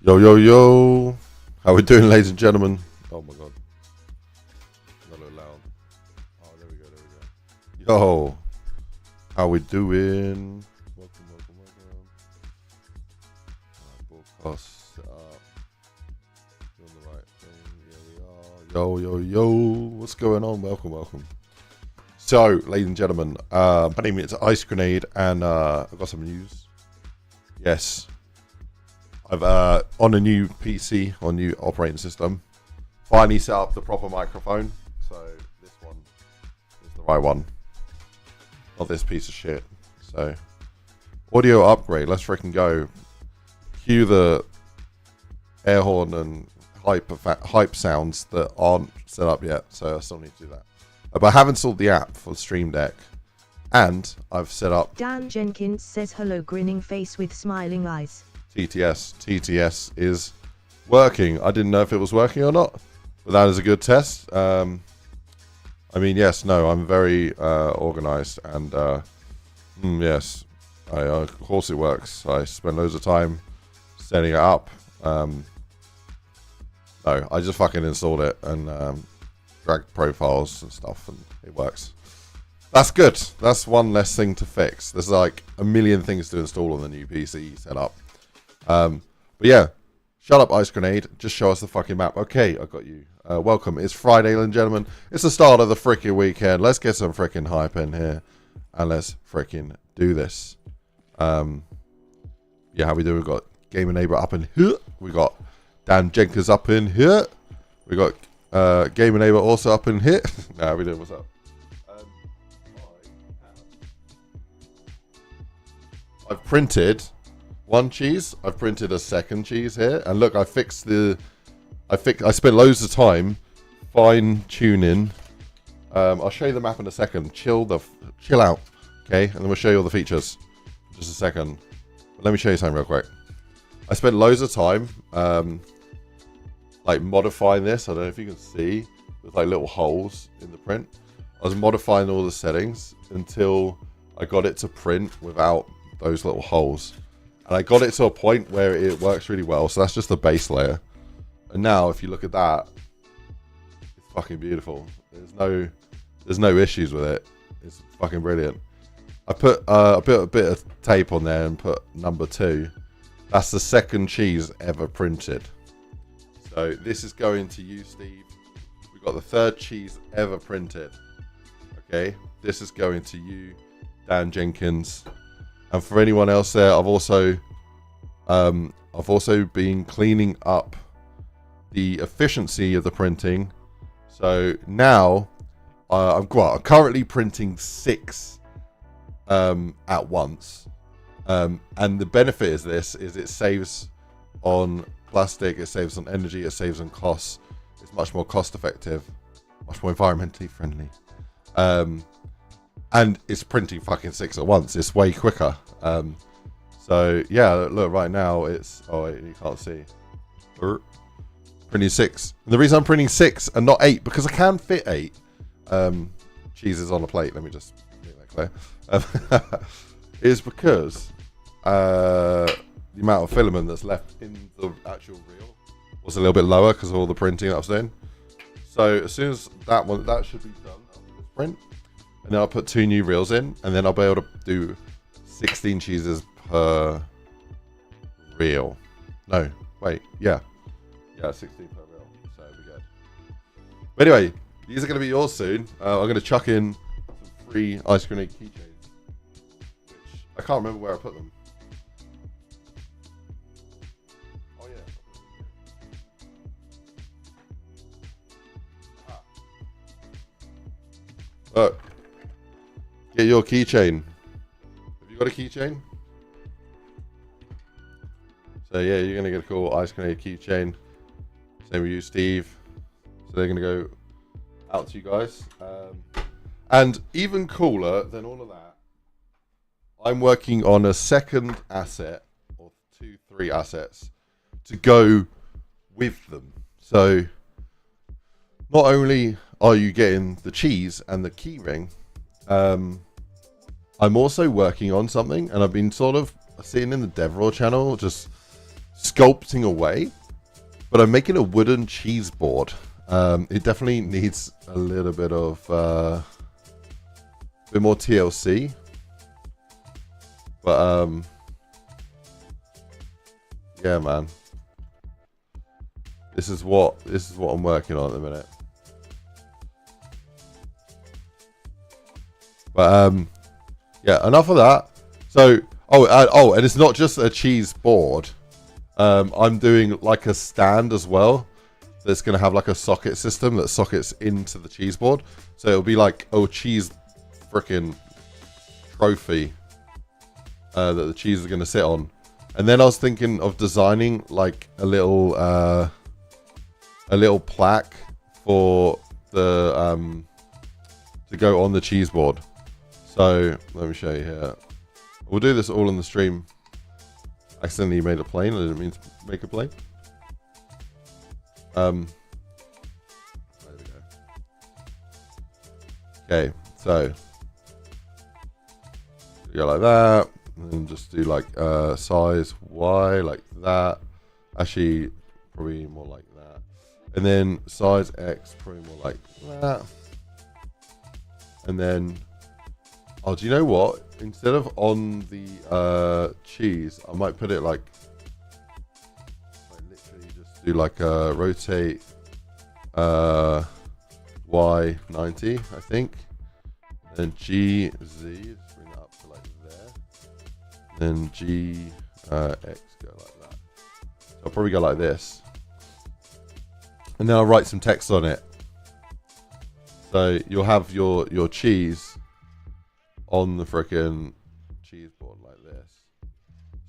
Yo, yo, yo. How we doing, ladies and gentlemen? Oh my god. Got a little loud. Oh, there we go, there we go. Yo. How we doing? Welcome, welcome, welcome. Broadcast set up. Doing the right thing. Here we are. Yo, yo, yo. What's going on? Welcome, welcome. So, ladies and gentlemen, my name is IceGrenade, and I've got some news. Yes. I've on a new PC, on new operating system, finally set up the proper microphone. So this one is the right one, not this piece of shit. So audio upgrade. Let's freaking go. Cue the air horn and hype sounds that aren't set up yet. So I still need to do that. But I have installed the app for Stream Deck, and I've set up. Dan Jenkins says hello, grinning face with smiling eyes. TTS is working. I didn't know if it was working or not, but that is a good test. I mean, yes, no, I'm very organized, and yes, of course it works. I spend loads of time setting it up. No, I just fucking installed it and dragged profiles and stuff, and it works. That's good. That's one less thing to fix. There's like a million things to install on the new PC setup. But yeah, shut up, IceGrenade. Just show us the fucking map. Okay, I got you. Welcome. It's Friday, ladies and gentlemen. It's the start of the freaking weekend. Let's get some freaking hype in here, and let's freaking do this. Yeah, how we do? We've got Gamer Neighbor up in here. We got Dan Jenkins up in here. We got Gamer Neighbor also up in here. Nah, we do. What's up? I've printed one cheese. I've printed a second cheese here, and look, I spent loads of time fine tuning. I'll show you the map in a second. Chill out, okay? And then we'll show you all the features. Just a second. But let me show you something real quick. I spent loads of time like modifying this. I don't know if you can see with like little holes in the print. I was modifying all the settings until I got it to print without those little holes. And I got it to a point where it works really well. So that's just the base layer. And now if you look at that, it's fucking beautiful. There's no issues with it. It's fucking brilliant. I put a bit of tape on there and put number 2. That's the second cheese ever printed. So this is going to you, Steve. We've got the third cheese ever printed. Okay, this is going to you, Dan Jenkins. And for anyone else there, I've also been cleaning up the efficiency of the printing. So now I'm currently printing 6 at once. And the benefit is it saves on plastic, it saves on energy, it saves on costs. It's much more cost effective, much more environmentally friendly. And it's printing fucking 6 at once. It's way quicker. So yeah, look, right now it's, oh wait, you can't see. Printing 6. And the reason I'm printing 6 and not 8, because I can fit 8 cheeses on a plate. Let me just make that clear. Is because the amount of filament that's left in the actual reel was a little bit lower because of all the printing that I was doing. So as soon as that should be done after this print. And then I'll put 2 new reels in, and then I'll be able to do 16 cheeses per reel. No, wait, yeah, 16 per reel. So it'll be good. But anyway, these are going to be yours soon. I'm going to chuck in some free IceGrenade keychains, which I can't remember where I put them. Oh yeah. Look. Get your keychain. Have you got a keychain? So yeah, you're gonna get a cool IceGrenade keychain. Same with you, Steve. So they're gonna go out to you guys. And even cooler than all of that, I'm working on a second asset, or 3 assets, to go with them. So not only are you getting the cheese and the key ring, I'm also working on something, and I've been sort of sitting in the DevRaw channel, just sculpting away, but I'm making a wooden cheese board. It definitely needs a little bit of bit more TLC, but yeah, man, this is what I'm working on at the minute. But yeah, enough of that. So and it's not just a cheese board. I'm doing like a stand as well. That's going to have like a socket system that sockets into the cheese board. So it'll be like a cheese freaking trophy that the cheese is going to sit on. And then I was thinking of designing like a little plaque for the to go on the cheese board. So let me show you here. We'll do this all in the stream. Accidentally made a plane. I didn't mean to make a plane. There we go. Okay, so you go like that, and then just do like size Y like that. Actually, probably more like that. And then size X, probably more like that. And then, oh, do you know what? Instead of on the cheese, I might put it like literally just do like a rotate Y 90, I think. Then G Z, just bring that up to like there. Then G X, go like that. So I'll probably go like this, and then I'll write some text on it. So you'll have your cheese on the frickin' cheese board like this,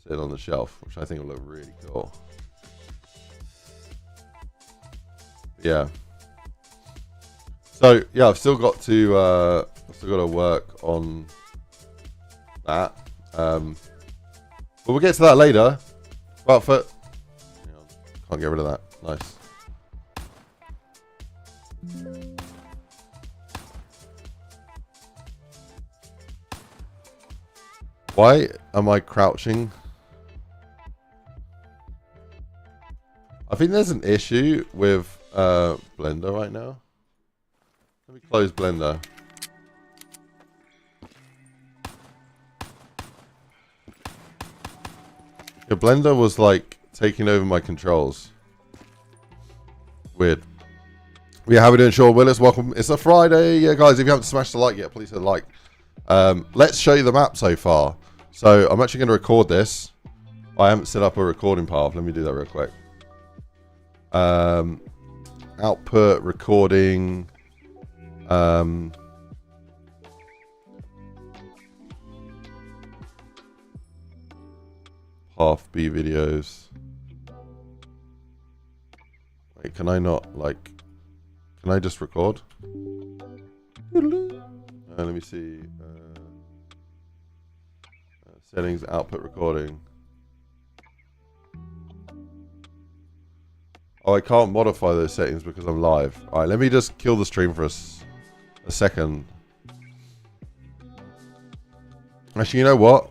sitting on the shelf, which I think will look really cool. Yeah. So yeah, I've still got to work on that. But we'll get to that later. Well, can't get rid of that. Nice. Why am I crouching? I think there's an issue with Blender right now. Let me close Blender. Yeah, Blender was like taking over my controls. Weird. Yeah, how we doing, Sean Willis? Welcome. It's a Friday. Yeah, guys, if you haven't smashed the like yet, please hit the like. Let's show you the map so far. So I'm actually going to record this. I haven't set up a recording path. Let me do that real quick. Output recording. Path B videos. Wait, can I not like? Can I just record? Let me see. Settings, output recording. Oh, I can't modify those settings because I'm live. Alright, let me just kill the stream for a second. Actually, you know what?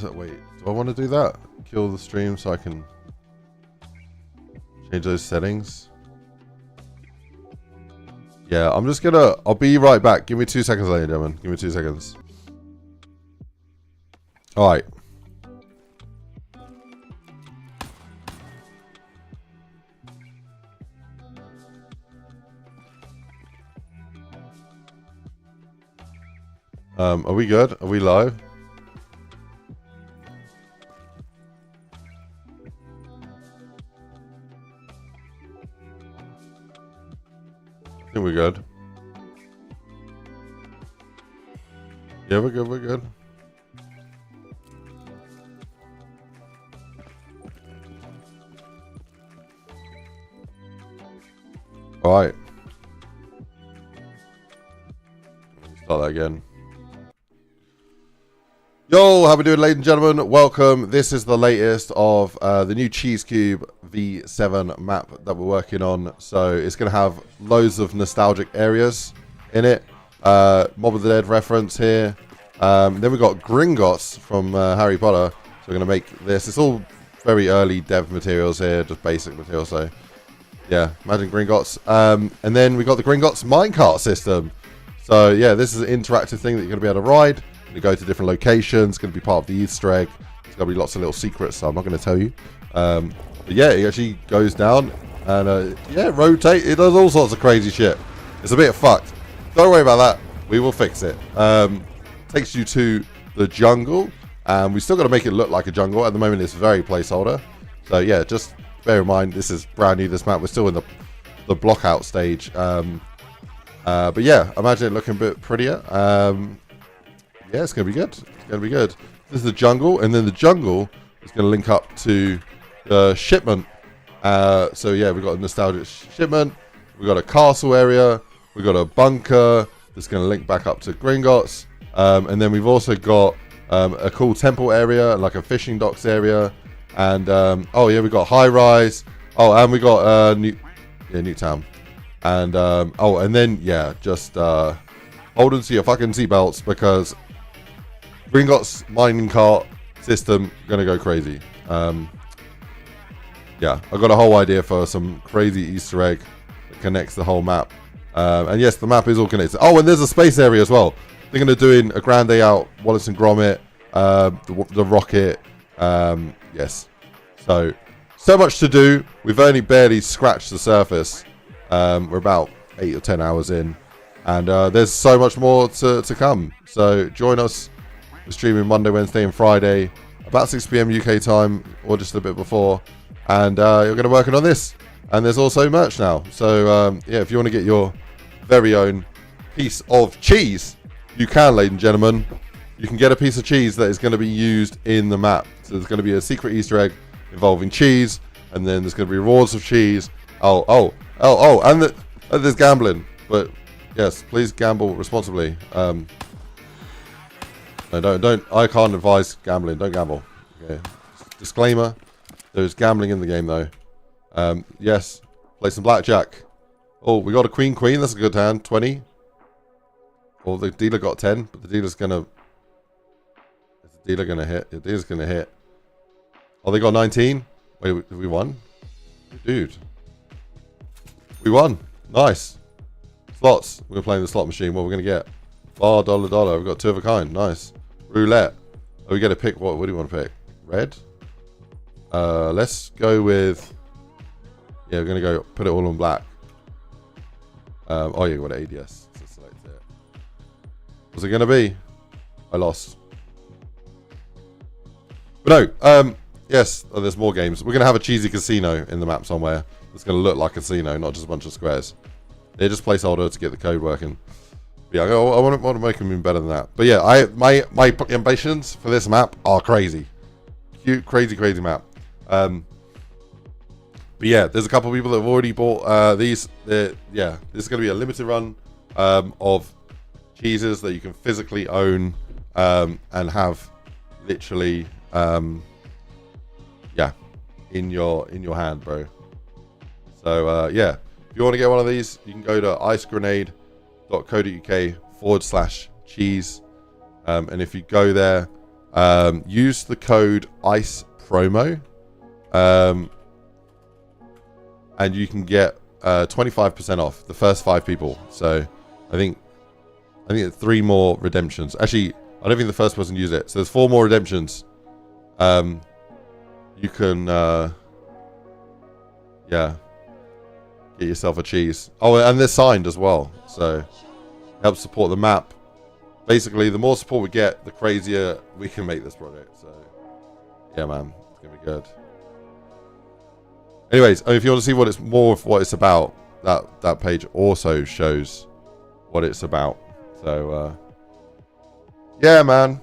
Wait, do I want to do that? Kill the stream so I can change those settings? Yeah, I'm just gonna... I'll be right back. Give me 2 seconds, ladies and gentlemen. Give me 2 seconds. Alright. Are we good? Are we live? I think we're good. Yeah, we're good, we're good. Alright. Start that again. Yo, how we doing, ladies and gentlemen? Welcome. This is the latest of the new Cheese Cube V7 map that we're working on. So it's going to have loads of nostalgic areas in it. Mob of the Dead reference here. Then we got Gringotts from Harry Potter. So we're going to make this. It's all very early dev materials here, just basic materials. So yeah, imagine Gringotts. And then we got the Gringotts minecart system. So yeah, this is an interactive thing that you're going to be able to ride. You go to different locations. It's going to be part of the Easter egg. There's going to be lots of little secrets, so I'm not going to tell you. But yeah, it actually goes down and yeah, rotate. It does all sorts of crazy shit. It's a bit fucked. Don't worry about that. We will fix it. Takes you to the jungle, and we still got to make it look like a jungle. At the moment, it's very placeholder. So yeah, just bear in mind this is brand new. This map, we're still in the block out stage. But yeah, imagine it looking a bit prettier. Yeah, it's going to be good. It's going to be good. This is the jungle, and then the jungle is going to link up to the shipment. So yeah, we've got a nostalgic shipment. We've got a castle area. We've got a bunker that's going to link back up to Gringotts. And then we've also got a cool temple area, like a fishing docks area. And oh yeah, we got high rise. Oh, and we got Newtown. And oh, and then yeah, just hold on to your fucking seatbelts because Gringotts mining cart system gonna go crazy. Yeah, I've got a whole idea for some crazy Easter egg that connects the whole map. And yes, the map is all connected. Oh, and there's a space area as well. They're gonna doing a grand day out, Wallace and Gromit, the rocket. Yes, so much to do. We've only barely scratched the surface. We're about 8 or 10 hours in, and there's so much more to come. So join us. We're streaming Monday, Wednesday, and Friday, about 6 p.m. UK time, or just a bit before. And you're going to be working on this. And there's also merch now. So yeah, if you want to get your very own piece of cheese, you can, ladies and gentlemen. You can get a piece of cheese that is going to be used in the map. So there's going to be a secret Easter egg involving cheese, and then there's going to be rewards of cheese. Oh, and there's gambling. But yes, please gamble responsibly. No, don't. I can't advise gambling. Don't gamble. Okay. Disclaimer: there's gambling in the game, though. Yes, play some blackjack. Oh, we got a queen. That's a good hand. 20. Oh, the dealer got 10, but the dealer's gonna. Is the dealer gonna hit? The dealer's gonna hit. Oh, they got 19. Wait, we won, dude. We won. Nice. Slots. We're playing the slot machine. What are we gonna get? Bar, dollar. We've got 2 of a kind. Nice. Roulette. Oh, we get to pick. What do you want to pick? Red. Let's go with. Yeah, we're gonna go put it all on black. Oh, you got an ADS. So select it. What's it gonna be? I lost. But no. Yes. Oh, there's more games. We're gonna have a cheesy casino in the map somewhere. It's gonna look like a casino, not just a bunch of squares. They're just placeholder to get the code working. But yeah, I want to make them even better than that. But yeah, my ambitions for this map are crazy. Cute, crazy map. But yeah, there's a couple of people that have already bought these. Yeah, this is going to be a limited run of cheeses that you can physically own and have literally, yeah, in your hand, bro. So yeah, if you want to get one of these, you can go to icegrenade.co.uk/cheese, and if you go there, use the code ICEPROMO. And you can get 25% off the first 5 people. So I think it's 3 more redemptions. Actually, I don't think the first person used it. So there's 4 more redemptions. You can yeah, get yourself a cheese. Oh, and they're signed as well. So help support the map. Basically, the more support we get, the crazier we can make this project. So yeah, man, it's gonna be good. Anyways, if you want to see what it's more of what it's about, that page also shows what it's about. So yeah, man,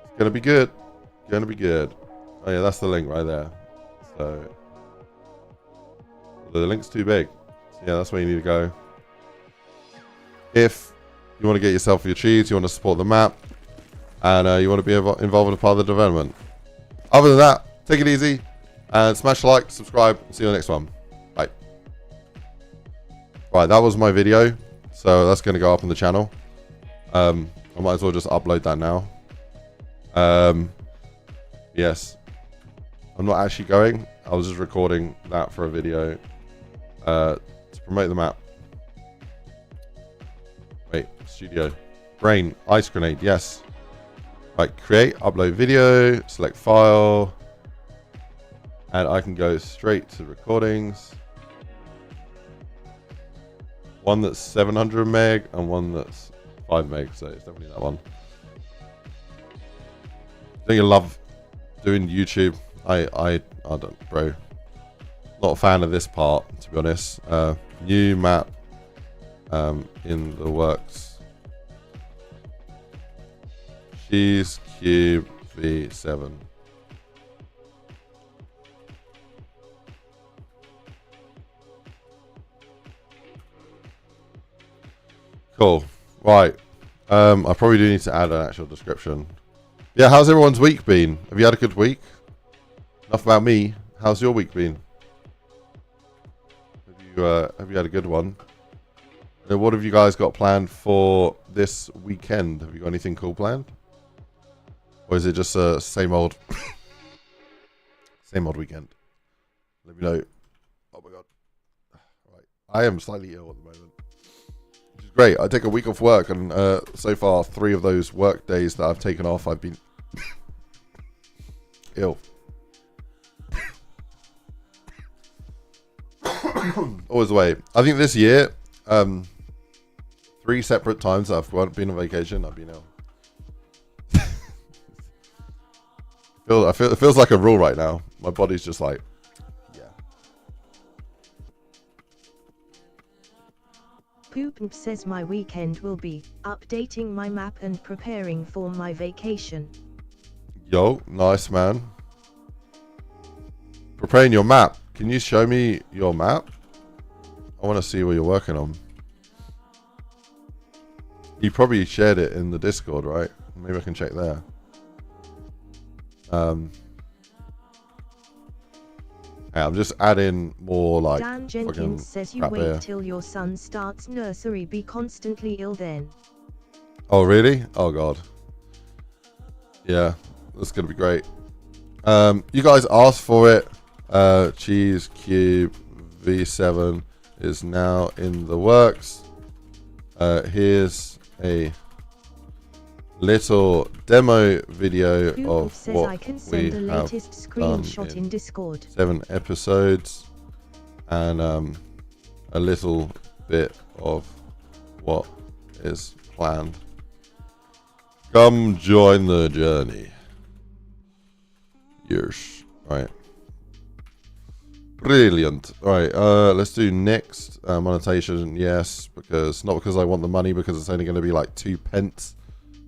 it's gonna be good. Gonna be good. Oh yeah, that's the link right there. So the link's too big. So yeah, that's where you need to go. If you want to get yourself your cheese, you want to support the map, and you want to be involved in a part of the development. Other than that, take it easy. And smash like, subscribe, see you on the next one. Bye. Right, that was my video. So that's going to go up on the channel. I I might as well just upload that now. Yes. I'm not actually going. I was just recording that for a video to promote the map. Wait, studio. Brain, IceGrenade, yes. Right, create, upload video, select file. And I can go straight to recordings. One that's 700 meg and one that's 5 meg, so it's definitely that one. Don't you love doing YouTube? I don't, bro. Not a fan of this part, to be honest. New map in the works. Cheese Cube V7. Cool. Right. I probably do need to add an actual description. Yeah, how's everyone's week been? Have you had a good week? Enough about me. How's your week been? Have you had a good one? What have you guys got planned for this weekend? Have you got anything cool planned? Or is it just a same old same old weekend? Let me know. Oh my god. Right. I am slightly ill at the moment. Which is great. I take a week off work, and so far 3 of those work days that I've taken off, I've been ill. Always the way. I think this year, 3 separate times that I've been on vacation, I've been ill. It feels like a rule right now. My body's just like, yeah. Poop says my weekend will be updating my map and preparing for my vacation. Yo, nice man. Preparing your map. Can you show me your map? I want to see what you're working on. You probably shared it in the Discord, right? Maybe I can check there. Yeah, I'm just adding more like Dan Jenkins says you wait till your son starts nursery, be constantly ill then. Oh really? Oh god. Yeah, that's gonna be great. You guys asked for it. Cheese Cube V7 is now in the works. Here's a little demo video of what I can we send the have latest done screenshot in Discord. 7 episodes, and a little bit of what is planned. Come join the journey. Yes. Right. Brilliant. Right. Let's do next monetization. Yes, not because I want the money, because it's only going to be like 2 pence.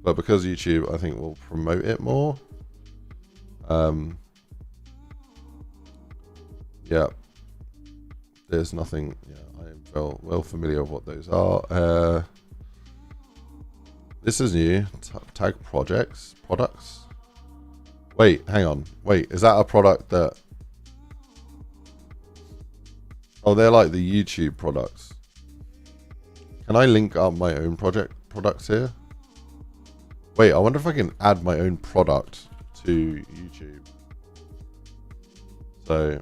But because YouTube, I think, will promote it more. Yeah. There's nothing. Yeah, I am well familiar with what those are. This is new. Tag products. Wait, hang on. Wait, is that a product that... Oh, they're like the YouTube products. Can I link up my own products here? Wait, I wonder if I can add my own product to YouTube. So...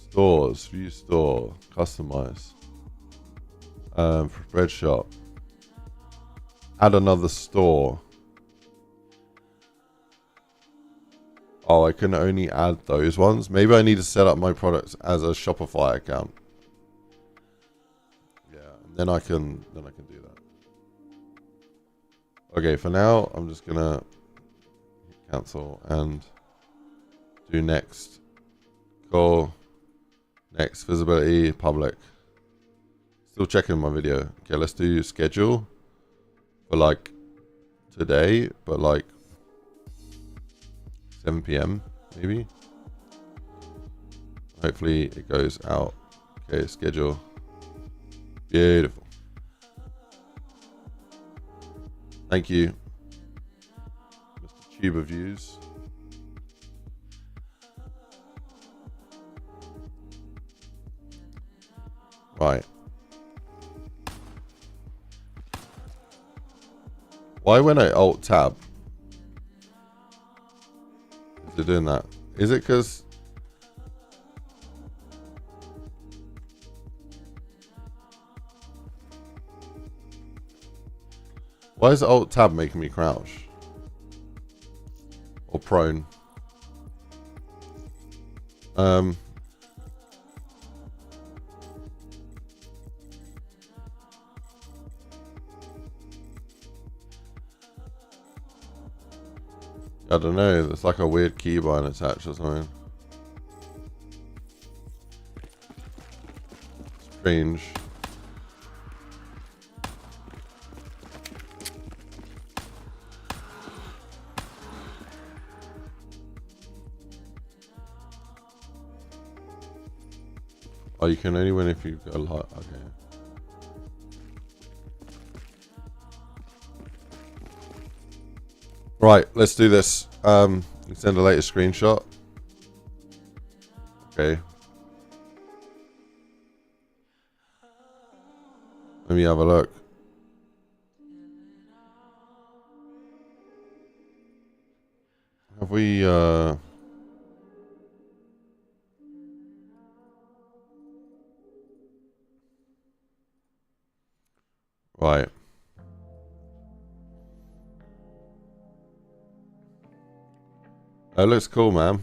Stores, view store, customize. Bread shop. Add another store. Oh, I can only add those ones. Maybe I need to set up my products as a Shopify account. Yeah, and then I can do that. Okay, for now I'm just gonna cancel and do next. Cool. Next, visibility, public. Still checking my video. Okay, let's do schedule for like today, but like 7 PM maybe. Hopefully it goes out. Okay, schedule. Beautiful. Thank you, Mr. Tuber Views. Right. Why when I alt tab is it doing that? Is it because why is alt tab making me crouch or prone? I don't know. There's like a weird keybind attached or something. Strange. Oh, you can only win if you go light. Okay. Right, let's do this. Send the latest screenshot. Okay. Let me have a look. Have we right. That looks cool, man.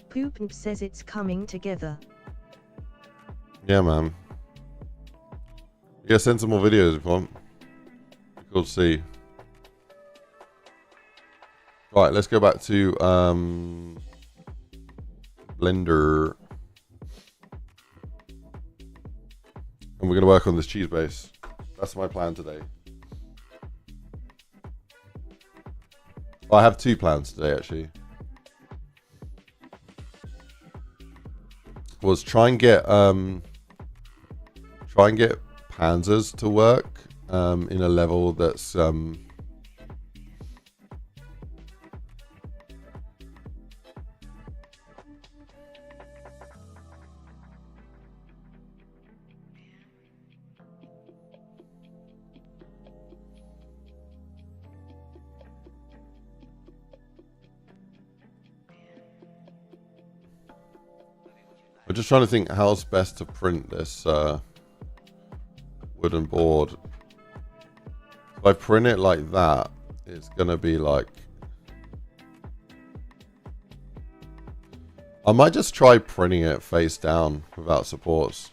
Poopnp says it's coming together. Yeah, man. Yeah, send some more videos if you want. Be cool to see. Right, let's go back to Blender. And we're going to work on this cheese base. That's my plan today. Well, I have two plans today, actually. Was try and get panzers to work in a level that's I'm just trying to think how's best to print this wooden board. If I print it like that, it's gonna be like, I might just try printing it face down without supports.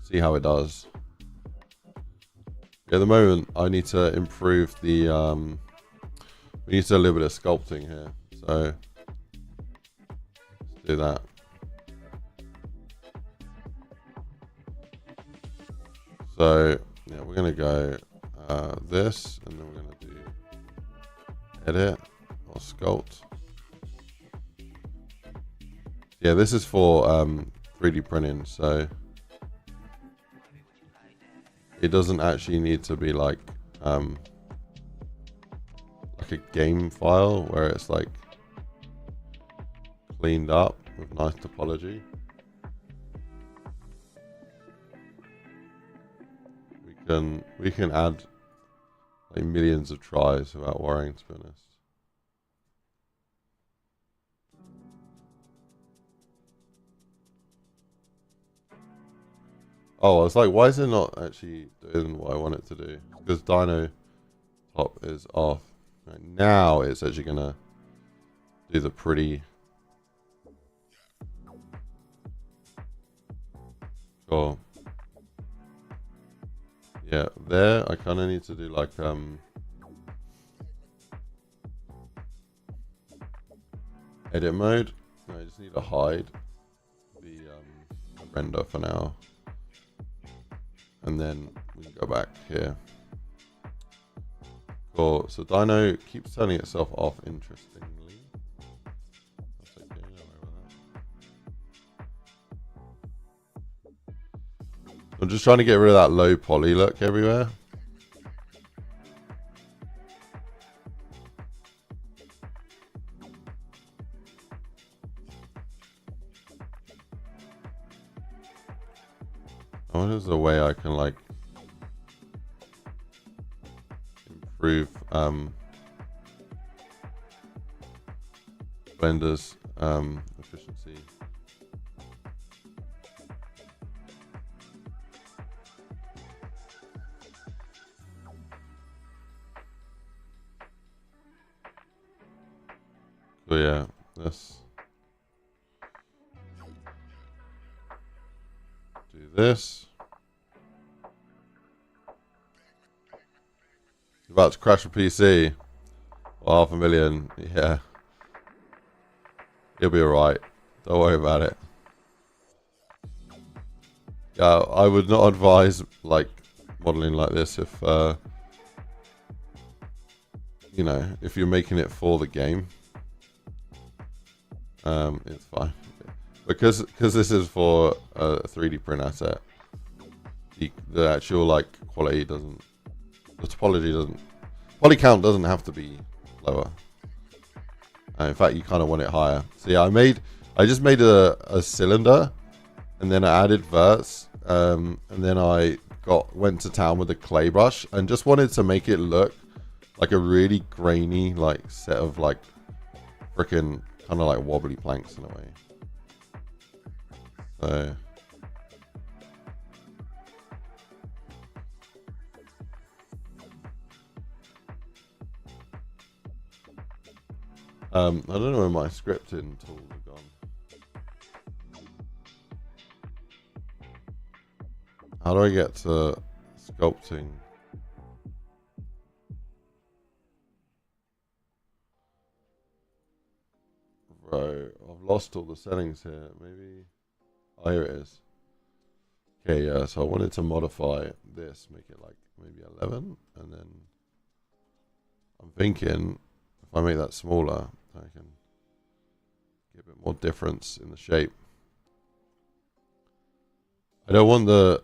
See how it does. At the moment, I need to improve the we need to do a little bit of sculpting here. So let's do that. So yeah, we're gonna go this, and then we're gonna do edit or sculpt. Yeah, this is for 3D printing, so it doesn't actually need to be like a game file where it's like cleaned up with nice topology. We can add like millions of tries without worrying, to be honest. Oh, I was like, why is it not actually doing what I want it to do? Because Dino top is off. Right, now it's actually gonna do the pretty. Cool. Yeah, there I kind of need to do like edit mode. I just need to hide the render for now, and then we can go back here. Cool. So Dino keeps turning itself off. Interestingly, that's okay. I'm just trying to get rid of that low poly look everywhere. I wonder if there's a way I can like improve Blender's efficiency. So yeah, let's do this. You're about to crash a PC. Well, 500,000. Yeah. You'll be alright. Don't worry about it. Yeah, I would not advise like modeling like this if you know, if you're making it for the game. It's fine. Because this is for a 3D print asset. The actual like quality doesn't, the topology doesn't, poly count doesn't have to be lower. In fact, you kind of want it higher. So yeah, I just made a cylinder, and then I added verts, and then I went to town with a clay brush, and just wanted to make it look like a really grainy like set of like freaking kind of like wobbly planks in a way. So I don't know where my scripting tools are gone. How do I get to sculpting? Right, I've lost all the settings here. Maybe, oh, here it is. Okay, yeah, so I wanted to modify this, make it like maybe 11, and then I'm thinking if I make that smaller, I can get a bit more difference in the shape. I don't want the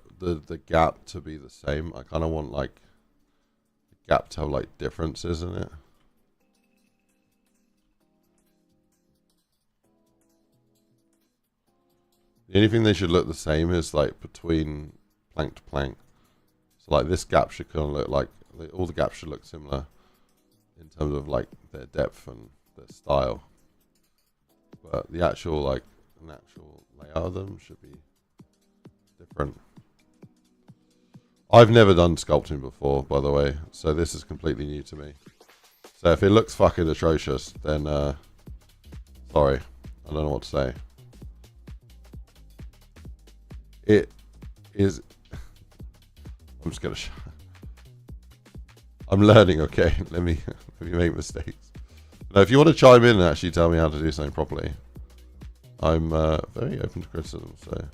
gap to be the same. I kind of want like the gap to have like differences in it. The only thing they should look the same is like between plank to plank. So like this gap should kind of look like, all the gaps should look similar in terms of like their depth and their style. But the actual like natural layout of them should be different. I've never done sculpting before, by the way, so this is completely new to me. So if it looks fucking atrocious, then sorry, I don't know what to say. It is. I'm just gonna. I'm learning. Okay, let me make mistakes. Now, if you want to chime in and actually tell me how to do something properly, I'm very open to criticism. So.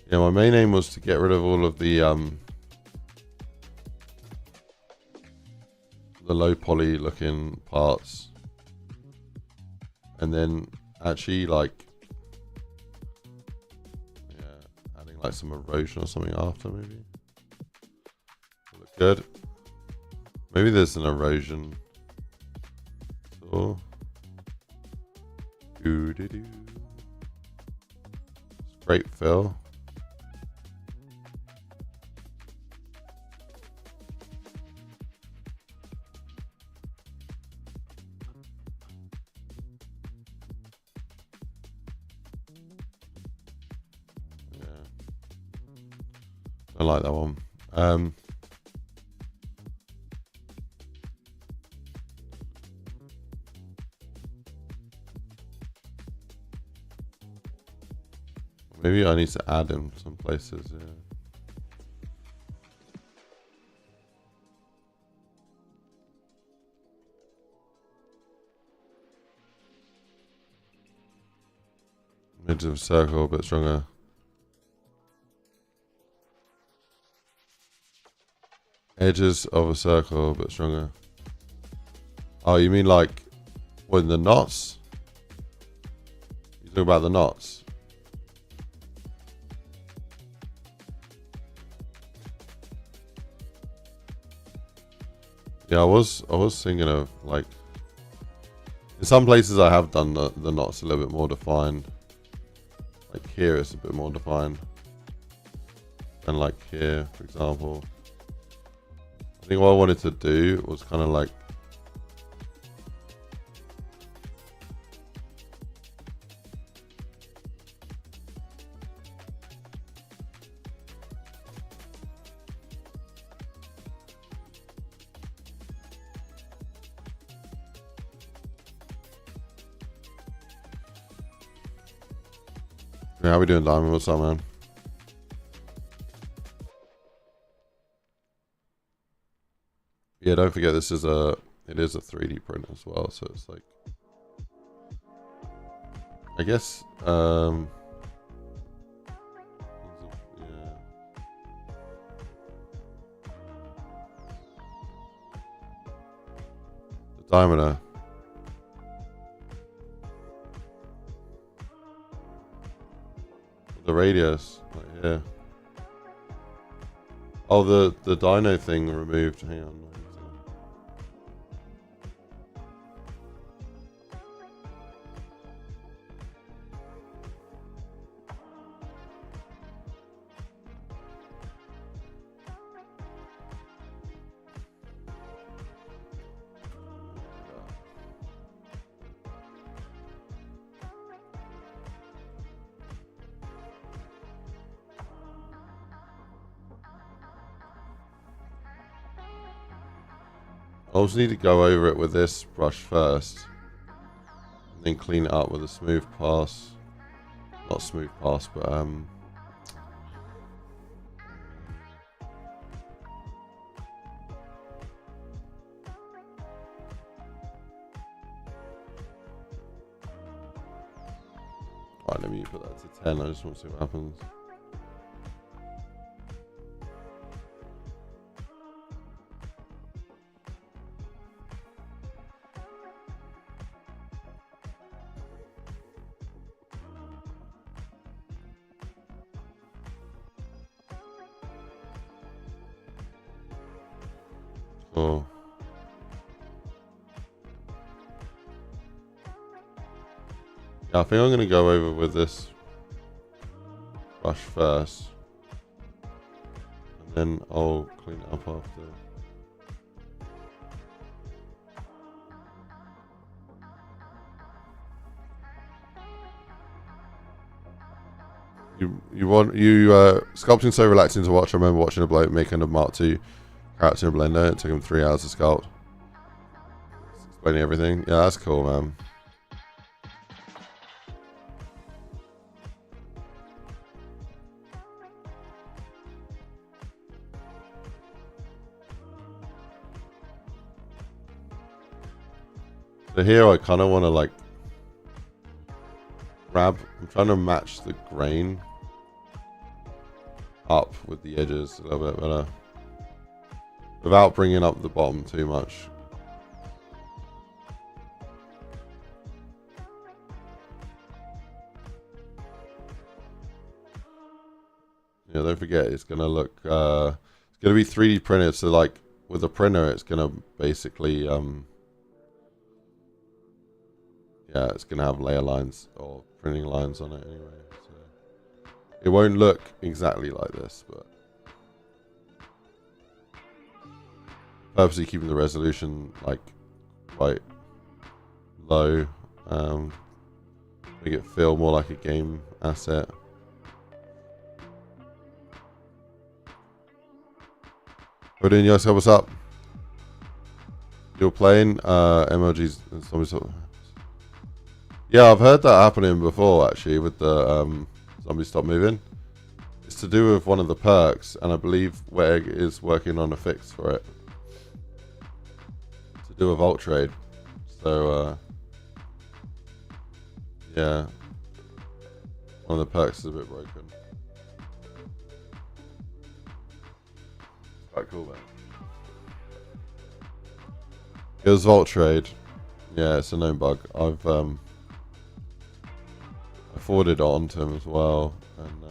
Yeah, my main aim was to get rid of all of the low poly looking parts, and then actually like, yeah, adding like some erosion or something after maybe. Look good. Maybe there's an erosion. So, scrape fill. I like that one. Maybe I need to add him some places. Yeah. Edge of a circle a bit stronger. Edges of a circle a bit stronger. Oh, you mean like when the knots? You talking about the knots? Yeah, I was thinking of like in some places I have done the knots a little bit more defined. Like here it's a bit more defined. And like here, for example. I think what I wanted to do was kind of like yeah, how we doing, Diamond? What's up, man? Yeah, don't forget it is a 3D print as well, so it's like I guess yeah. The diameter. The radius, like here. Oh, the dino thing removed. Hang on. I also need to go over it with this brush first, and then clean it up with a smooth pass. Not smooth pass, but right, let me put that to 10. I just want to see what happens. Oh. Yeah, I think I'm going to go over with this brush first, and then I'll clean it up after. Sculpting so relaxing to watch. I remember watching a bloke making a Mark II character in Blender. It took him 3 hours to sculpt. Explaining everything. Yeah, that's cool, man. So here I kind of want to like grab, I'm trying to match the grain up with the edges a little bit better without bringing up the bottom too much. Yeah, don't forget it's gonna look it's gonna be 3D printed, so like with a printer it's gonna basically yeah, it's gonna have layer lines or printing lines on it anyway, so it won't look exactly like this, but purposely keeping the resolution like quite low, make it feel more like a game asset. Rodinho, so what's up? You're playing MLGs and zombies. Yeah, I've heard that happening before actually with the Zombie stop moving. It's to do with one of the perks, and I believe Weg is working on a fix for it. To do with Alt Trade. So, yeah. One of the perks is a bit broken. It's quite cool, man. It was Vault Trade. Yeah, it's a known bug. I've I forwarded it on to him as well, and yeah,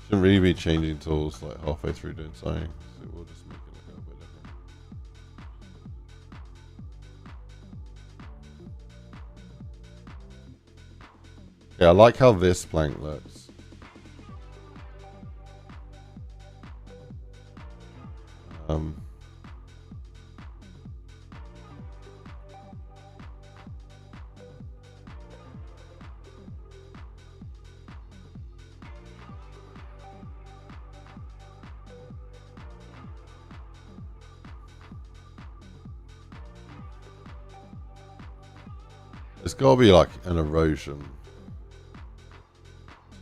shouldn't really be changing tools like halfway through doing something. So it will just make it look a little bit different. Yeah, I like how this plank looks. It's got to be like an erosion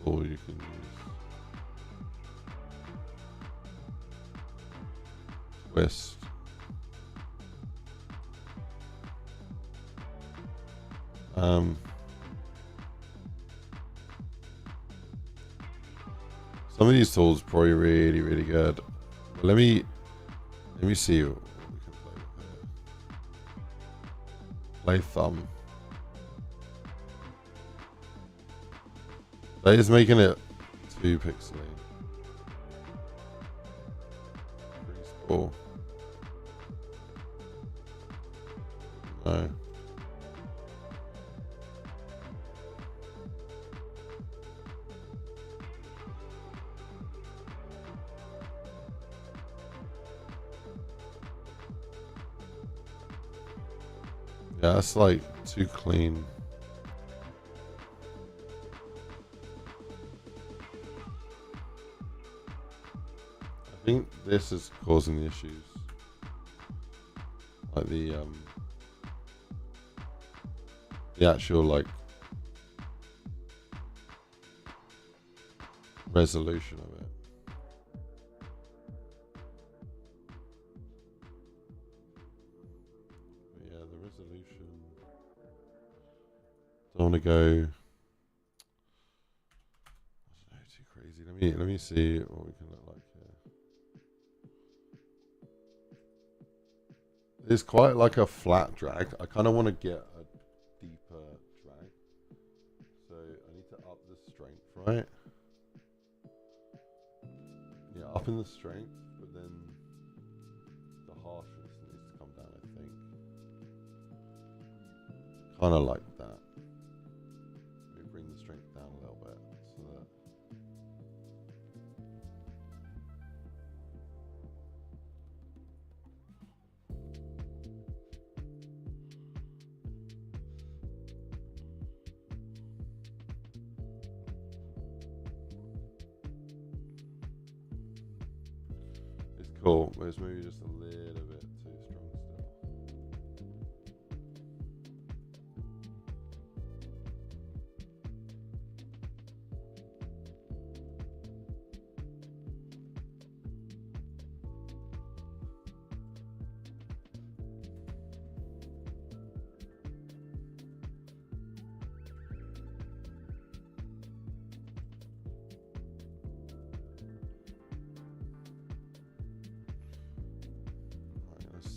tool you can use. Twist. Some of these tools are probably really, really good. But let me see what we can play with here. Play thumb. That is making it too pixely. Pretty small. No. Yeah, that's like too clean. I think this is causing the issues. Like the actual like resolution of it. But yeah, the resolution. Don't want to go. I don't know, too crazy. Let me see what we can look like here. It's quite like a flat drag. I kind of want to get a deeper drag. So I need to up the strength, right? Yeah, up in the strength, but then the harshness needs to come down, I think. Kind of like that. Maybe bring the strength down a little bit so that. It's cool, but it's maybe just a little bit too strong still.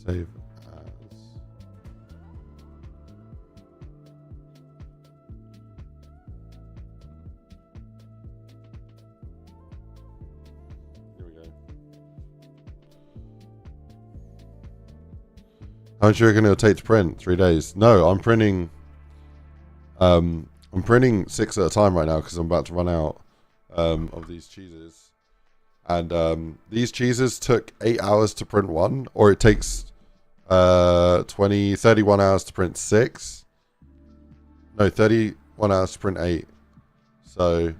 Save as. Here we go. How much do you reckon it'll take to print? 3 days? No, I'm printing. I'm printing 6 at a time right now because I'm about to run out of these cheeses. And these cheeses took 8 hours to print one, or it takes 31 hours to print 6. No, 31 hours to print 8. So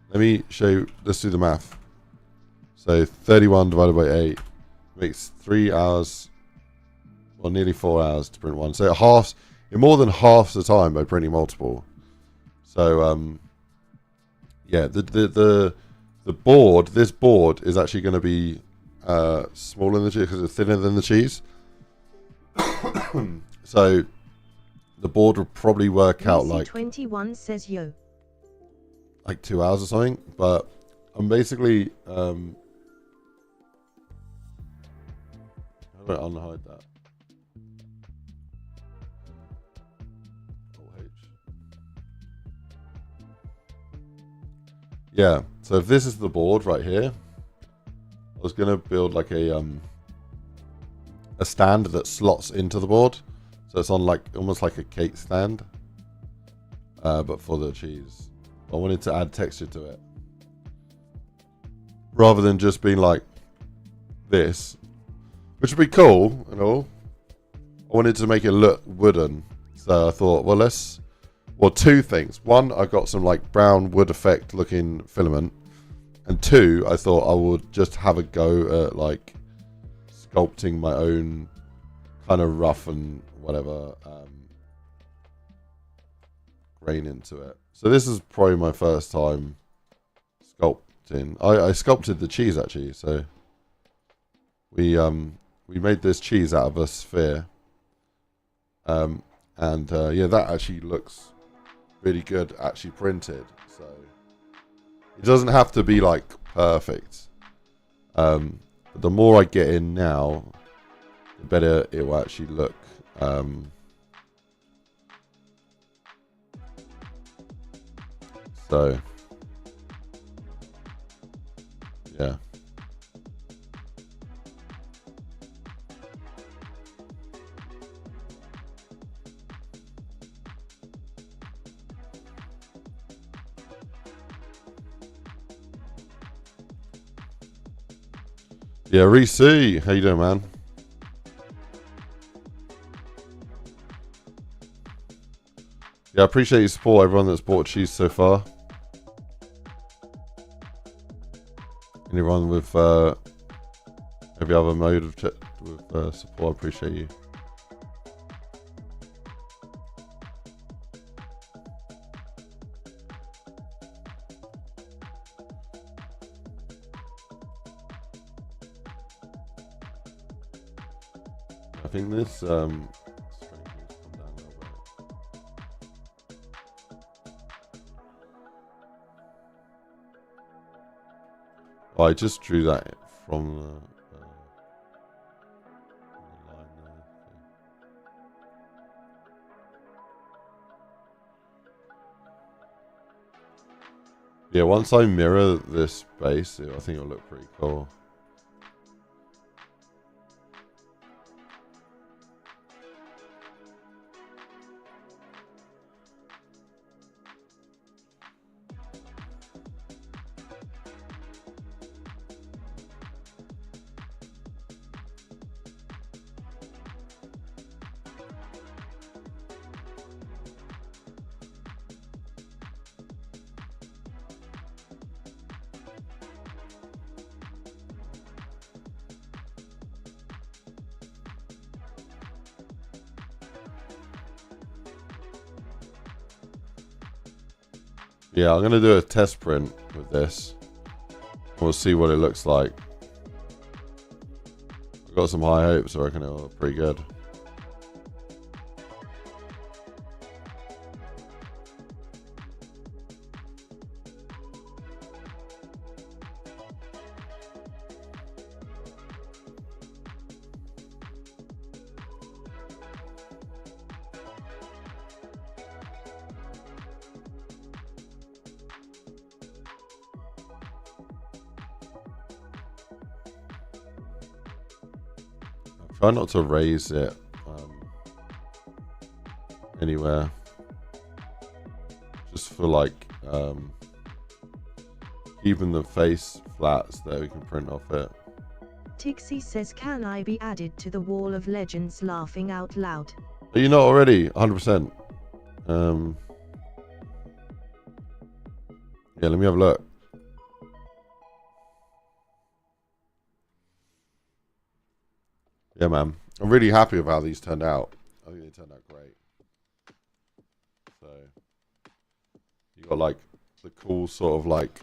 let me show you. Let's do the math. So 31 divided by 8 makes 3 hours, well, nearly 4 hours to print one. So it more than halves the time by printing multiple. So yeah, the board, this board is actually going to be smaller than the cheese because it's thinner than the cheese. So the board will probably work out like 21 says yo. Like 2 hours or something. But I'm basically how do I unhide that? Yeah, so if this is the board right here, I was gonna build like a stand that slots into the board, so it's on like almost like a cake stand, but for the cheese. I wanted to add texture to it, rather than just being like this, which would be cool and all. I wanted to make it look wooden, so I thought, well, 2 things. One, I got some like brown wood effect looking filament. And 2, I thought I would just have a go at like sculpting my own kind of rough and whatever grain into it. So this is probably my first time sculpting. I sculpted the cheese actually. So we made this cheese out of a sphere. Yeah, that actually looks really good actually printed, so it doesn't have to be like perfect, but the more I get in now, the better it will actually look. So yeah. Yeah, Reese, how you doing, man? Yeah, I appreciate your support, everyone that's bought cheese so far. Anyone with every other mode of support, I appreciate you. I think this oh, I just drew that from the line there. Yeah, once I mirror this base, I think it'll look pretty cool. Yeah, I'm going to do a test print with this. We'll see what it looks like. I've got some high hopes, I reckon it'll look pretty good. Try not to raise it anywhere. Just for like keeping the face flat so that we can print off it. Tixie says, can I be added to the wall of legends laughing out loud? Are you not already? 100%. Yeah, let me have a look. Yeah, man. I'm really happy with how these turned out. I think they turned out great. So, you got like the cool sort of like,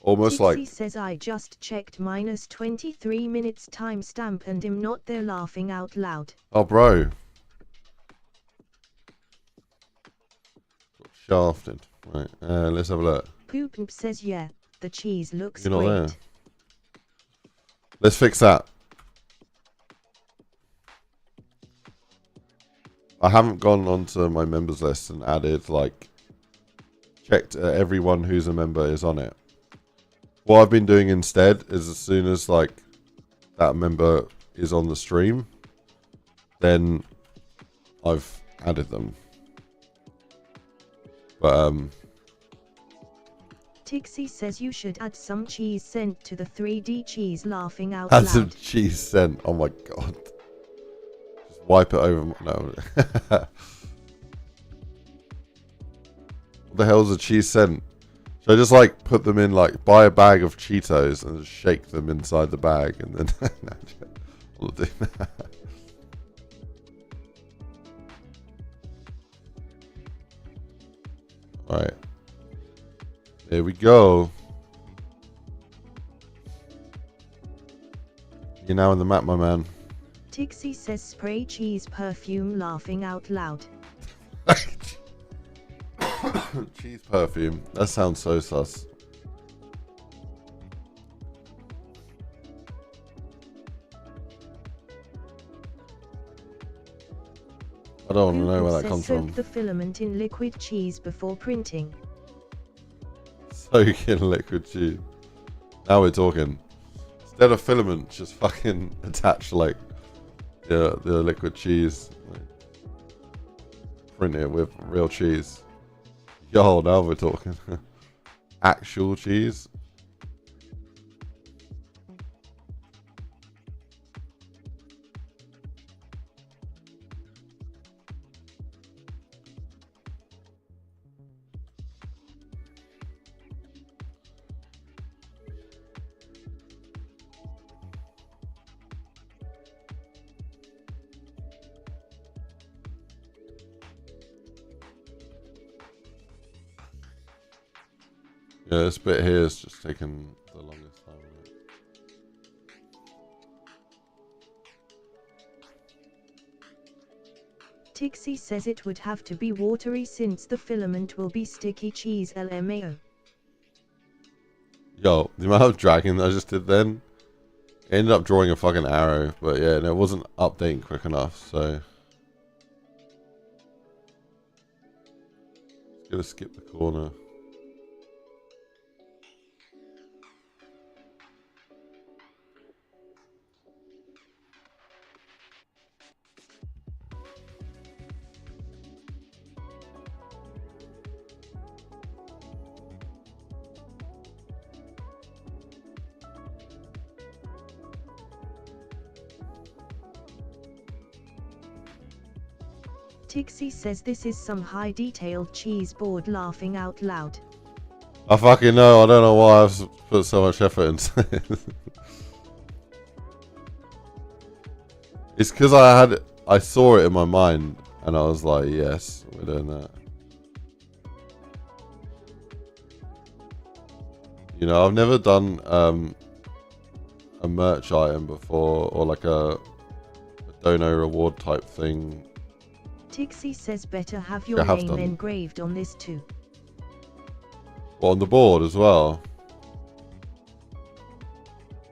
almost Tixie like... says, I just checked minus 23 minutes timestamp and am not there laughing out loud. Oh, bro. Got shafted. Right, let's have a look. Poop says, yeah, the cheese looks You're not great. there. Let's fix that. I haven't gone onto my members list and added, like, checked everyone who's a member is on it. What I've been doing instead is as soon as, like, that member is on the stream, then I've added them. But, Tixie says you should add some cheese scent to the 3D cheese laughing out add loud. some cheese scent. Oh my god. Just wipe it over. No. What the hell is a cheese scent? Should I just like put them in, like, buy a bag of Cheetos and just shake them inside the bag and then I'll do that. Alright. There we go. You're now in the map, my man. Tixie says spray cheese perfume laughing out loud. Cheese perfume. That sounds so sus. I don't want to know where that comes from. Soak the filament in liquid cheese before printing. Soak in liquid cheese. Now we're talking. Instead of filament, just fucking attach like the liquid cheese. Like, print it with real cheese. Yo, now we're talking. Actual cheese. Yeah, this bit here is just taking the longest time. Tixie says it would have to be watery since the filament will be sticky cheese LMAO. Yo, the amount of dragging that I just did then, it ended up drawing a fucking arrow, but yeah, and it wasn't updating quick enough, so. Just gonna skip the corner. Tixie says this is some high detailed cheese board laughing out loud. I fucking know, I don't know why I've put so much effort into it. It's because I saw it in my mind and I was like, yes, we're doing that. You know, I've never done a merch item before, or like a dono reward type thing. Tixie says better have your name engraved on this too. What, on the board as well?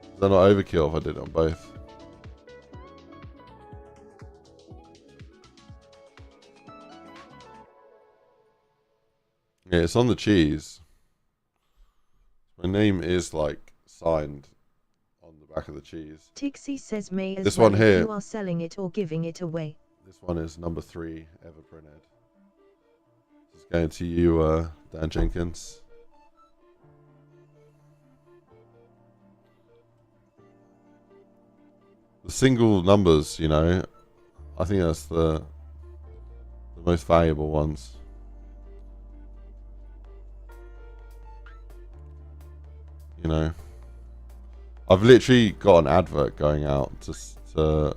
Is that not overkill if I did it on both? Yeah, it's on the cheese. My name is like signed on the back of the cheese. Tixie says may as This well one here. if you are selling it or giving it away. This one is number 3 ever printed. This is going to you, Dan Jenkins. The single numbers, you know, I think that's the most valuable ones. You know, I've literally got an advert going out to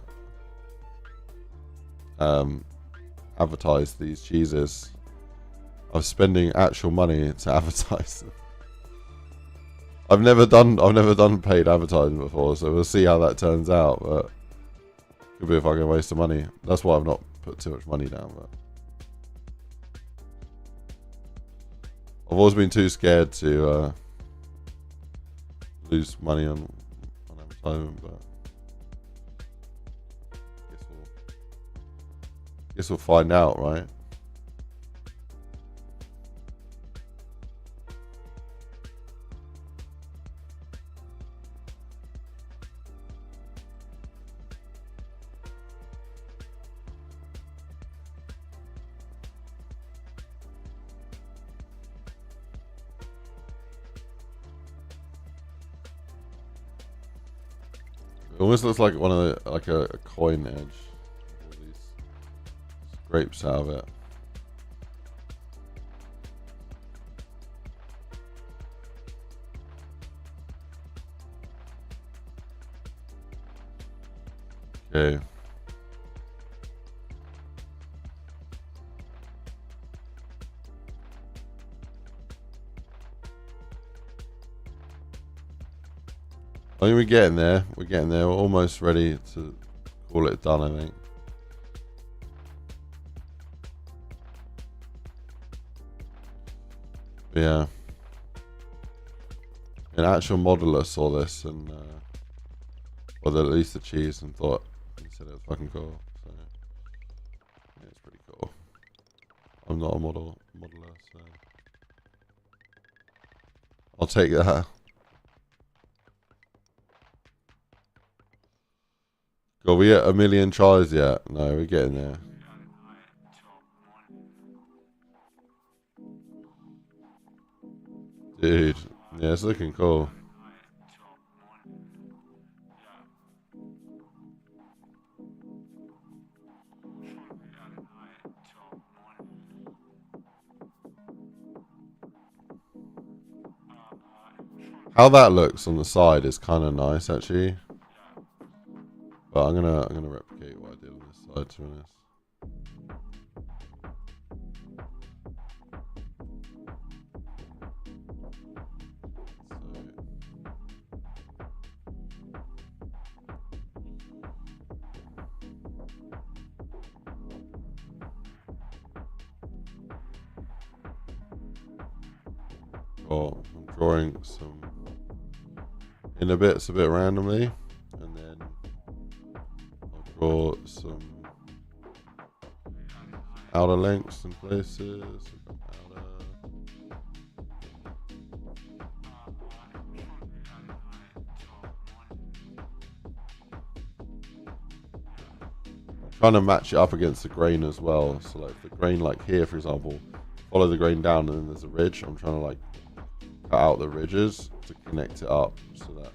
advertise these cheeses. I'm spending actual money to advertise them. I've never done paid advertising before, so we'll see how that turns out. But could be a fucking waste of money. That's why I've not put too much money down. But I've always been too scared to lose money on advertisement. But guess we'll find out, right? It almost looks like one of the, like a coin edge. All these scrapes out of it. Okay. I think we're getting there. We're getting there. We're almost ready to call it done, I think. But yeah. An actual modeler saw this and, well, at least the cheese, and thought, he said it was fucking cool. So, yeah, it's pretty cool. I'm not a modeler, so I'll take that. Got we at 1 million tries yet? No, we're getting there. Dude, yeah, it's looking cool. How that looks on the side is kind of nice, actually. But I'm gonna replicate what I did on this side, to be honest. So, I'm drawing some inner bits a bit randomly, and then I'll draw some outer lengths and places. Trying to match it up against the grain as well. So like the grain, like here for example, follow the grain down and then there's a ridge. I'm trying to like cut out the ridges to connect it up so that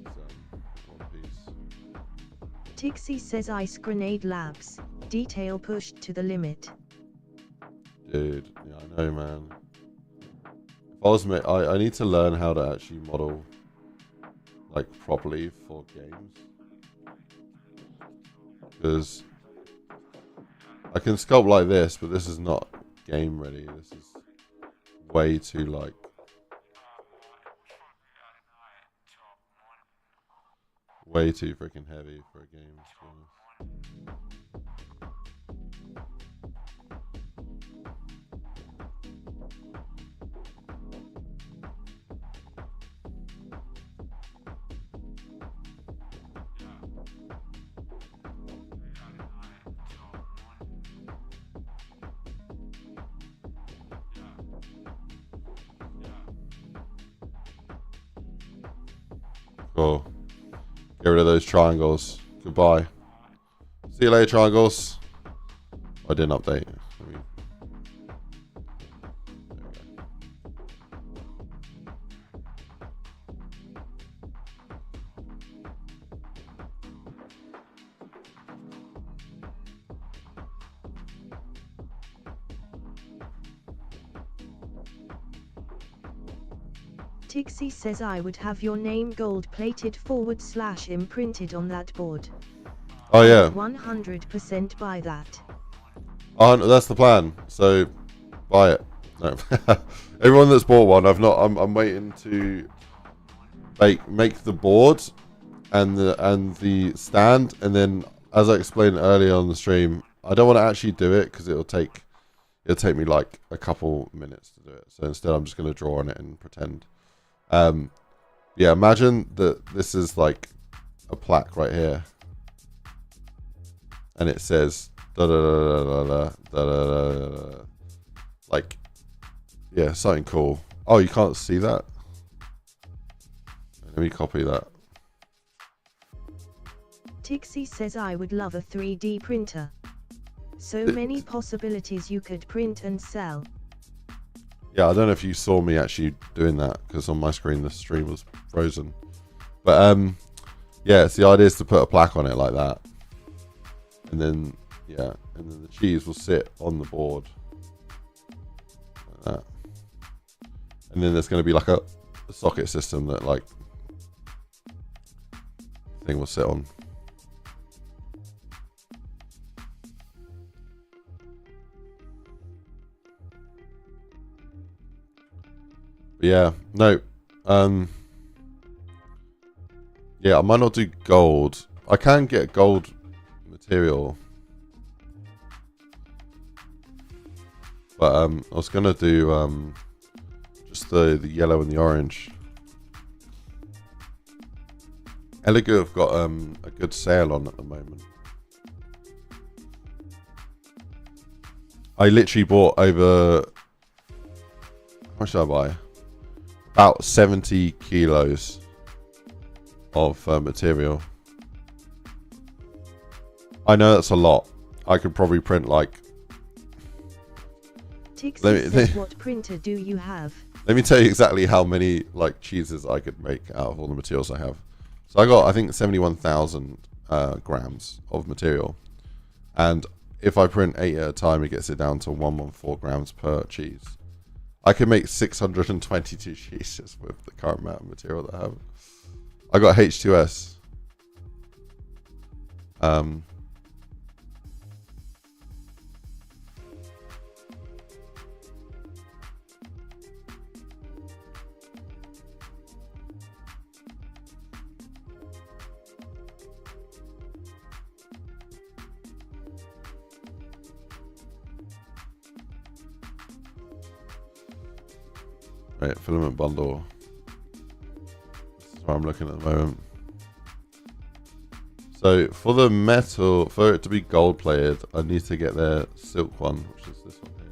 it's one piece. Tixie says IceGrenade Labs, detail pushed to the limit. Dude, yeah, I know, man. If I was I need to learn how to actually model like properly for games. Because I can sculpt like this, but this is not game ready. This is way too like way too freaking heavy for a game. Cool. Get rid of those triangles. Goodbye. See you later, triangles. I didn't update. Tixie says I would have your name gold-plated / imprinted on that board. Oh yeah. 100% buy that. Oh, no, that's the plan. So, buy it. No. Everyone that's bought one, I'm waiting to make the board and the stand, and then, as I explained earlier on the stream, I don't want to actually do it because it'll take me like a couple minutes to do it. So instead, I'm just going to draw on it and pretend. Yeah, imagine that this is like a plaque right here, and it says da da da da da da da da, like, yeah, something cool. Oh, you can't see that? Let me copy that. Tixie says I would love a 3D printer. So many possibilities you could print and sell. Yeah, I don't know if you saw me actually doing that because on my screen the stream was frozen. But yeah, so the idea is to put a plaque on it like that, and then yeah, and then the cheese will sit on the board like that, and then there's going to be like a socket system that like thing will sit on. But yeah, no, yeah, I might not do gold. I can get gold material, but I was gonna do just the yellow and the orange. Elegoo have got a good sale on at the moment. I literally bought over, how much did I buy? About 70 kilos of material. I know that's a lot. I could probably print like... Tixie says, what printer do you have? Let me tell you exactly how many like cheeses I could make out of all the materials I have. So I got, I think, 71,000 grams of material. And if I print 8 at a time, it gets it down to 114 grams per cheese. I can make 622 cheeses with the current amount of material that I have. I got H2S. Right, filament bundle. This is what I'm looking at the moment. So for the metal, for it to be gold plated, I need to get their silk one, which is this one here.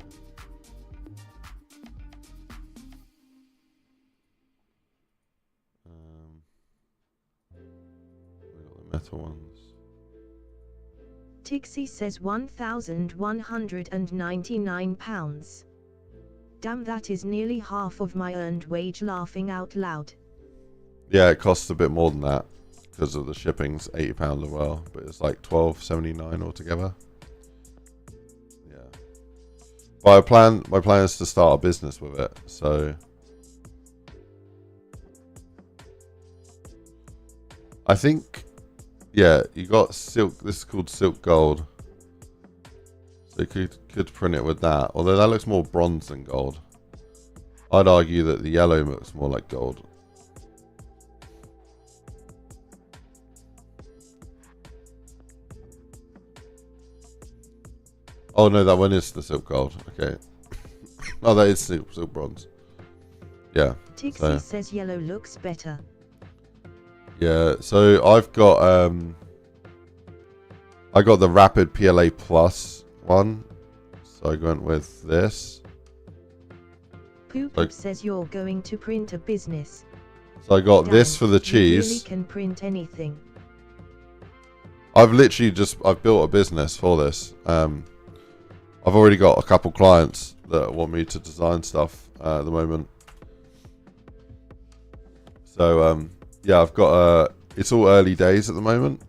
We got the metal ones. Tixie says £1,199. Damn, that is nearly half of my earned wage, laughing out loud. Yeah, it costs a bit more than that because of the shipping's £80 as well, but it's like $12.79 altogether. Yeah. But my plan is to start a business with it, so I think, yeah, you got silk. This is called silk gold. So you could print it with that, although that looks more bronze than gold. I'd argue that the yellow looks more like gold. Oh no, that one is the silk gold. Okay. Oh, that is silk bronze. Yeah. Tixie says yellow looks better. Yeah, so I've got I got the Rapid PLA Plus one, so I went with this. Poop says you're going to print a business. So I got Damn, this for the you cheese. really can print anything. I've built a business for this. I've already got a couple clients that want me to design stuff at the moment. So yeah, I've got it's all early days at the moment,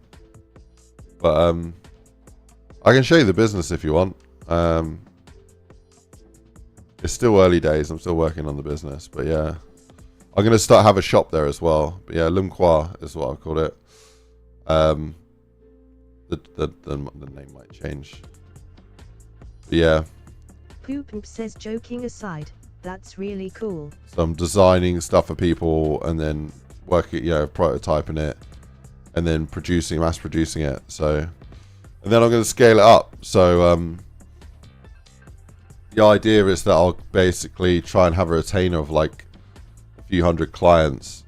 but I can show you the business if you want. It's still early days. I'm still working on the business, but yeah, I'm gonna have a shop there as well. But yeah, Lumqua is what I called it. The name might change. But yeah. Poop says, joking aside, that's really cool. So I'm designing stuff for people and then working, prototyping it and then mass producing it. So, and then I'm going to scale it up. So the idea is that I'll basically try and have a retainer of like a few hundred clients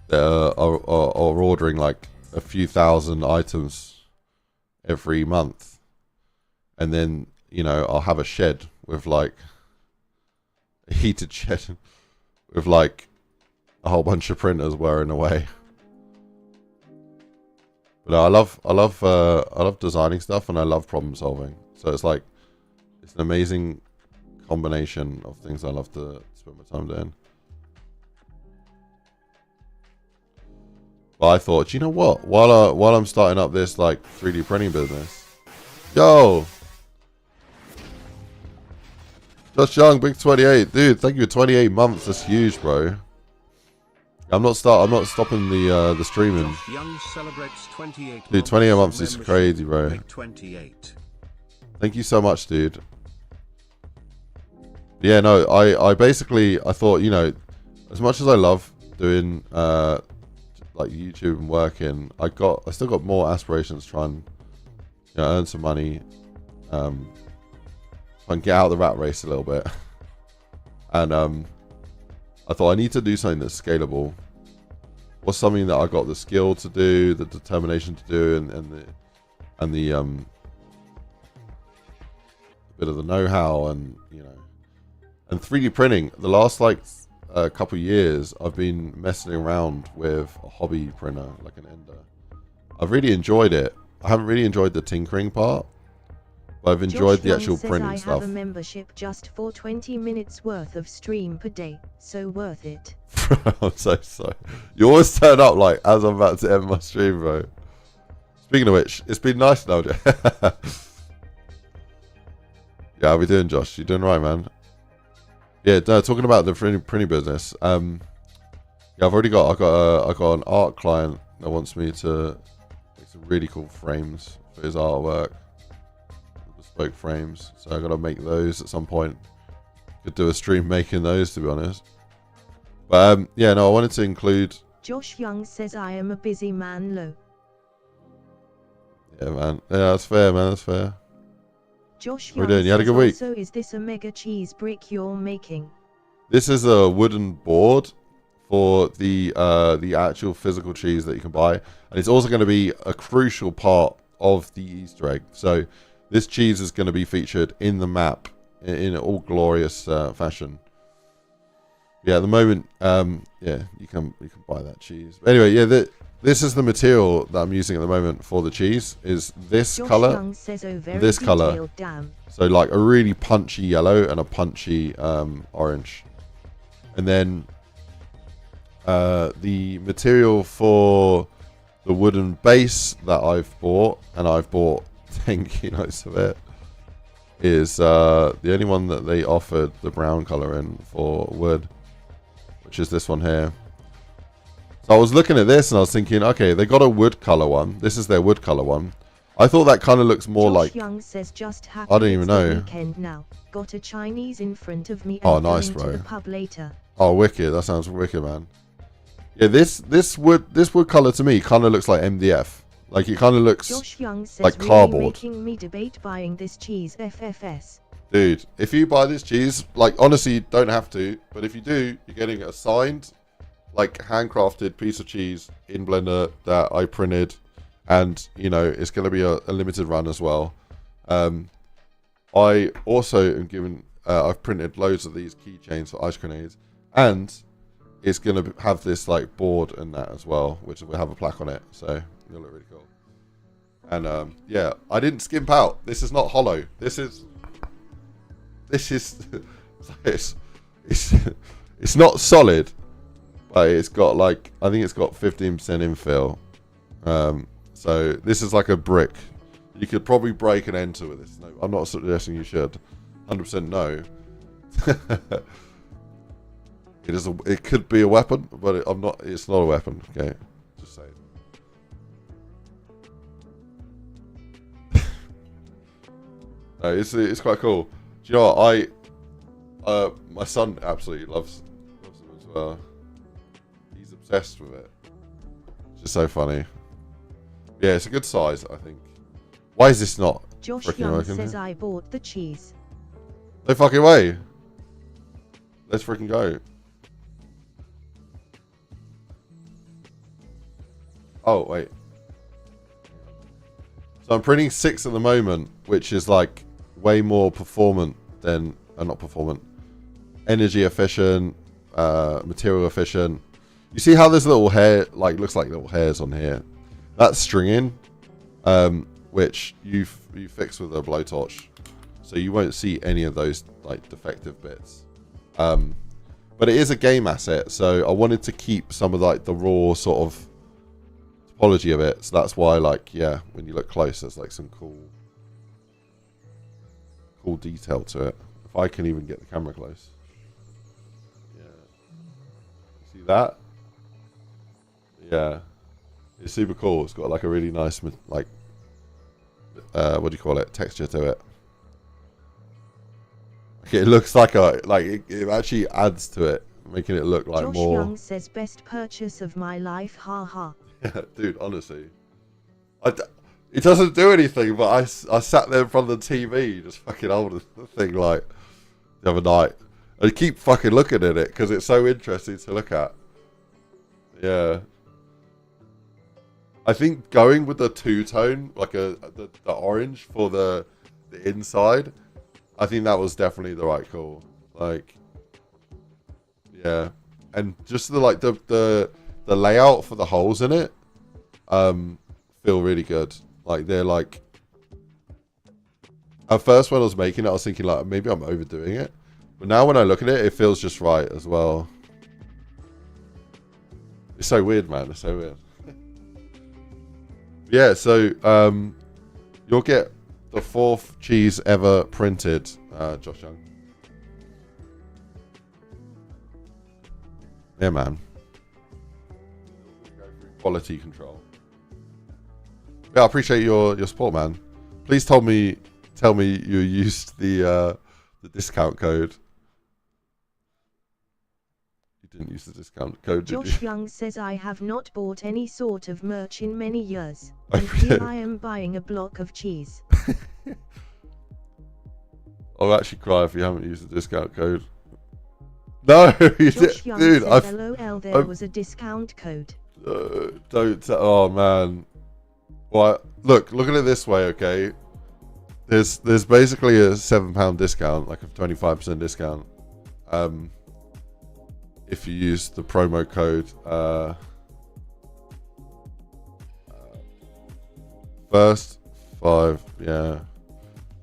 that are ordering like a few thousand items every month. And then, I'll have a shed with like a heated shed with like a whole bunch of printers whirring away. But I love designing stuff and I love problem solving. So it's like it's an amazing combination of things I love to spend my time doing. But I thought, you know what? While I'm starting up this like 3D printing business, yo. Josh Young, big 28, dude. Thank you for 28 months. That's huge, bro. I'm not stopping the streaming. Young celebrates 28 dude, 28 months is crazy, bro. Big 28. Thank you so much, dude. Yeah, no, I basically thought, as much as I love doing like YouTube and working, I still got more aspirations to try and earn some money. And get out of the rat race a little bit. And I thought I need to do something that's scalable. What's something that I got the skill to do, the determination to do, and the bit of the know-how, and and 3D printing. The last like couple years, I've been messing around with a hobby printer, like an Ender. I've really enjoyed it. I haven't really enjoyed the tinkering part. I've enjoyed the actual printing stuff. I have a membership just for 20 minutes worth of stream per day, so worth it. I'm so sorry. You always turn up like as I'm about to end my stream, bro. Speaking of which, it's been nice now. Yeah, how we doing, Josh? You doing right, man? Yeah, no, talking about the printing business. Yeah, I got an art client that wants me to make some really cool frames for his artwork. Bespoke frames, so I gotta make those at some point. Could do a stream making those, to be honest. But yeah, no, I wanted to include. Josh Young says, I am a busy man, low. Yeah, man. Yeah, that's fair, man. That's fair. Josh Young doing? You had a good week. So is this a mega cheese brick you're making? This is a wooden board for the actual physical cheese that you can buy, and it's also going to be a crucial part of the Easter egg. So this cheese is going to be featured in the map in all glorious fashion. Yeah, at the moment, yeah, you can buy that cheese. But anyway, yeah, this is the material that I'm using at the moment for the cheese. Is this color, this color. So like a really punchy yellow and a punchy orange. And then the material for the wooden base that I've bought, and I've bought 10 kilos of it, is the only one that they offered the brown color in for wood, which is this one here. So I was looking at this and I was thinking, okay, they got a wood color one. This is their wood color one. I thought that kind of looks more like, Young says, just I don't even know. Now. Got a Chinese in front of me. Oh, nice, bro. To the pub later. Oh, wicked. That sounds wicked, man. Yeah, this wood color to me kind of looks like MDF. Like it kind of looks like cardboard. Really making me debate buying this cheese FFS. Dude, if you buy this cheese, like honestly, you don't have to, but if you do, you're getting a signed, like handcrafted piece of cheese in Blender that I printed, and it's going to be a limited run as well. I also am given, I've printed loads of these keychains for IceGrenades, and it's going to have this like board and that as well, which will have a plaque on it, so it'll look really cool. And yeah, I didn't skimp out. This is not hollow. This is it's not solid, but it's got like, I think it's got 15% infill. So this is like a brick. You could probably break an enter with this. No, I'm not suggesting you should. 100% no. It could be a weapon, but it's not a weapon. Okay, just saying. No, it's quite cool. Do you know what? My son absolutely loves them as well. He's obsessed with it. It's just so funny. Yeah, it's a good size, I think. Why is this not? Josh Young says I bought the cheese. No fucking way. Let's freaking go. Oh, wait. So I'm printing 6 at the moment, which is like way more performant than, not performant, energy efficient, material efficient. You see how there's little hair, like looks like little hairs on here? That's stringing, which you fix with a blowtorch. So you won't see any of those like defective bits. But it is a game asset, so I wanted to keep some of like the raw sort of topology of it. So that's why, like, yeah, when you look close, there's like some cool detail to it. If I can even get the camera close. Yeah. See that? Yeah. It's super cool. It's got like a really nice, like, what do you call it? Texture to it. It looks like it actually adds to it, making it look like Josh more. Young says best purchase of my life, haha. Yeah, dude, honestly, it doesn't do anything. But I sat there in front of the TV, just fucking holding the thing like the other night. I keep fucking looking at it because it's so interesting to look at. Yeah, I think going with the two-tone, like the orange for the inside. I think that was definitely the right call. Like, yeah, and just the layout for the holes in it, feel really good. Like they're like. At first, when I was making it, I was thinking like maybe I'm overdoing it, but now when I look at it, it feels just right as well. It's so weird, man. It's so weird. Yeah, so you'll get the 4th cheese ever printed, Josh Young. Yeah, man. Go through quality control. Yeah, I appreciate your support, man. Please tell me you used the discount code. You didn't use the discount code, did you? Josh Young says I have not bought any sort of merch in many years, and here I am buying a block of cheese. I'll actually cry if you haven't used the discount code. No, you Josh Young dude. says LOL, there was a discount code. Don't. Oh man. Well, look at it this way, okay? There's basically a £7 discount, like a 25% discount. If you use the promo code first 5, yeah.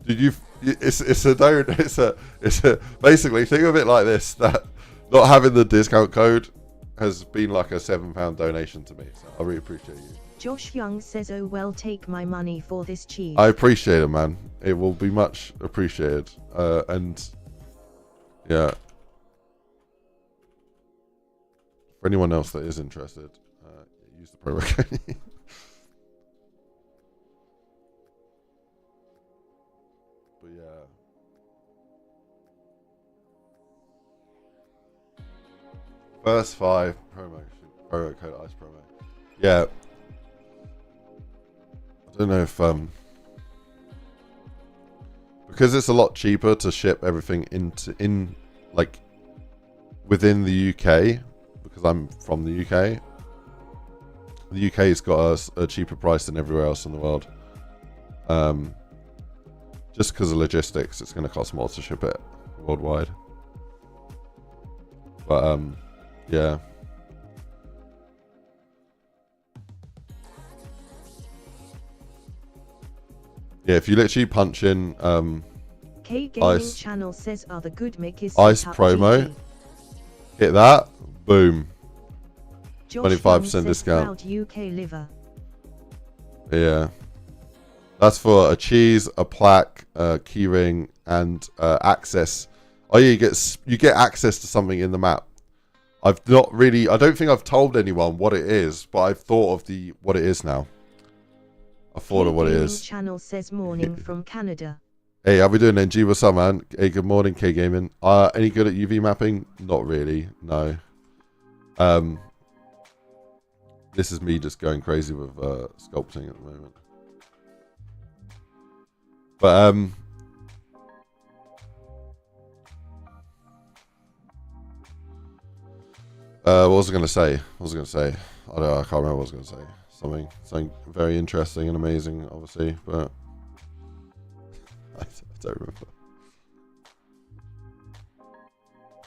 Did it's a basically think of it like this, that not having the discount code has been like a £7 donation to me, so I really appreciate you. Josh Young says, oh well, take my money for this cheese. I appreciate it, man. It will be much appreciated. And yeah, for anyone else that is interested, use the promo code. But yeah, first 5 promo code ice promo. Yeah, I don't know if because it's a lot cheaper to ship everything in like within the UK, because I'm from the UK. The UK's got a cheaper price than everywhere else in the world. Just because of logistics, it's going to cost more to ship it worldwide. But yeah. Yeah, if you literally punch in K Gaming Ice Channel says are the good mic is Ice set up promo, GG. hit that, boom, Josh 25% Young says discount. proud UK liver. Yeah, that's for a cheese, a plaque, a keyring, and access. Oh yeah, you get access to something in the map. I've not really. I don't think I've told anyone what it is, but I've thought of what it is now. I thought of what it Gaming is. Channel says morning from Canada. Hey, how we doing, NG? What's up, man? Hey, good morning, K Gaming. Any good at UV mapping? Not really. No. This is me just going crazy with sculpting at the moment. But what was I going to say? I don't know. I can't remember what I was going to say. Something very interesting and amazing, obviously, but I don't remember.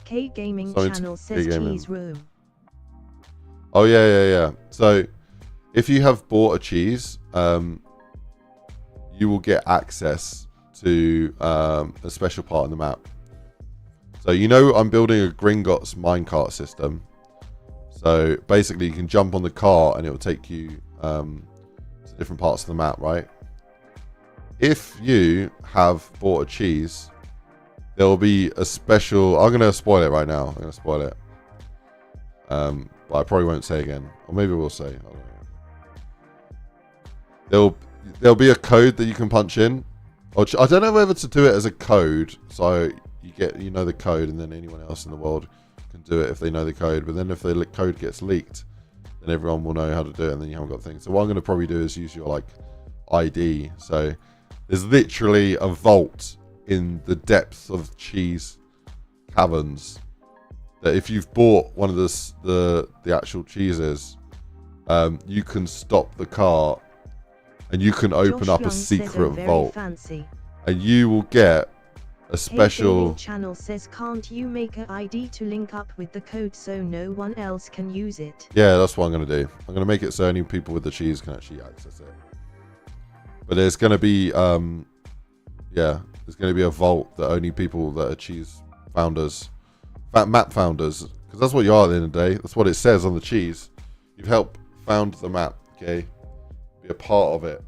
K Gaming Channel says cheese room. Oh yeah. So if you have bought a cheese, you will get access to a special part in the map. So I'm building a Gringotts minecart system. So basically you can jump on the car and it will take you to different parts of the map, right? If you have bought a cheese, there will be a special... I'm going to spoil it right now. I'm going to spoil it. But I probably won't say again. Or maybe we'll say. I don't know. There'll be a code that you can punch in. Or I don't know whether to do it as a code. So you know the code, and then anyone else in the world can do it if they know the code. But then if the code gets leaked, then everyone will know how to do it, and then you haven't got things. So what I'm going to probably do is use your ID. So there's literally a vault in the depths of cheese caverns that if you've bought one of the actual cheeses, you can stop the car and you can open up a secret vault, and you will get a special... Channel says, can't you make an ID to link up with the code so no one else can use it? Yeah, that's what I'm going to do. I'm going to make it so only people with the cheese can actually access it. But there's going to be there's going to be a vault that only people that are cheese founders, map founders, because that's what you are at the end of the day. That's what it says on the cheese. You've helped found the map, okay? Be a part of it.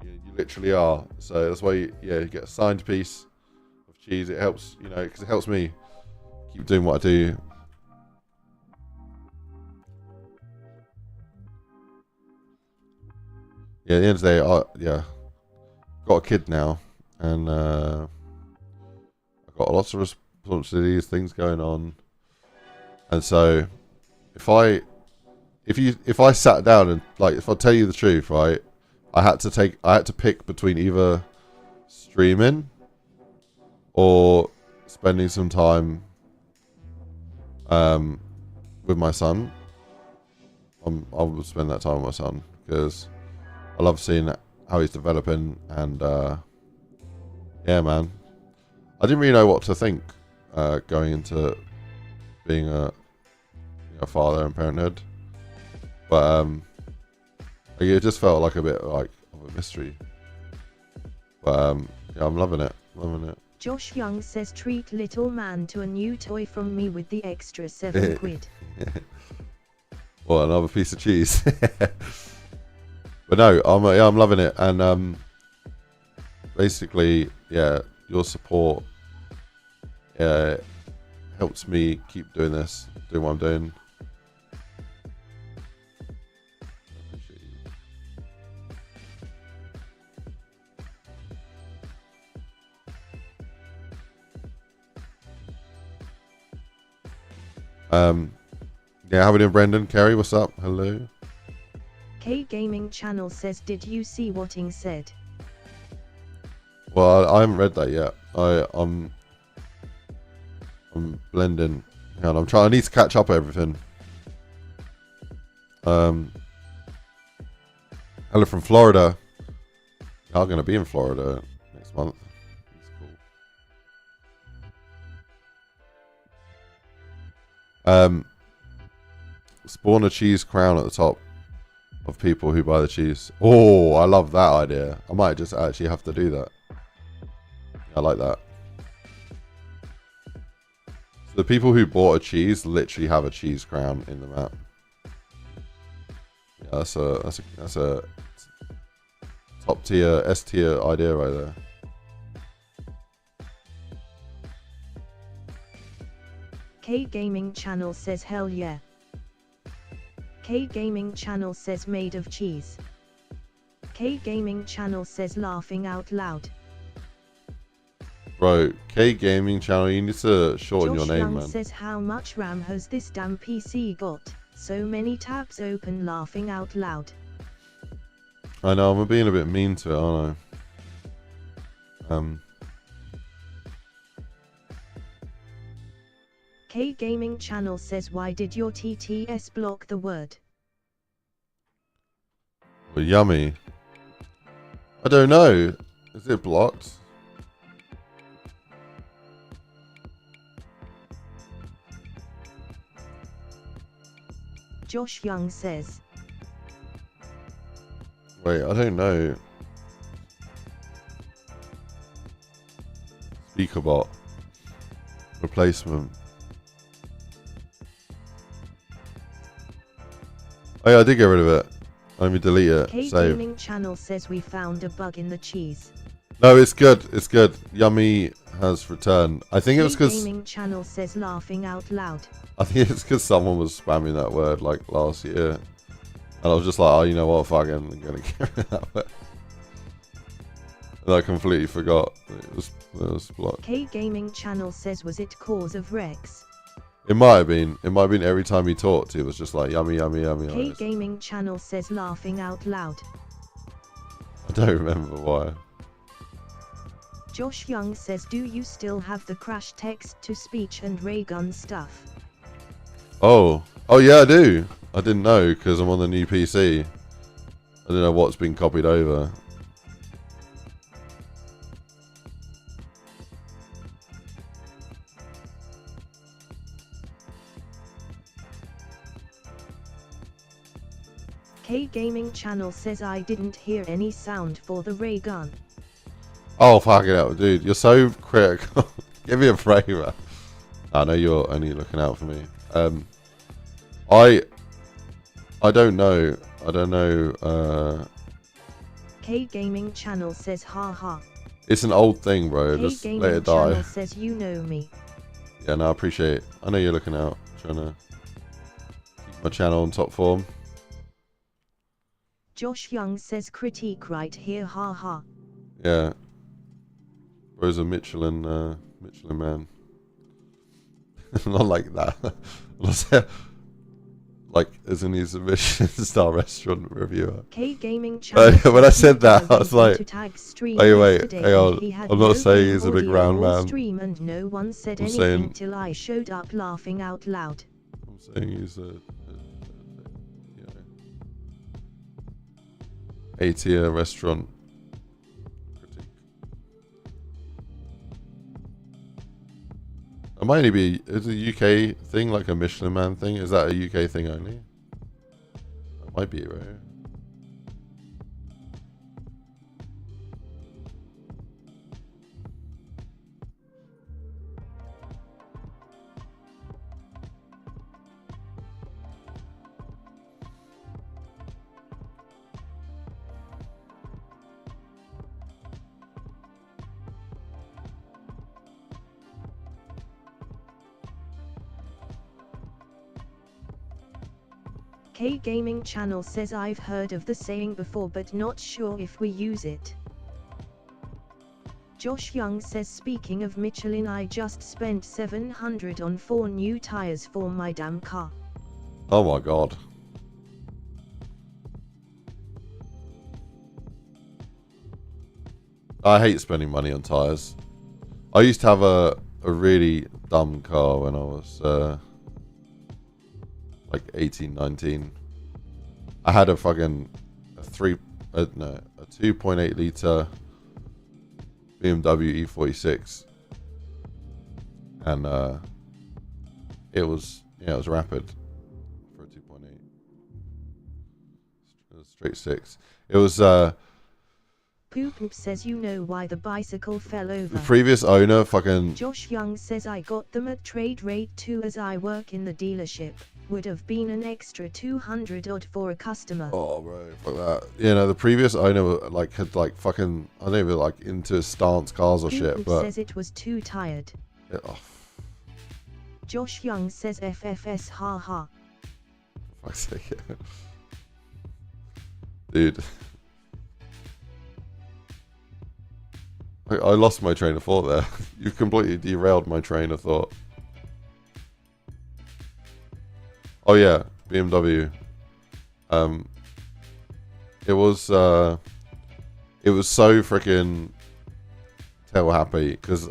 You literally are. So that's why you get a signed piece of cheese. It helps, because it helps me keep doing what I do. Yeah, at the end of the day, got a kid now, and I've got lots of responsibilities, things going on, and so if I sat down and if I tell you the truth, right, I had to pick between either streaming or spending some time with my son. I will spend that time with my son because I love seeing how he's developing, and yeah, man, I didn't really know what to think going into being a father and parenthood, but it just felt like a bit of a mystery. But yeah, I'm loving it. Josh Young says, treat little man to a new toy from me with the extra 7 quid. What, another piece of cheese? But no, I'm loving it, and basically, your support helps me keep doing this, doing what I'm doing. How we doing, Brendan? Kerry, what's up? Hello. K Gaming Channel says, did you see what Ing said? Well, I haven't read that yet. I'm blending. I need to catch up everything. Hello from Florida. I'm gonna be in Florida next month. That's cool. Spawn a cheese crown at the top of people who buy the cheese. Oh, I love that idea. I might just actually have to do that. I like that. So the people who bought a cheese literally have a cheese crown in the map. Yeah, that's a top tier, S tier idea right there. K Gaming Channel says hell yeah. K Gaming Channel says made of cheese. K Gaming Channel says laughing out loud. Bro, K Gaming Channel, you need to shorten Josh your name, Young man. says how much RAM has this damn PC got? So many tabs open laughing out loud. I know, I'm being a bit mean to it, aren't I? K Gaming Channel says why did your TTS block the word? Well, yummy. I don't know. Is it blocked? Josh Young says. Wait, I don't know. Speaker bot. Replacement. Oh yeah, I did get rid of it. Let me delete it. K Save. Gaming Channel says we found a bug in the cheese. No, it's good. It's good. Yummy has returned. I think it was K because Gaming Channel says laughing out loud. I think it's because someone was spamming that word like last year, and I was just like, oh, you know what, fucking, I'm gonna get rid of that word. And I completely forgot it was blocked. K Gaming Channel says was it cause of Rex? It might have been. It might have been every time he talked. It was just like yummy, yummy, yummy. K Gaming Channel says laughing out loud. I don't remember why. Josh Young says do you still have the crash text to speech and ray gun stuff? Oh yeah, I do. I didn't know because I'm on the new PC. I don't know what's been copied over. K Gaming Channel says I didn't hear any sound for the ray gun. Oh, fuck it up, dude. You're so critical. Give me a favour. I know you're only looking out for me. I don't know. I don't know. K Gaming Channel says haha. It's an old thing, bro. K Just Gaming let it die. Channel says you know me. Yeah, no, I appreciate it. I know you're looking out. Trying to keep my channel on top form. Josh Young says critique right here haha. Yeah. Bro's a Michelin man. Not like that. Like, isn't he a Michelin star restaurant reviewer? K Gaming Channel. When I said that, I was like, wait, hang on. He had I'm not no saying he's a big audio round or man. stream and no one said I'm anything saying- till I showed up laughing out loud. I'm saying he's a A-tier restaurant critic. It might only be, is it a UK thing, like a Michelin man thing? Is that a UK thing only? That might be, right? K Gaming Channel says I've heard of the saying before but not sure if we use it. Josh Young says speaking of Michelin I just spent $700 on 4 new tires for my damn car. Oh my god. I hate spending money on tires. I used to have a really dumb car when I was like 18, 19. I had a fucking a 2.8 litre BMW E46, and it was rapid for a 2.8. straight 6. It was Poop Poop says you know why the bicycle fell over. the previous owner fucking... Josh Young says I got them at trade rate 2 as I work in the dealership. Would have been an extra 200 odd for a customer. Oh, bro, fuck that. You know, the previous owner like had like fucking, I don't even like into his stance cars or Poop shit, Poop but says it was too tired. oh, Josh Young says FFS haha. for fuck's sake. Dude. I lost my train of thought there. You've completely derailed my train of thought. Oh yeah, BMW. It was so freaking tail happy because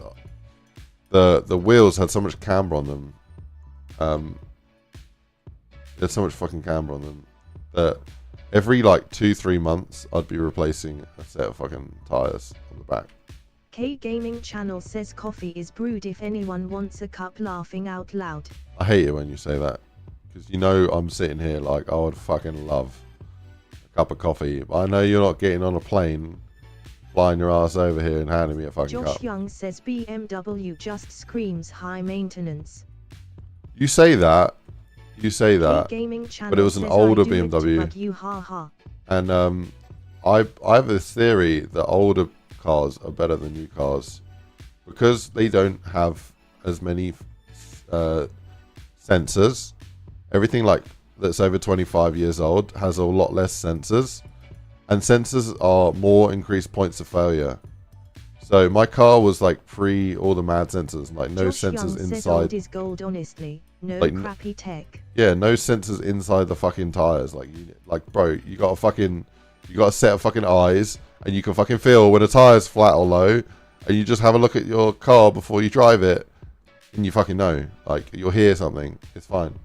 the wheels had so much camber on them. There's so much fucking camber on them that every like 2-3 months I'd be replacing a set of fucking tires on the back. K Gaming Channel says coffee is brewed if anyone wants a cup, laughing out loud. I hate it when you say that because you know I'm sitting here like I would fucking love a cup of coffee, but I know you're not getting on a plane, flying your ass over here and handing me a fucking Josh cup. Young says BMW just screams high maintenance. You say that, K Gaming Channel but it was an says older I do it to BMW. bug you, haha. And I have this theory that older cars are better than new cars because they don't have as many sensors. Everything like that's over 25 years old has a lot less sensors, and sensors are more increased points of failure. So my car was like pre all the mad sensors, like no Josh Young sensors says inside. old is gold, honestly. No Like, crappy tech. Yeah, no sensors inside the fucking tires. Like, bro, you got a set of fucking eyes, and you can fucking feel when a tire's flat or low, and you just have a look at your car before you drive it, and you fucking know. Like, you'll hear something. It's fine.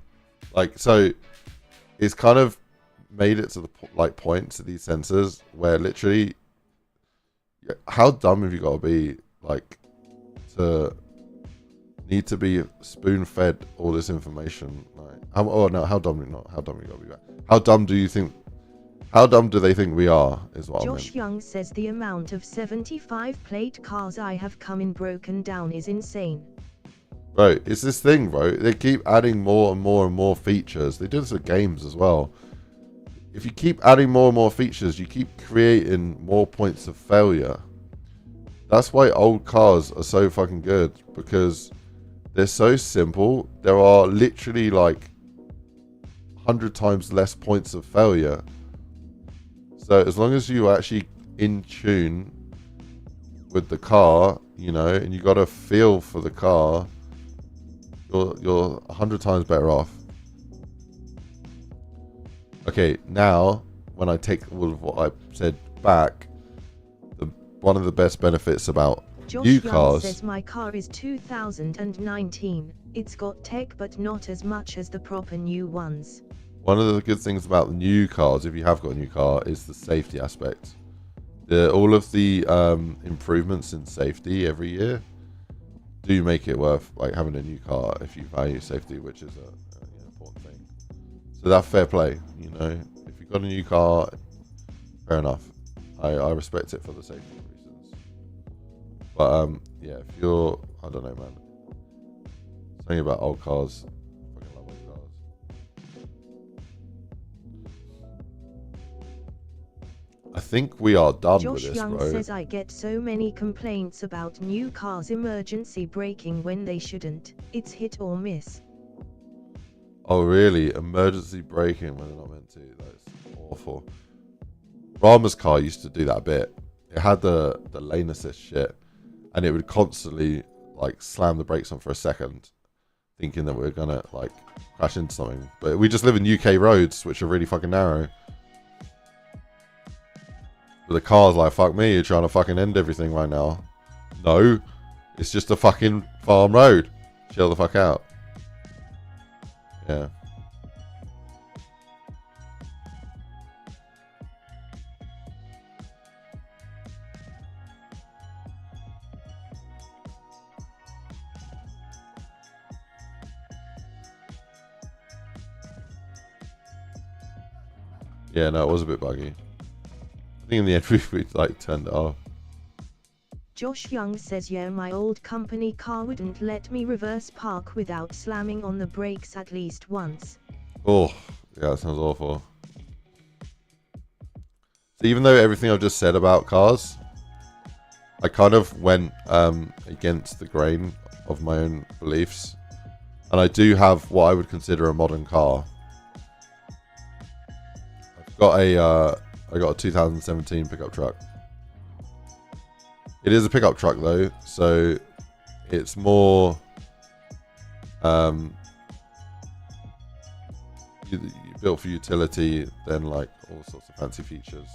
Like, so it's kind of made it to the point to these sensors where literally, how dumb have you got to be like to need to be spoon fed all this information? Like, how dumb you got to be? How dumb do you think? How dumb do they think we are? Is what I mean. Josh Young says the amount of 75 plate cars I have come in broken down is insane. Bro, it's this thing, bro. They keep adding more and more and more features. They do this with games as well. If you keep adding more and more features, you keep creating more points of failure. That's why old cars are so fucking good, because they're so simple. There are literally like 100 times less points of failure. So as long as you actually in tune with the car, you know, and you got a feel for the car, you're 100 times better off. Okay, now when I take all of what I said back, one of the best benefits about Josh new Young cars. says my car is 2019. It's got tech, but not as much as the proper new ones. One of the good things about the new cars, if you have got a new car, is the safety aspect. All of the improvements in safety every year do make it worth like having a new car if you value safety, which is an important thing. So that's fair play, you know. If you've got a new car, fair enough. I respect it for the safety reasons. But yeah, if you're, I don't know, man. Something about old cars. I fucking love old cars. I think we are done with Josh this, Young bro. says I get so many complaints about new cars emergency braking when they shouldn't. It's hit or miss. Oh, really? Emergency braking when they're not meant to. That's awful. Rama's car used to do that a bit. It had the lane assist shit, and it would constantly like slam the brakes on for a second, thinking that we were gonna like crash into something. But we just live in UK roads, which are really fucking narrow. But the car's like, fuck me, you're trying to fucking end everything right now. No, it's just a fucking farm road. Chill the fuck out. Yeah. Yeah, no, it was a bit buggy. I think in the end we like turned it off. Josh Young says, yeah, my old company car wouldn't let me reverse park without slamming on the brakes at least once. Oh, yeah, that sounds awful. So even though everything I've just said about cars, I kind of went against the grain of my own beliefs. And I do have what I would consider a modern car. I got a 2017 pickup truck. It is a pickup truck though, so it's more built for utility than like all sorts of fancy features.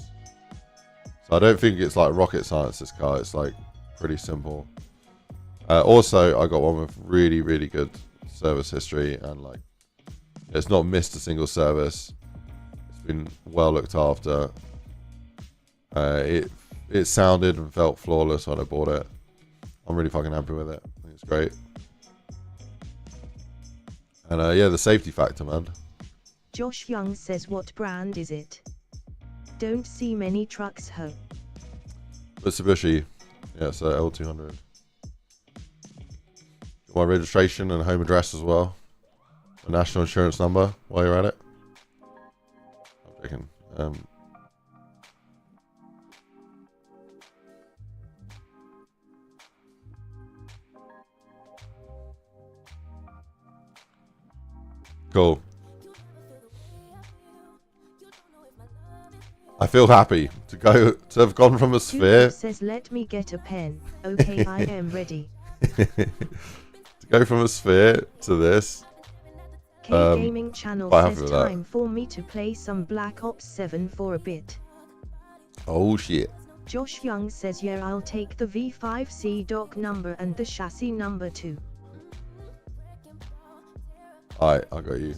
So I don't think it's like rocket science, this car. It's like pretty simple. Also, I got one with really, really good service history, and like it's not missed a single service. It's been well looked after. It sounded and felt flawless when I bought it. I'm really fucking happy with it. I think it's great. And yeah, the safety factor, man. Josh Young says, what brand is it? Don't see many trucks ho. Mitsubishi. Yeah, so L200. My registration and home address as well. A national insurance number while you're at it. I'm joking. Cool. I feel happy to have gone from a sphere. Says, let me get a pen. Okay, I am ready. To go from a sphere to this. K Gaming Channel says, time for me to play some Black Ops 7 for a bit. Oh shit. Josh Young says, yeah, I'll take the V5C dock number and the chassis number too. Alright, I got you.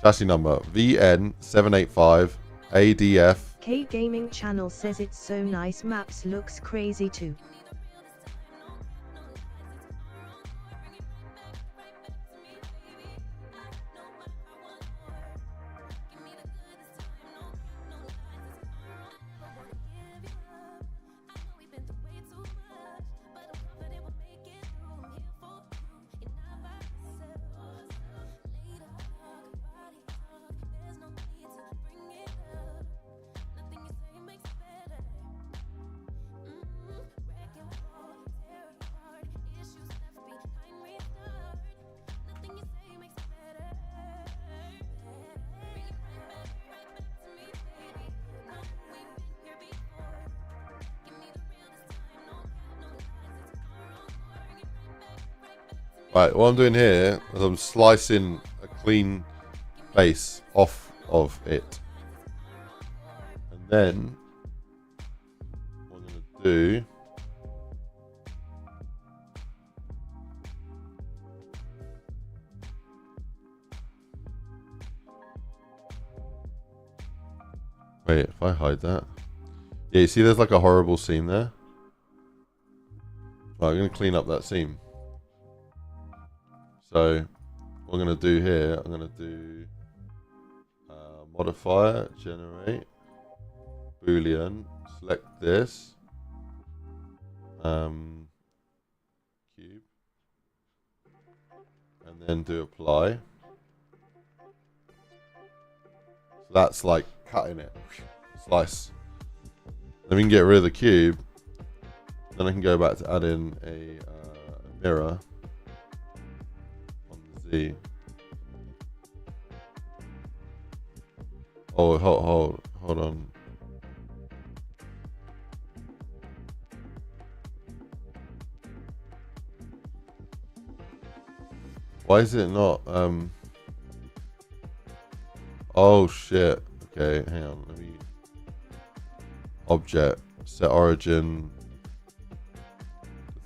Chassis number VN785 ADF. K Gaming Channel says, it's so nice, maps looks crazy too. Right, what I'm doing here is I'm slicing a clean base off of it. And then what I'm going to do wait, if I hide that. Yeah, you see there's like a horrible seam there? Right, I'm going to clean up that seam. So what I'm going to do here, I'm going to do modifier, generate, boolean, select this, cube, and then do apply. So that's like cutting it, slice. Then we can get rid of the cube. Then I can go back to add in a mirror. See. Oh, hold on. Why is it not? Oh shit. Okay, hang on. Let me. Object. Set origin.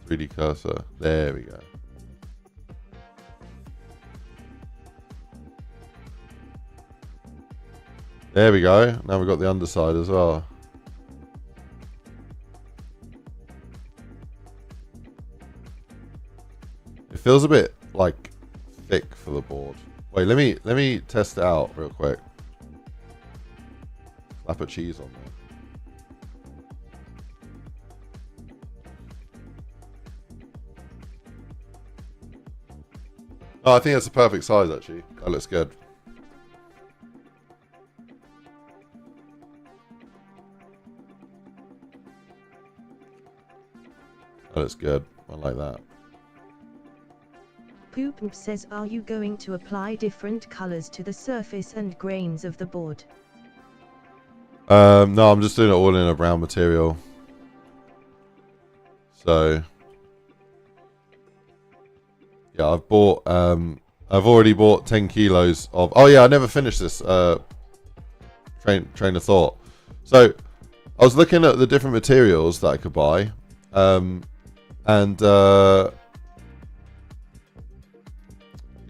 3D cursor. There we go. There we go. Now we've got the underside as well. It feels a bit like thick for the board. Wait, let me test it out real quick. Slap a cheese on there. Oh, I think that's a perfect size actually. That looks good. That looks good. I like that. Poop says, are you going to apply different colors to the surface and grains of the board? No, I'm just doing it all in a brown material. So yeah, I've already bought 10 kilos of. Oh yeah, I never finished this train of thought. So I was looking at the different materials that I could buy, and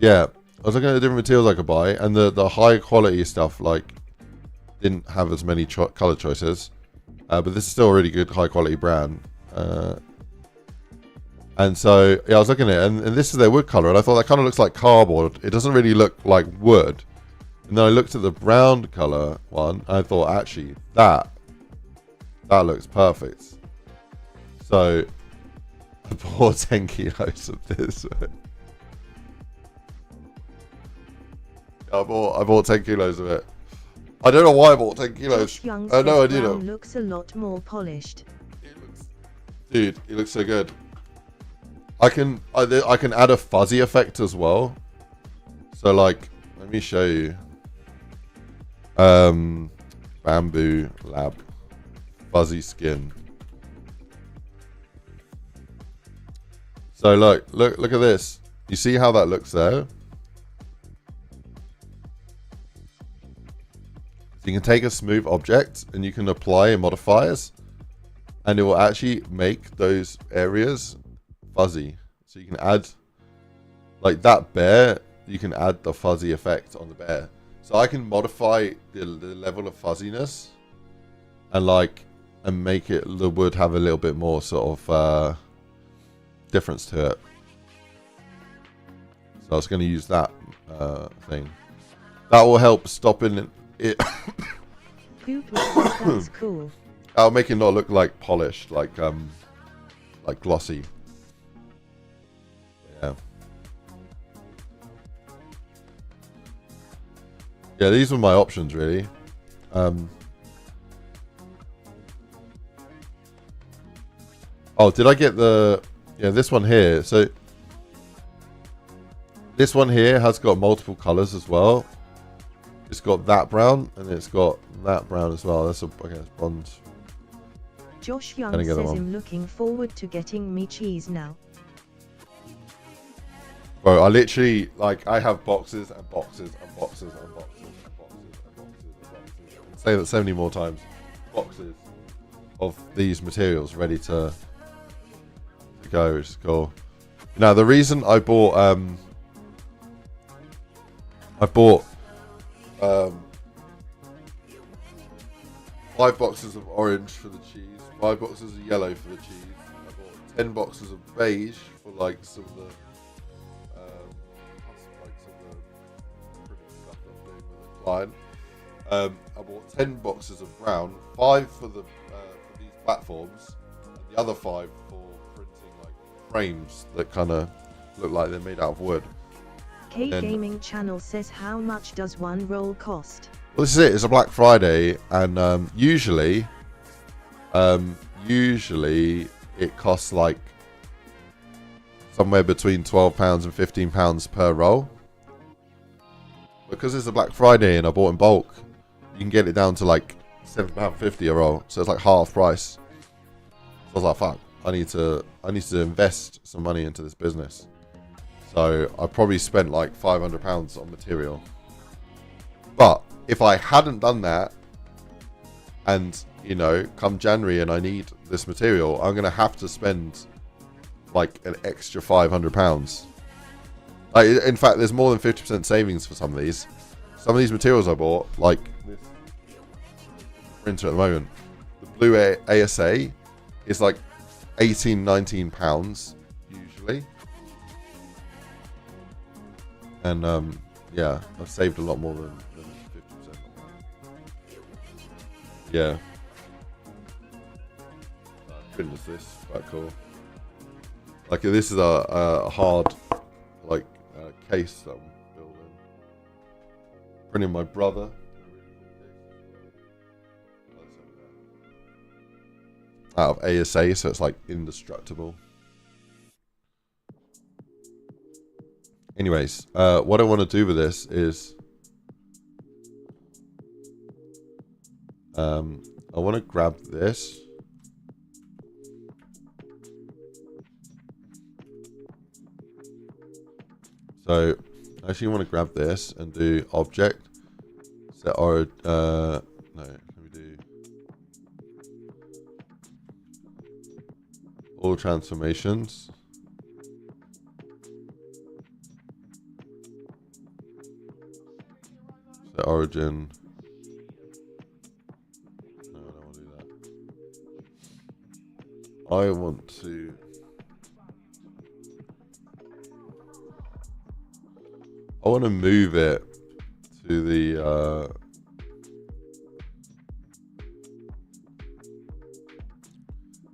yeah, I was looking at the different materials I could buy, and the high quality stuff like didn't have as many color choices, but this is still a really good high quality brand. And so yeah, I was looking at it, and this is their wood color, and I thought that kind of looks like cardboard. It doesn't really look like wood. And then I looked at the brown color one, and I thought actually that looks perfect. So I bought 10 kilos of this. I bought 10 kilos of it. I don't know why I bought 10 kilos. I know I do know. Looks a lot more polished. Dude, it looks so good. I can add a fuzzy effect as well. So like, let me show you. Bamboo Lab fuzzy skin. So look at this. You see how that looks there? So you can take a smooth object and you can apply modifiers, and it will actually make those areas fuzzy. So you can add, like that bear, you can add the fuzzy effect on the bear. So I can modify the level of fuzziness and make it, the wood have a little bit more sort of difference to it. So I was going to use that thing. That will help stopping it. That's cool. I'll make it not look like polished, like glossy. Yeah. Yeah, these were my options really. Oh, did I get this one here? So this one here has got multiple colors as well. It's got that brown and it's got that brown as well. That's I guess bronze. Josh Young says I'm looking forward to getting me cheese now. Bro, I literally, I have boxes and boxes and boxes and boxes and boxes and boxes and boxes. I can say that so many more times. Boxes of these materials ready to go, which is cool. Now, the reason I bought, 5 boxes of orange for the cheese, 5 boxes of yellow for the cheese. I bought 10 boxes of beige for some of the stuff that I'm doing with the client. I bought 10 boxes of brown, 5 for the for these platforms, and the other 5 for printing frames that kind of look like they're made out of wood. K Gaming Channel says, how much does one roll cost? Well, this is it. It's a Black Friday, and usually it costs somewhere between £12 and £15 per roll. Because it's a Black Friday and I bought in bulk, you can get it down to £7.50 a roll. So it's half price. So I was like, fuck, I need to invest some money into this business. So I probably spent £500 on material. But if I hadn't done that, and come January and I need this material, I'm gonna have to spend an extra £500. In fact, there's more than 50% savings for some of these. Some of these materials I bought, like this printer at the moment, the Blue ASA is £18-19 usually. And yeah, I've saved a lot more than 50%. Yeah. Goodness, this is quite cool. Like this is a hard like case that I'm building. Printing my brother. Out of ASA, so it's like indestructible. Anyways, what I want to do with this is I want to grab this. So I actually want to grab this and do object set origin. No, let me do all transformations. Set origin. No, I don't want to do that. I want to. I want to move it to the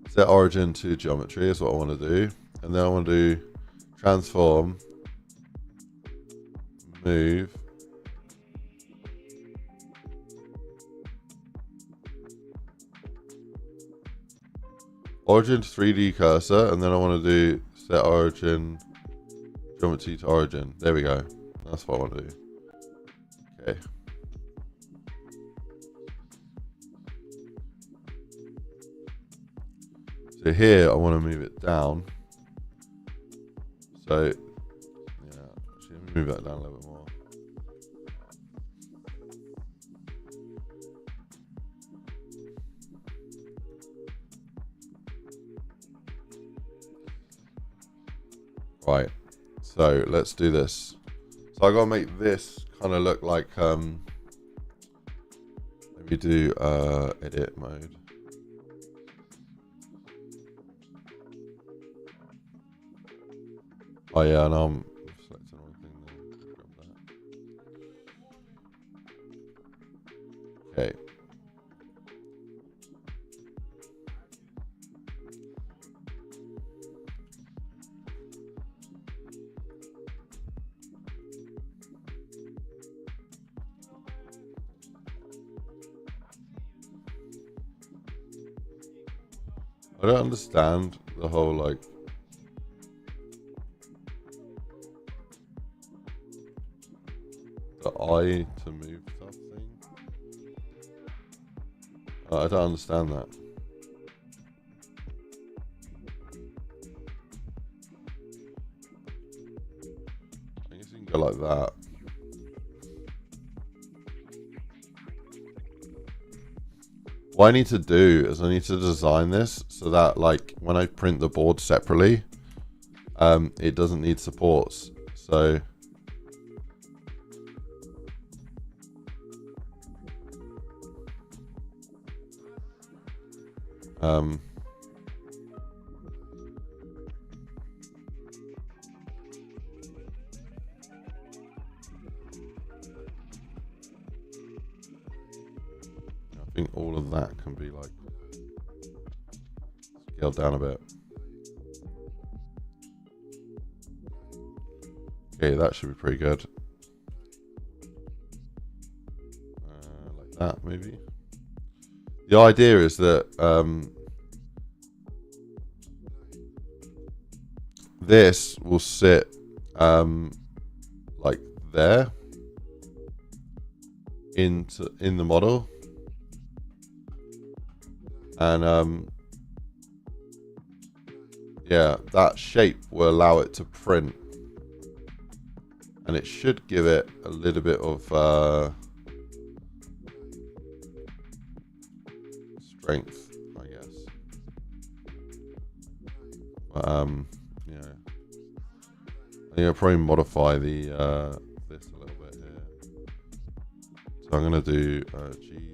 set origin to geometry is what I want to do, and then I want to do transform, move, origin to 3D cursor, and then I want to do set origin geometry to origin. There we go. That's what I want to do. Okay. So here I want to move it down. So yeah, actually let me move that down a little bit more. Right. So let's do this. So I gotta make this kind of look like let me do edit mode. Oh yeah, and I'm selecting the wrong thing there. Grab that. Okay. I don't understand the whole like the eye to move stuff thing. I don't understand that. I guess you can go like that. What I need to do is I need to design this so that like when I print the board separately, it doesn't need supports. So I think all of that can be like scaled down a bit. Okay, that should be pretty good. Like that, maybe. The idea is that this will sit like there in the model, and yeah, that shape will allow it to print, and it should give it a little bit of strength, I guess. But yeah, I think I'll probably modify the this a little bit here. So I'm gonna do GC.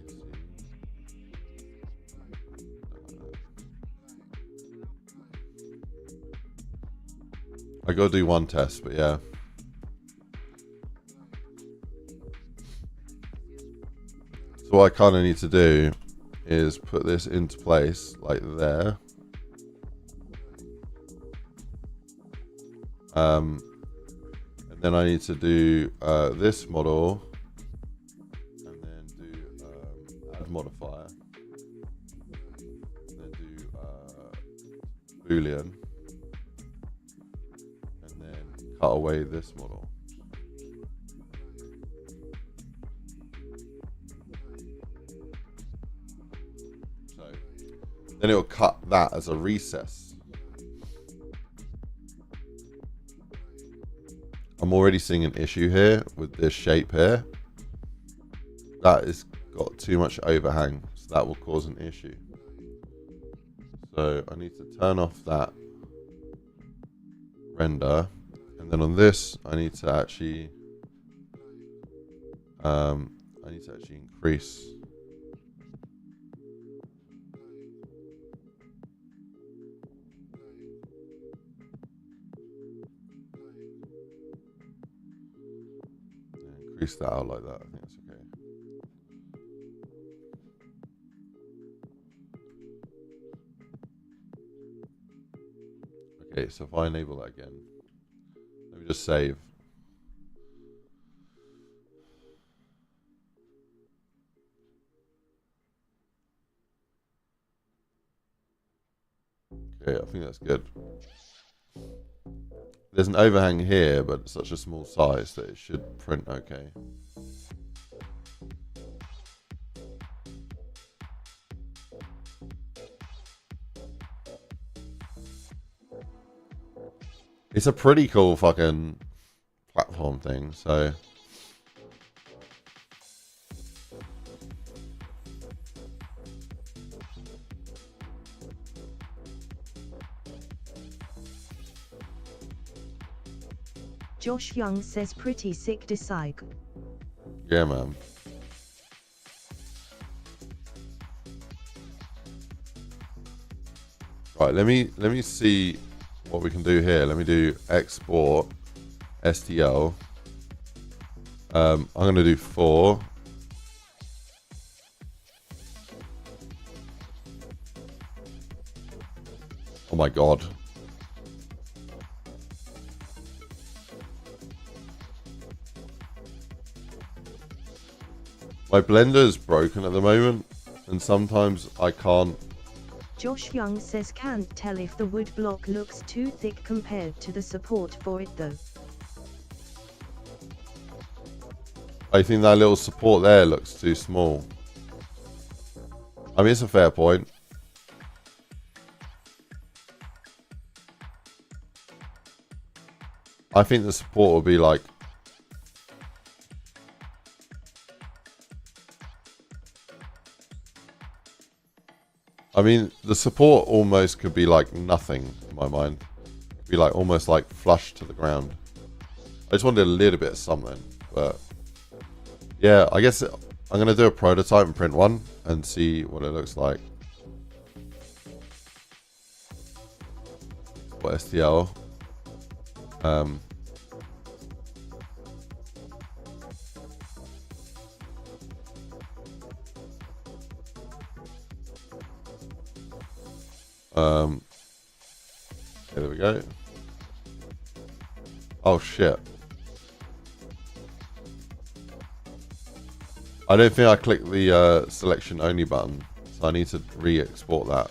I gotta do one test, but yeah. So what I kind of need to do is put this into place like there. And then I need to do this model, and then do add modifier, and then do Boolean, and then cut away this model. So then it will cut that as a recess. I'm already seeing an issue here with this shape here. That has got too much overhang, so that will cause an issue. So I need to turn off that render, and then on this I need to actually increase. Increase that out like that. I think that's okay. Okay, so if I enable that again, let me just save. Okay, I think that's good. There's an overhang here, but it's such a small size that it should print okay. It's a pretty cool fucking platform thing, so. Josh Young says pretty sick decide. Yeah, man. Right, let me see what we can do here. Let me do export STL. I'm gonna do 4. Oh my god. My blender is broken at the moment, and sometimes I can't. Josh Young says can't tell if the wood block looks too thick compared to the support for it though. I think that little support there looks too small. I mean, it's a fair point. I think the support will be like... I mean, the support almost could be like nothing in my mind. It'd be like almost like flush to the ground. I just wanted a little bit of something, but yeah, I guess I'm going to do a prototype and print one and see what it looks like. What STL? Okay, there we go. Oh shit. I don't think I clicked the selection only button, so I need to re-export that.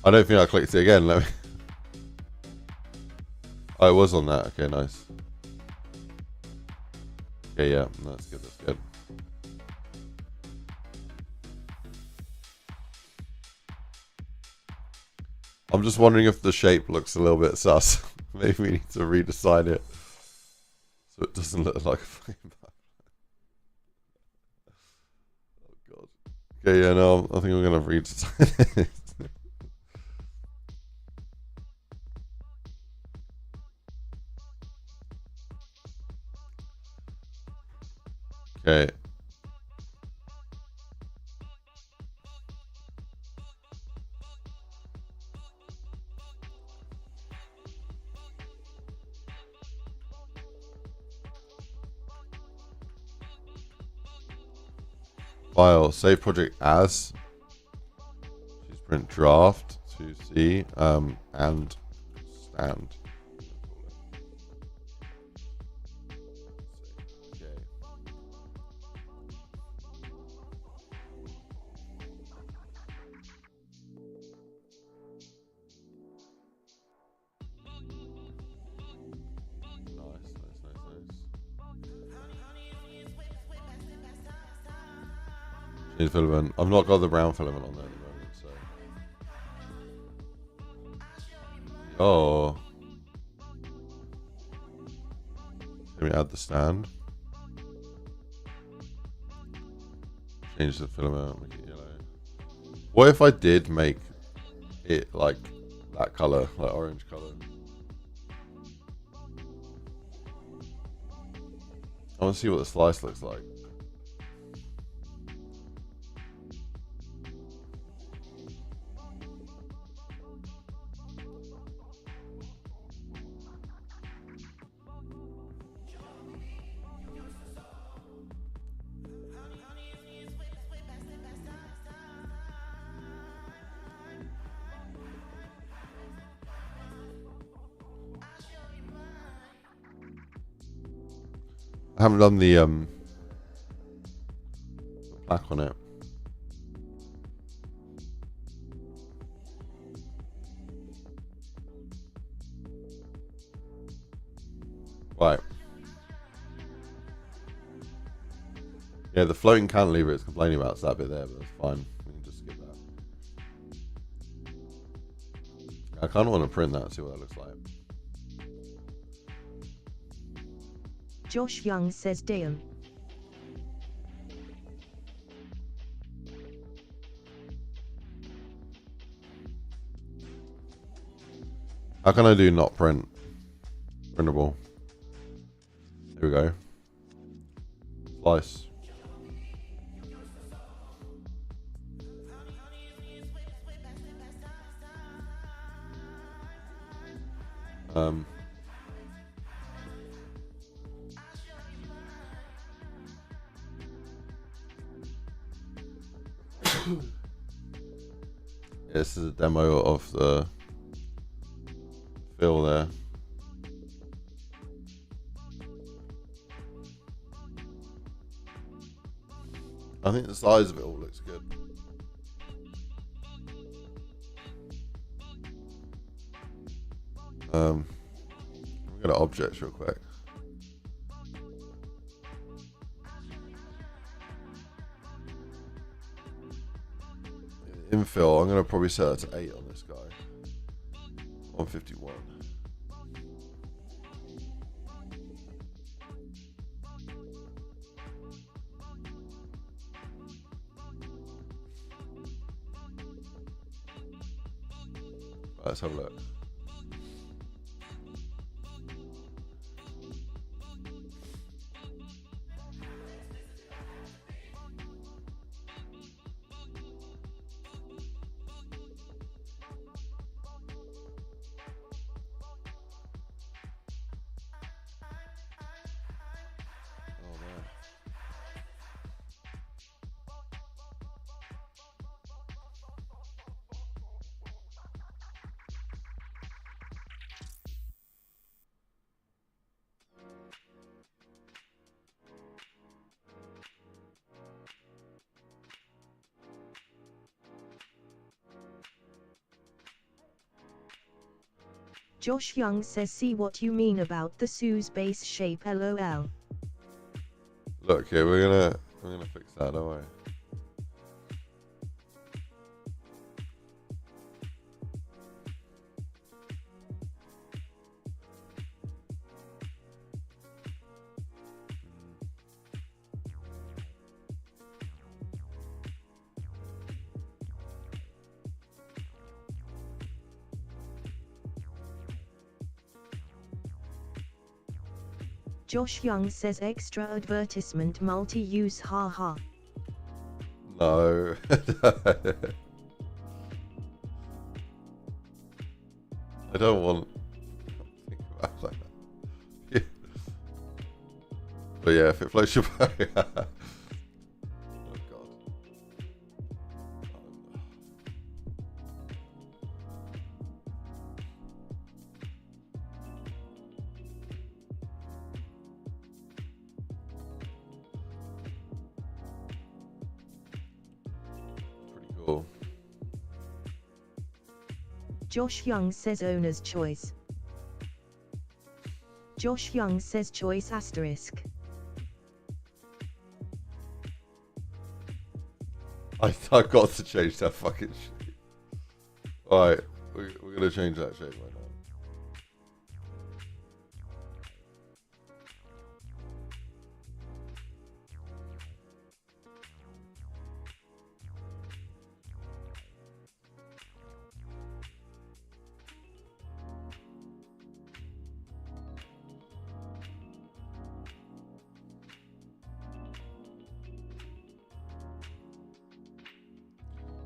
I don't think I clicked it again. Let me. Oh, it was on that. Okay, nice. Okay, yeah, that's good. That's good. I'm just wondering if the shape looks a little bit sus. Maybe we need to redesign it so it doesn't look like a fucking map. Oh god. Okay, yeah, no, I think I'm gonna redesign it. Okay. File, save project as. Choose print draft to see, and stand. Okay. Nice. Filament. I've not got the brown filament on there at the moment, so. Oh. Let me add the stand. Change the filament, make it yellow. What if I did make it like that color, like orange color? I want to see what the slice looks like. I haven't done the black on it. Right. Yeah, the floating cantilever it's complaining about is that bit there, but that's fine. We can just skip that. I kind of want to print that and see what that looks like. Josh Young says damn. How can I do not print? Printable. Here we go. Slice. This is a demo of the fill there. I think the size of it all looks good. I'm gonna objects real quick. Infill, I'm gonna probably set that to 8 on this guy. 151. Right, let's have a look. Josh Young says see what you mean about the Sue's base shape lol. Look here, we're gonna fix that, don't we? Josh Young says extra advertisement multi-use haha. No. I don't want to think about that. Yeah. But yeah, if it floats your boat. Oh god. Cool. Josh Young says owner's choice. Josh Young says choice asterisk. I've got to change that fucking shape. Alright, we're gonna change that shape right now.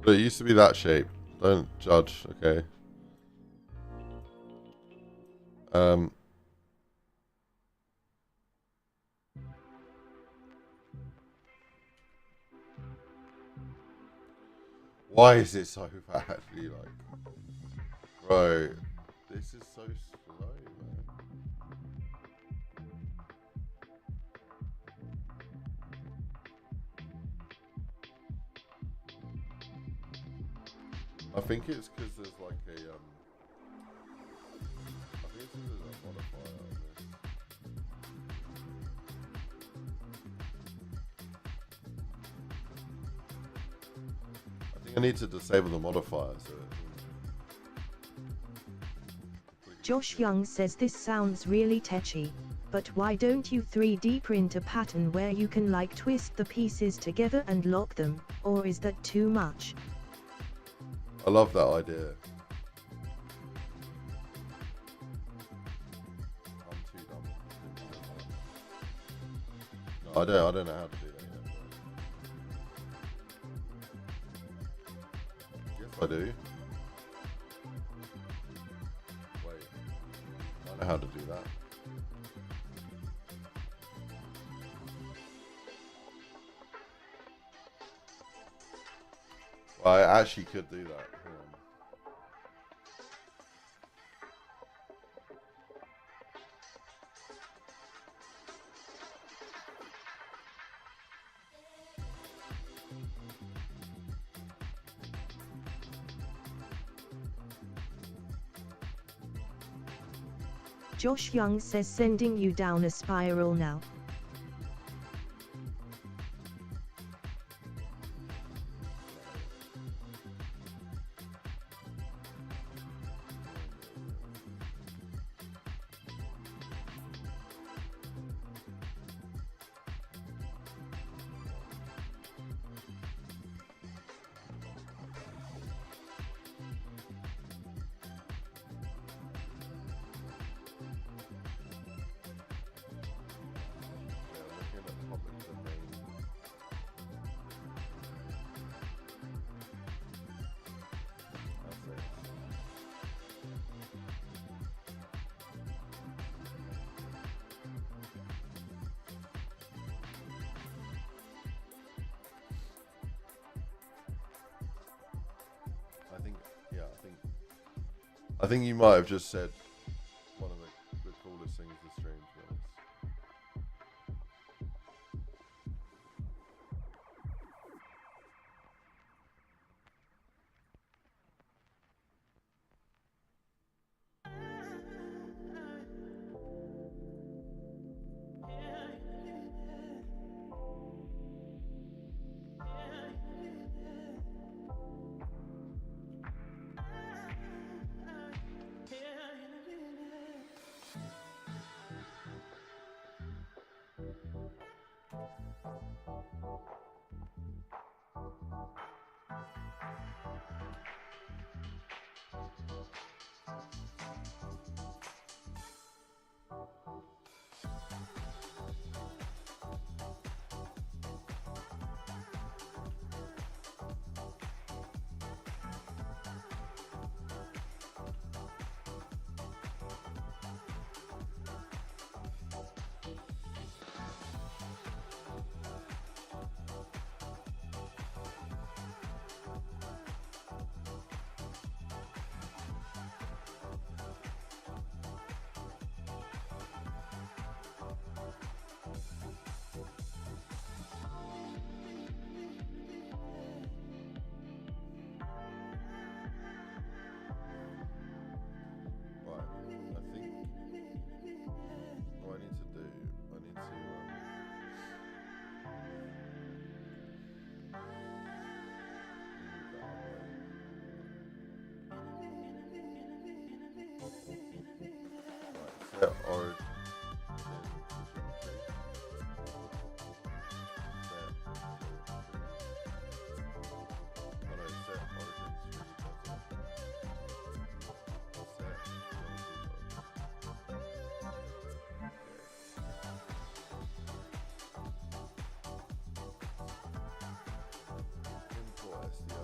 But it used to be that shape. Don't judge, okay? Why is it so bad? You like, bro, this is so slow, man. I think it's because there's like a I think it's because there's a modifier on this. I think I need to disable the modifier so Josh Young says this sounds really tetchy, but why don't you 3D print a pattern where you can like twist the pieces together and lock them, or is that too much? I love that idea. I'm too dumb. No, I don't know how to do that yet. Yes, I do. Wait, I know how to do that. Well, I actually could do that. Hang on. Josh Young says sending you down a spiral now. I think you might have just said one of the coolest things this stream, to be honest.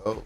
Oh.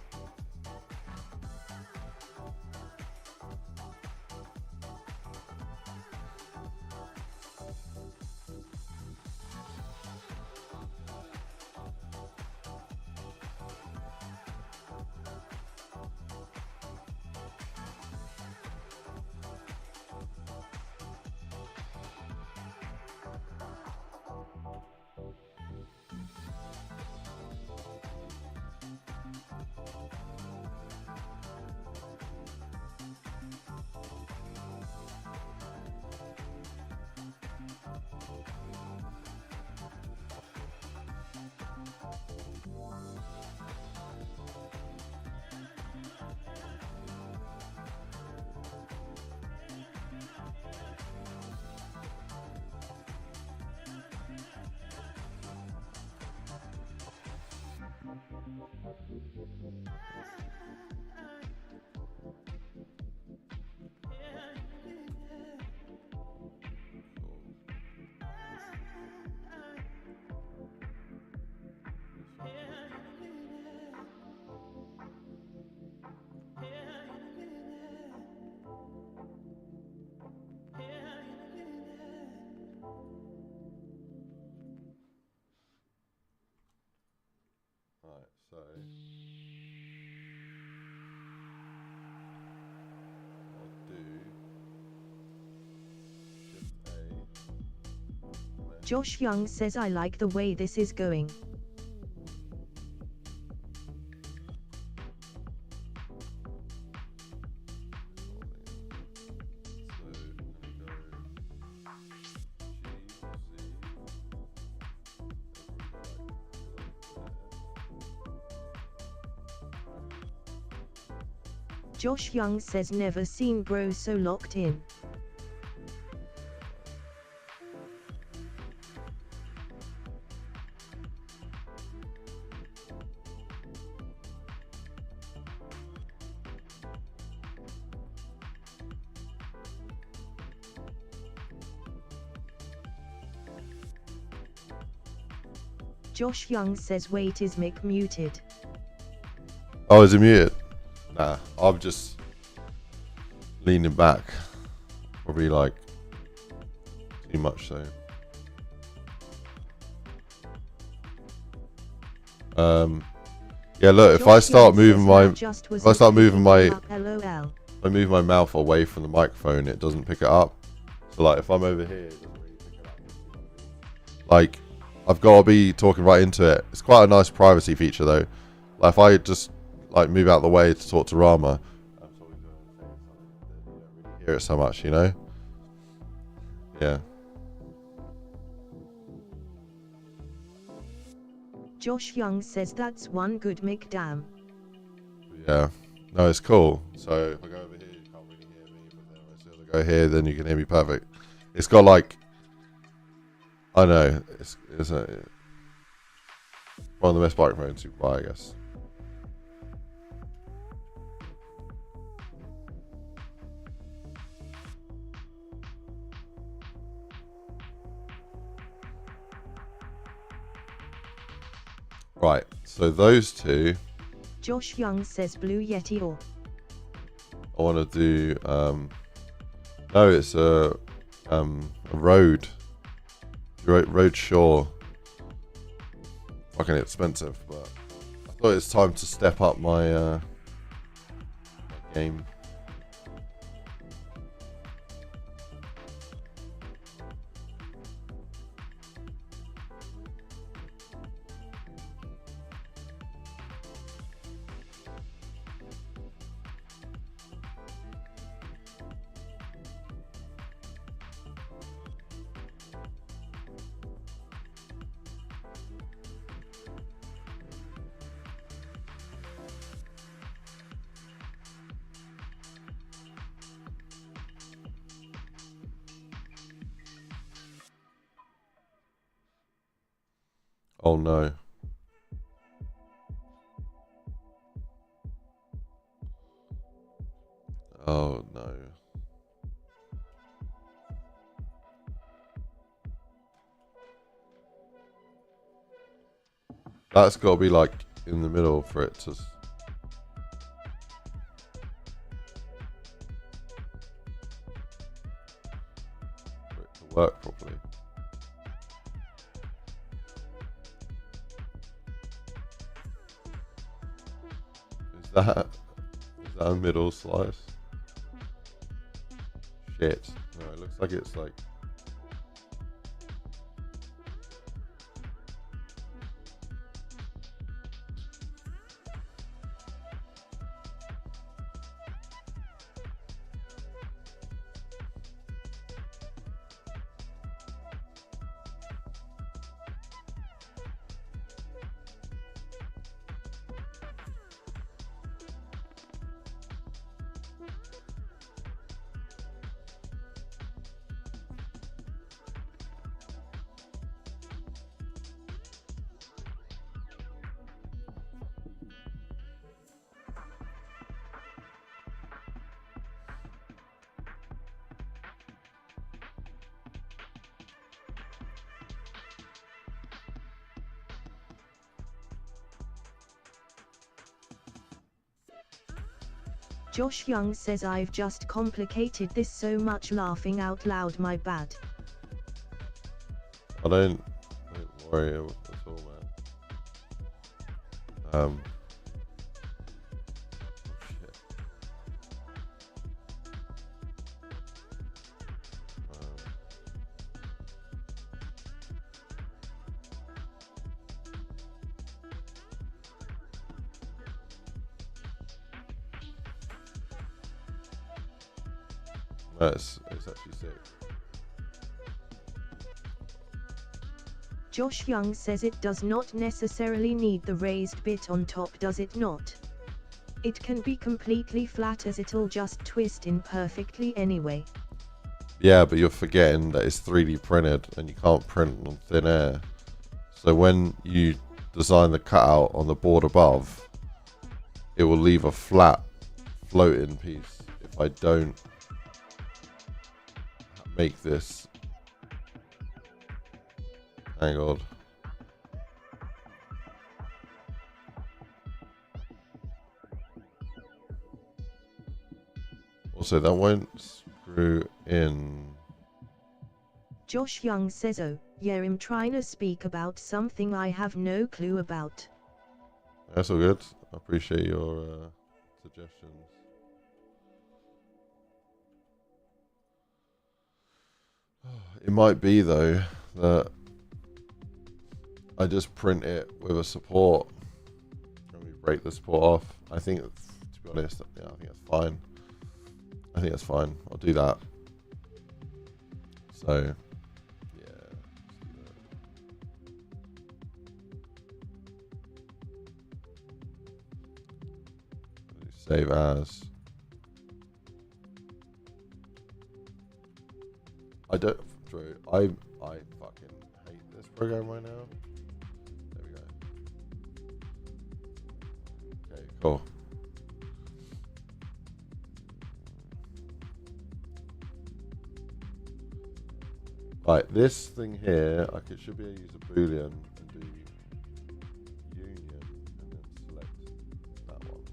Right, so I'll do Shift A. Josh Young says I like the way this is going. Josh Young says never seen bro so locked in. Josh Young says wait, is Mick muted? Oh, is it muted? Nah, I'm just leaning back. Probably like too much so. Yeah, look, if I start moving my I move my mouth away from the microphone, it doesn't pick it up. So like if I'm over here, it doesn't really pick it up. Like I've got to be talking right into it. It's quite a nice privacy feature though. Like if I just like move out the way to talk to Rama, I'm probably doing the same something. You don't really hear it so much, you know? Yeah. Josh Young says that's one good Mick damn. Yeah. No, it's cool. So if I go over here, you can't really hear me, but then as soon as I go here, then you can hear me perfect. It's got like, I don't know, it's one of the best microphones you can buy, I guess. Right, so those two. Josh Young says Blue Yeti or. I want to do. No, it's a Rode Shore. Fucking expensive, but I thought it's time to step up my game. Oh no. Oh no. That's got to be like in the middle for it to. work properly. Is that a middle slice? Shit. No, it looks like it's like. Josh Young says I've just complicated this so much, laughing out loud, my bad. Don't worry at all, man. Shit. No, it's actually sick. Josh Young says it does not necessarily need the raised bit on top, does it not? It can be completely flat as it'll just twist in perfectly anyway. Yeah, but you're forgetting that it's 3D printed and you can't print on thin air. So when you design the cutout on the board above, it will leave a flat floating piece if I don't make this. Hang on. Also, that won't screw in. Josh Young says, oh, yeah, I'm trying to speak about something I have no clue about. That's all good. I appreciate your suggestions. It might be, though, that I just print it with a support and we break the support off. I think, to be honest, yeah, I think that's fine. I think that's fine. I'll do that. So, yeah. Save as. I don't, Drew, I fucking hate this program right now. There we go. Okay, cool. Right, this thing here, should be able to use a boolean and do union and then select that one.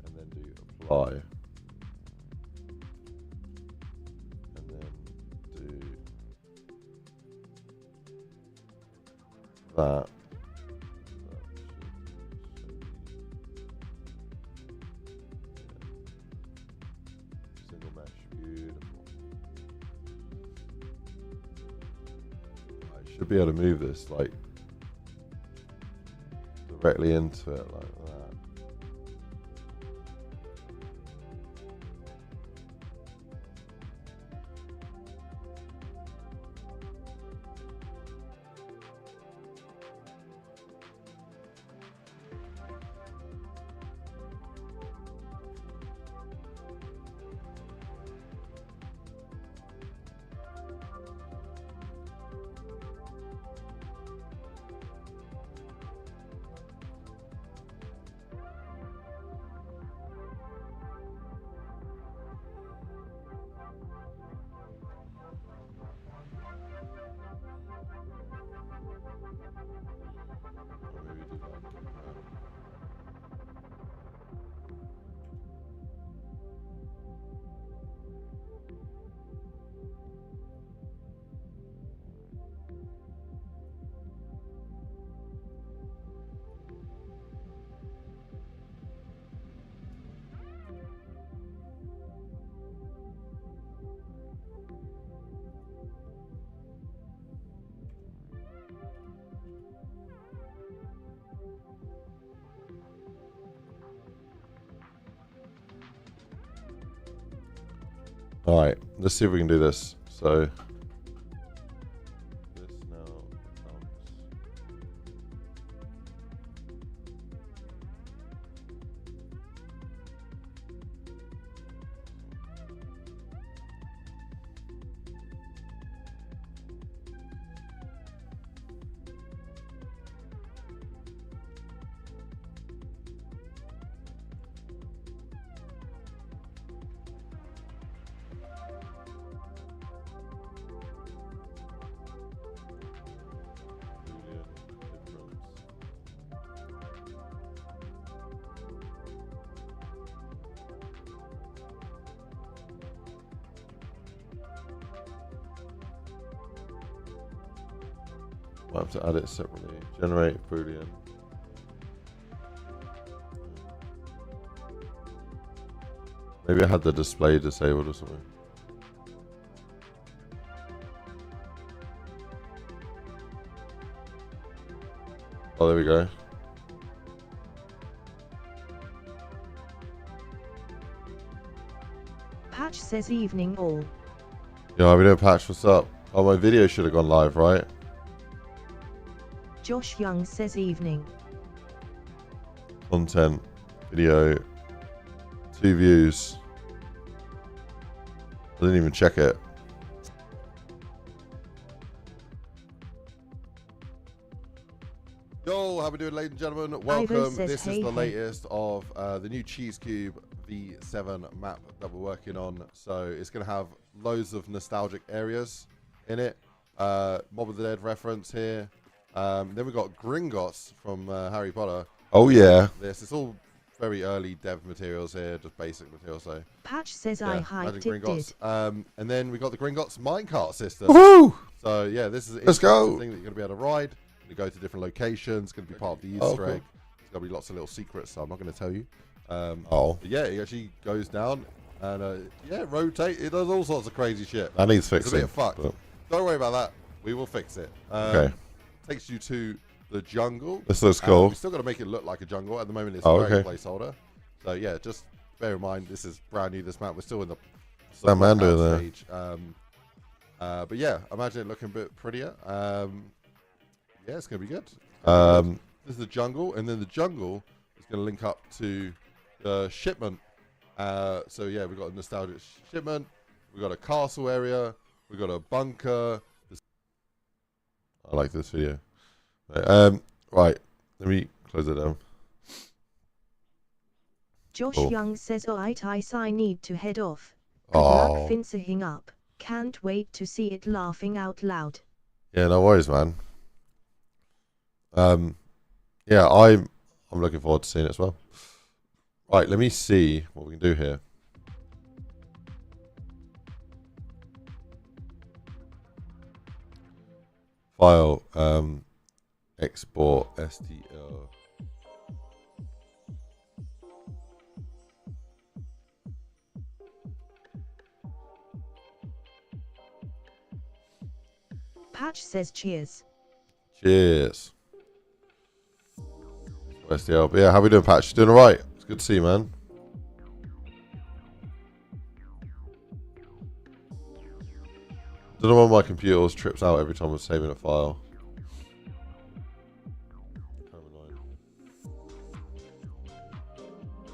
And then do apply. And then do that. Single mesh, beautiful. I should be able to move this like directly into it like that. All right, let's see if we can do this. So this now comes. I have to add it separately. Generate Boolean. Maybe I had the display disabled or something. Oh, there we go. Patch says evening all. Yeah, how we doing, Patch? What's up? Oh, my video should have gone live, right? Josh Young says evening. Content, video, 2 views. I didn't even check it. Yo, how we doing, ladies and gentlemen? Welcome. says, This hey, is the hey. latest of the new Cheese Cube V7 map that we're working on. So it's going to have loads of nostalgic areas in it. Mob of the Dead reference here. Then we've got Gringotts from Harry Potter. Oh, yeah. It's all very early dev materials here, just basic materials. So Patch says yeah, I hyped it did. And then we got the Gringotts minecart system. Woohoo! So yeah, this is an Let's go. interesting thing that you're going to be able to ride. You go to different locations. It's going to be part of the Easter egg. There's going to be lots of little secrets, so I'm not going to tell you. But yeah, it actually goes down and yeah, rotate. It does all sorts of crazy shit. That needs It's a bit fixing. of fucked. But Don't worry about that. We will fix it. Okay. Takes you to the jungle. this looks cool. We still got to make it look like a jungle. At the moment, it's Oh, a very okay. placeholder. So yeah, just bear in mind this is brand new. This map. We're still in the that man doing there? stage. But yeah, imagine it looking a bit prettier. Yeah, it's gonna be good. This is the jungle, and then the jungle is gonna link up to the shipment. So yeah, we've got a nostalgic shipment. We've got a castle area. We've got a bunker. I like this video. Right, let me close it down. Josh Cool. Young says alright I need to head off. Good Oh. luck finishing up. Can't wait to see it laughing out loud. Yeah, no worries, man. Yeah, I'm looking forward to seeing it as well. Right, let me see what we can do here. File, export STL. Patch says cheers. Cheers. STL. But yeah, how we doing, Patch? Doing all right? It's good to see you, man. Don't know why my computer always trips out every time I'm saving a file. Kind of annoying.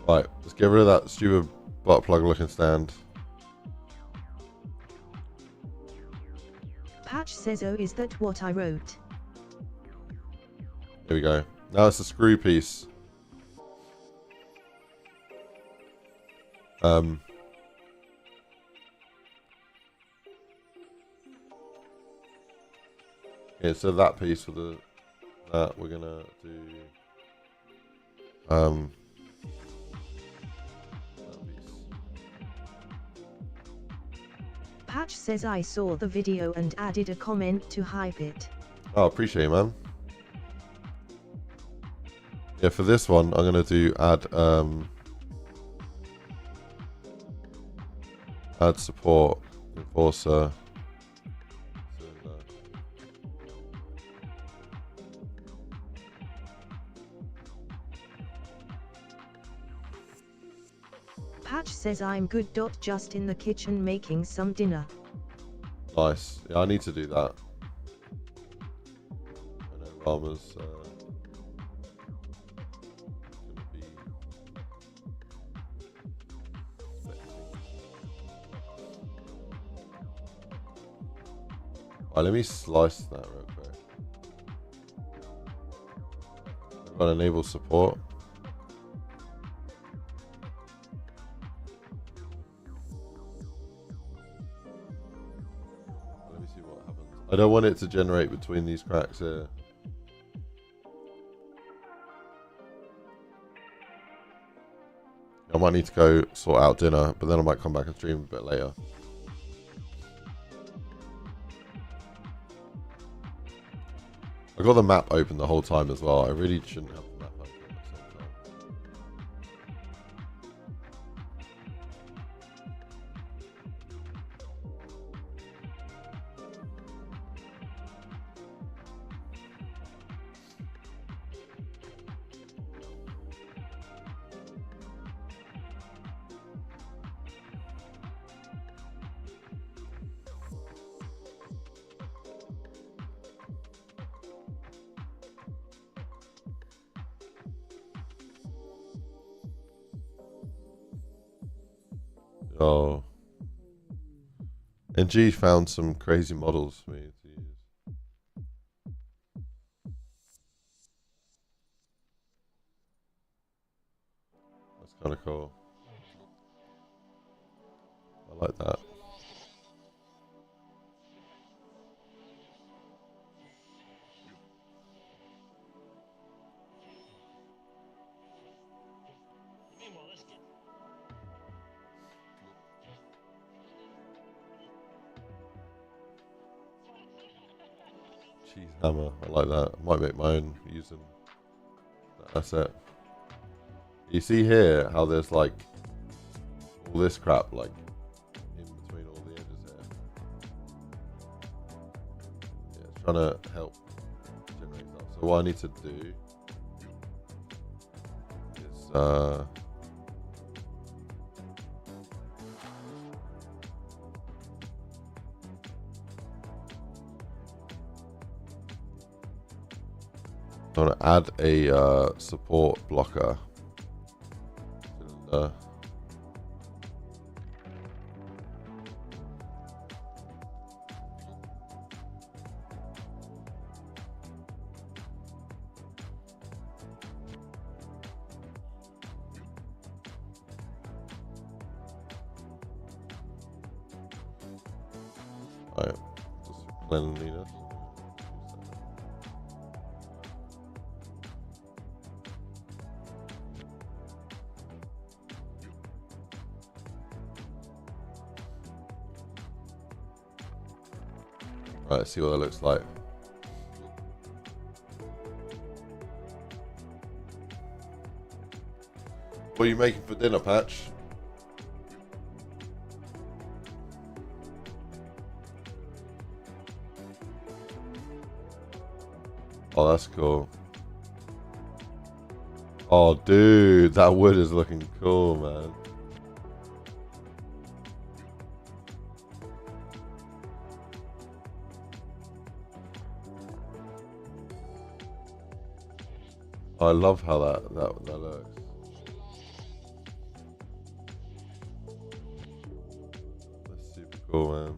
Right, let's get rid of that stupid butt plug looking stand. Patch says oh is that what I wrote? There we go. Now it's a screw piece. Yeah, so that piece for the that we're gonna do that piece. Patch says I saw the video and added a comment to hype it. Oh, appreciate it, man. Yeah, for this one I'm gonna do add support enforcer. Patch says I'm good. Just in the kitchen making some dinner. Nice. Yeah, I need to do that. I know Rama's gonna be Alright, let me slice that real quick. I'm gonna enable support. Let me see what happens. I don't want it to generate between these cracks here. I might need to go sort out dinner, but then I might come back and stream a bit later. I got the map open the whole time as well. I really shouldn't have the map open at the same time. Oh. And G found some crazy models for me to use. That's kind of cool. I like that. Cheese hammer, I like that. I might make my own using that asset. You see here how there's like all this crap like in between all the edges here. Yeah, it's trying to help generate that. So what I need to do is I want to add a support blocker. I just cleanliness. Right, let's see what that looks like. What are you making for dinner, Patch? Oh, that's cool. Oh, dude, that wood is looking cool, man. I love how that looks. That's super cool, man.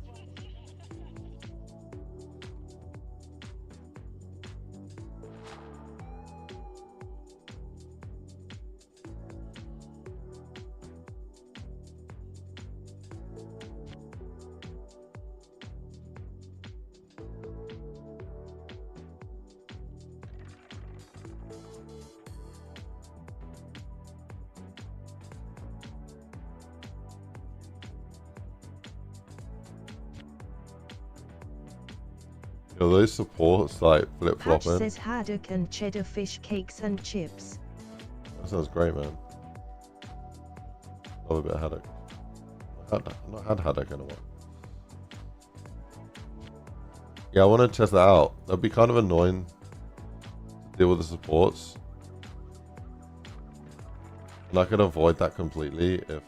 Yo, those supports like flip Patch flopping. says haddock and cheddar fish cakes and chips. That sounds great, man. Love a bit of haddock. I've not had haddock in a while. Yeah, I want to test that out. That'd be kind of annoying to deal with the supports. And I could avoid that completely if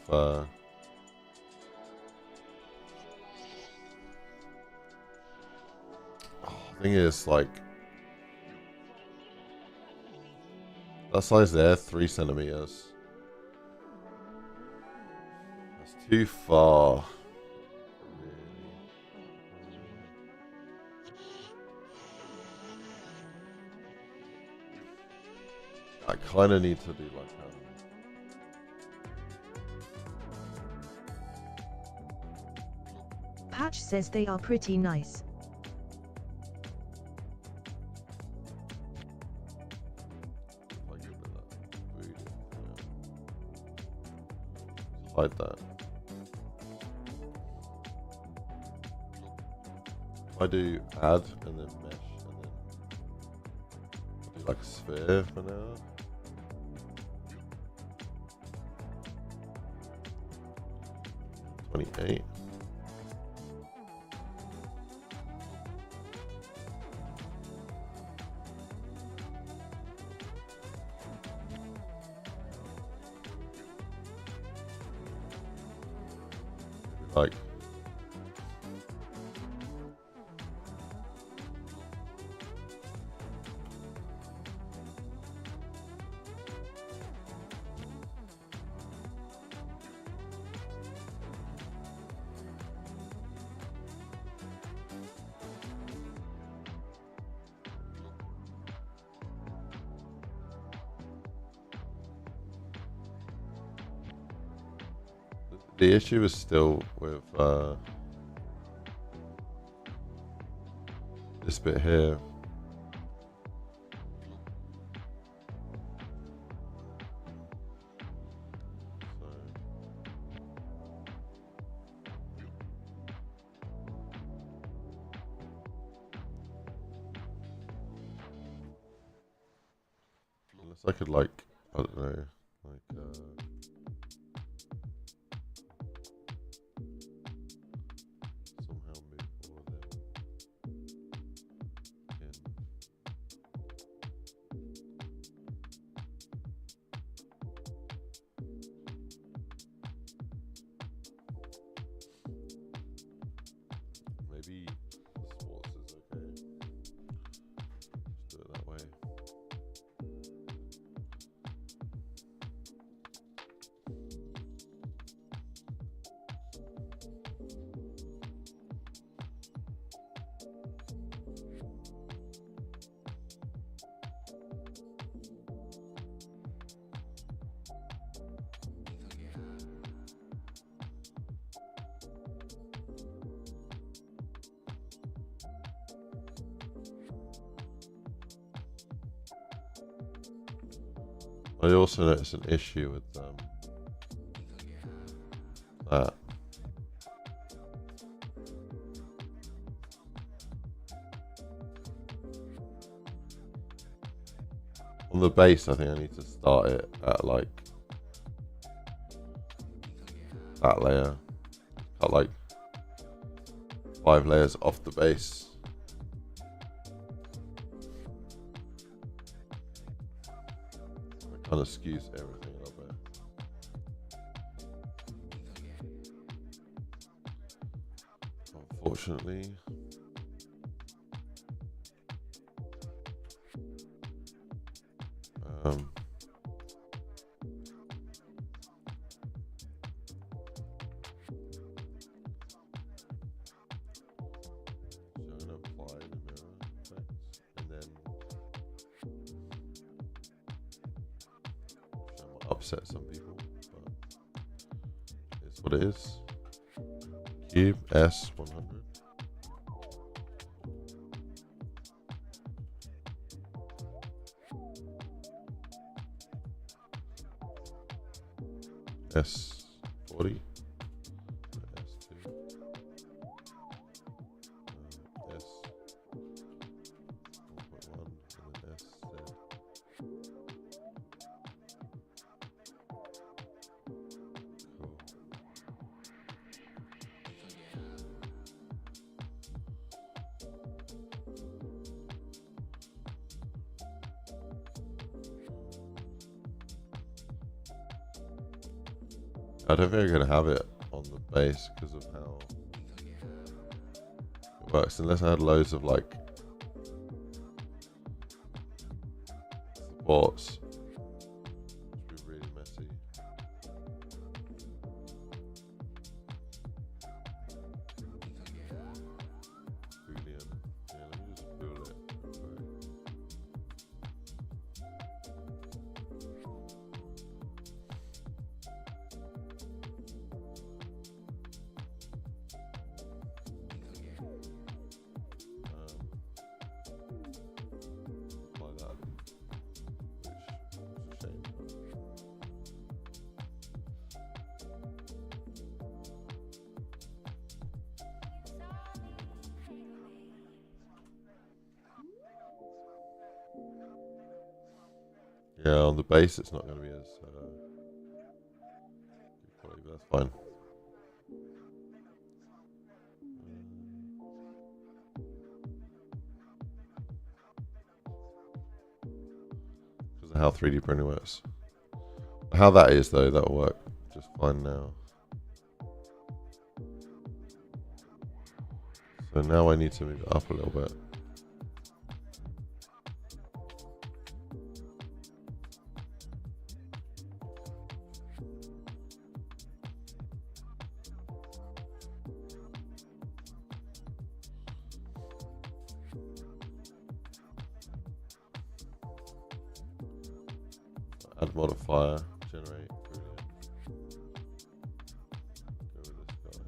thing is, like, that size there, 3 centimeters. That's too far. I kind of need to do like that. Patch says they are pretty nice. Like that. If I do add and then mesh and then do like a sphere for now. $28. Like the issue is still with this bit here. Unless I could, like, I don't know, like somehow move all of them in. Maybe sports is okay. Just do it that way. I also noticed an issue with that. On the base, I think I need to start it at like that layer. Cut like 5 layers off the base. Kind of skews everything a little bit. Unfortunately. So I'm going to apply the mirror effect and then upset some people, but it's what it is. Cube S100. S40. S2. S1.1 and then SZ. I don't think I'm going to have it on the base because of how it works, unless I had loads of like supports. Which would be really messy. Boolean. Yeah, let me just build it. Like that, which is a shame. Yeah, on the base it's not going to be as good quality, but that's fine. Because of how 3D printing works. How that is though, that'll work just fine now. So now I need to move it up a little bit. Add modifier, generate, brilliant. Go with this guy.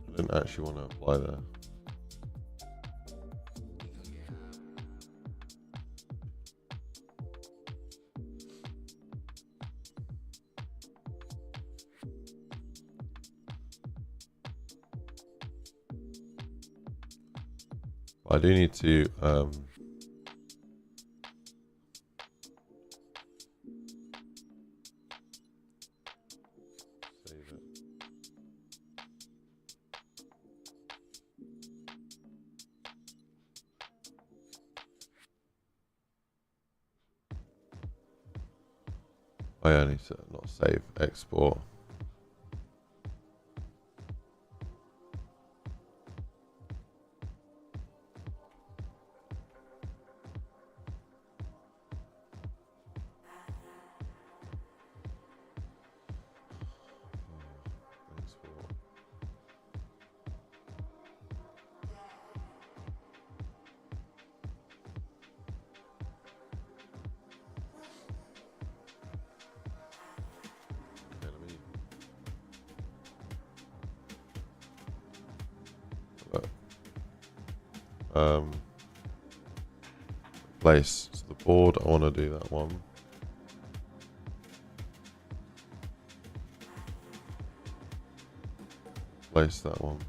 I didn't actually want to apply there. I do need to save it. I need to not save, export. Export. Okay, let me place so the board. I want to do that one. Place that one.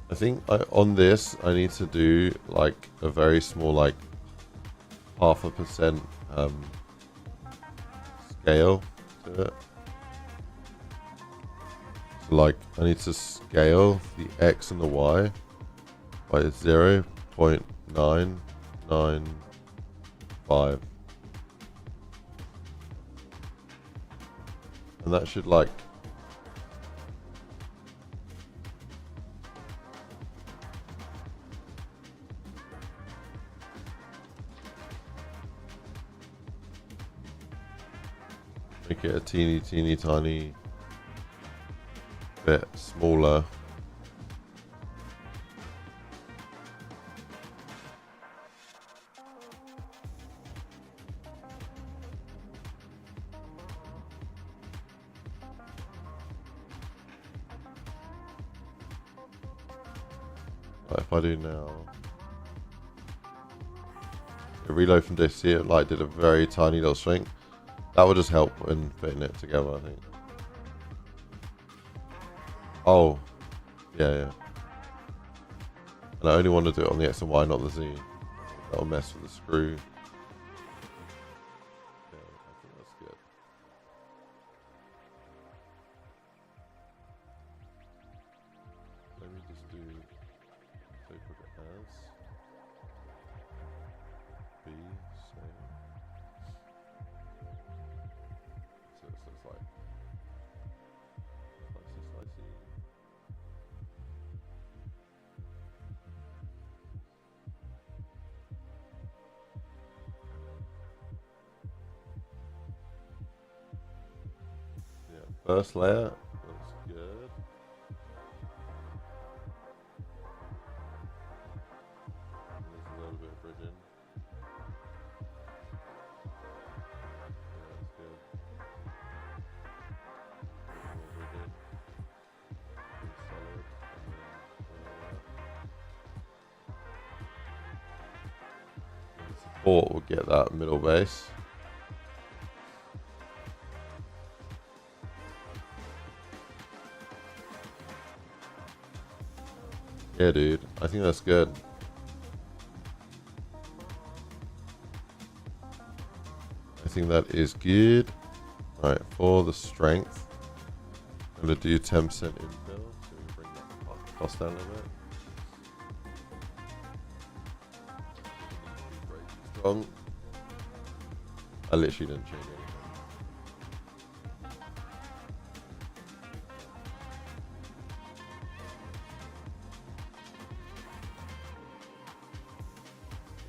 I think on this I need to do like a very small, like 0.5% scale to it. So like I need to scale the X and the Y by 0.995, and that should like Make it a teeny tiny bit smaller. Like if I do now, reload from disk, see it like did a very tiny little shrink. That would just help in fitting it together, I think. Oh, yeah. And I only want to do it on the X and Y, not the Z. That'll mess with the screw. Yeah, I think that's good. Let me just do, so put it as B, same. So it's just like slicey. Yeah, first layer looks good. There's a little bit of bridging. Yeah, that's good. More bridging. Solid. And the support will get that middle base. Yeah, dude. I think that's good. I think that is good. Alright, for the strength, I'm going to do 10% infill. So we bring that cost down a little bit. Strong. I literally didn't change anything.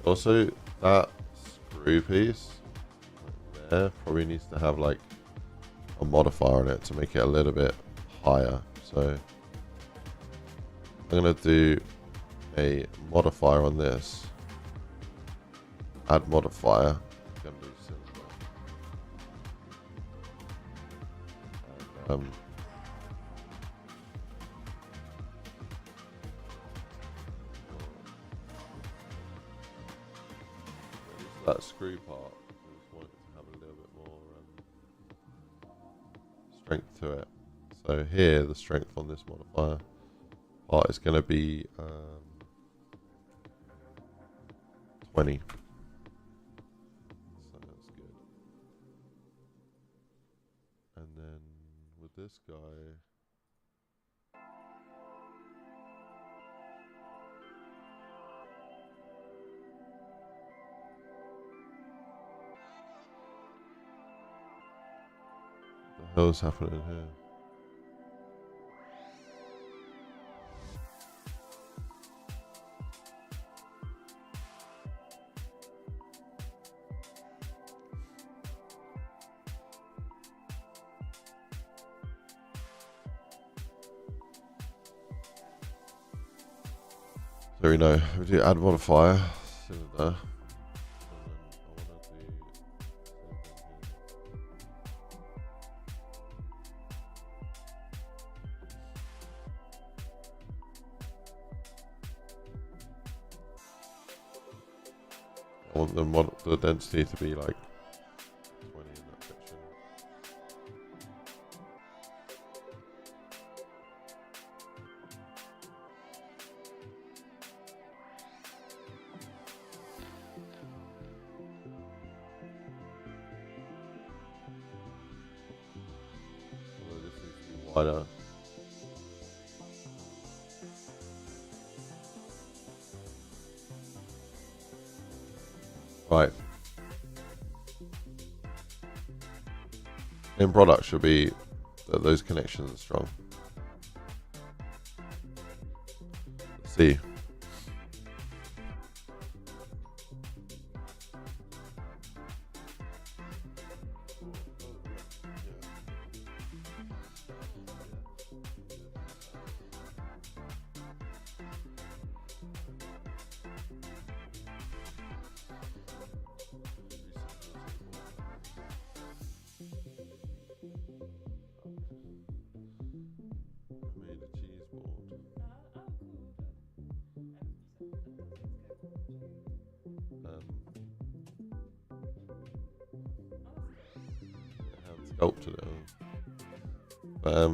Also, that screw piece right there probably needs to have like a modifier on it to make it a little bit higher. So I'm going to do a modifier on this. Add modifier. I'm going to do silver. And, that screw part, I just want it to have a little bit more strength to it. So here, the strength on this modifier part is going to be 20. So that's good. And then with this guy, what the hell's happening here? So we know we do add modifier cylinder. I want the density to be like 20 in that section. Although this needs to be wider. Right. In product should be that those connections are strong. Let's see. sculpted it. But,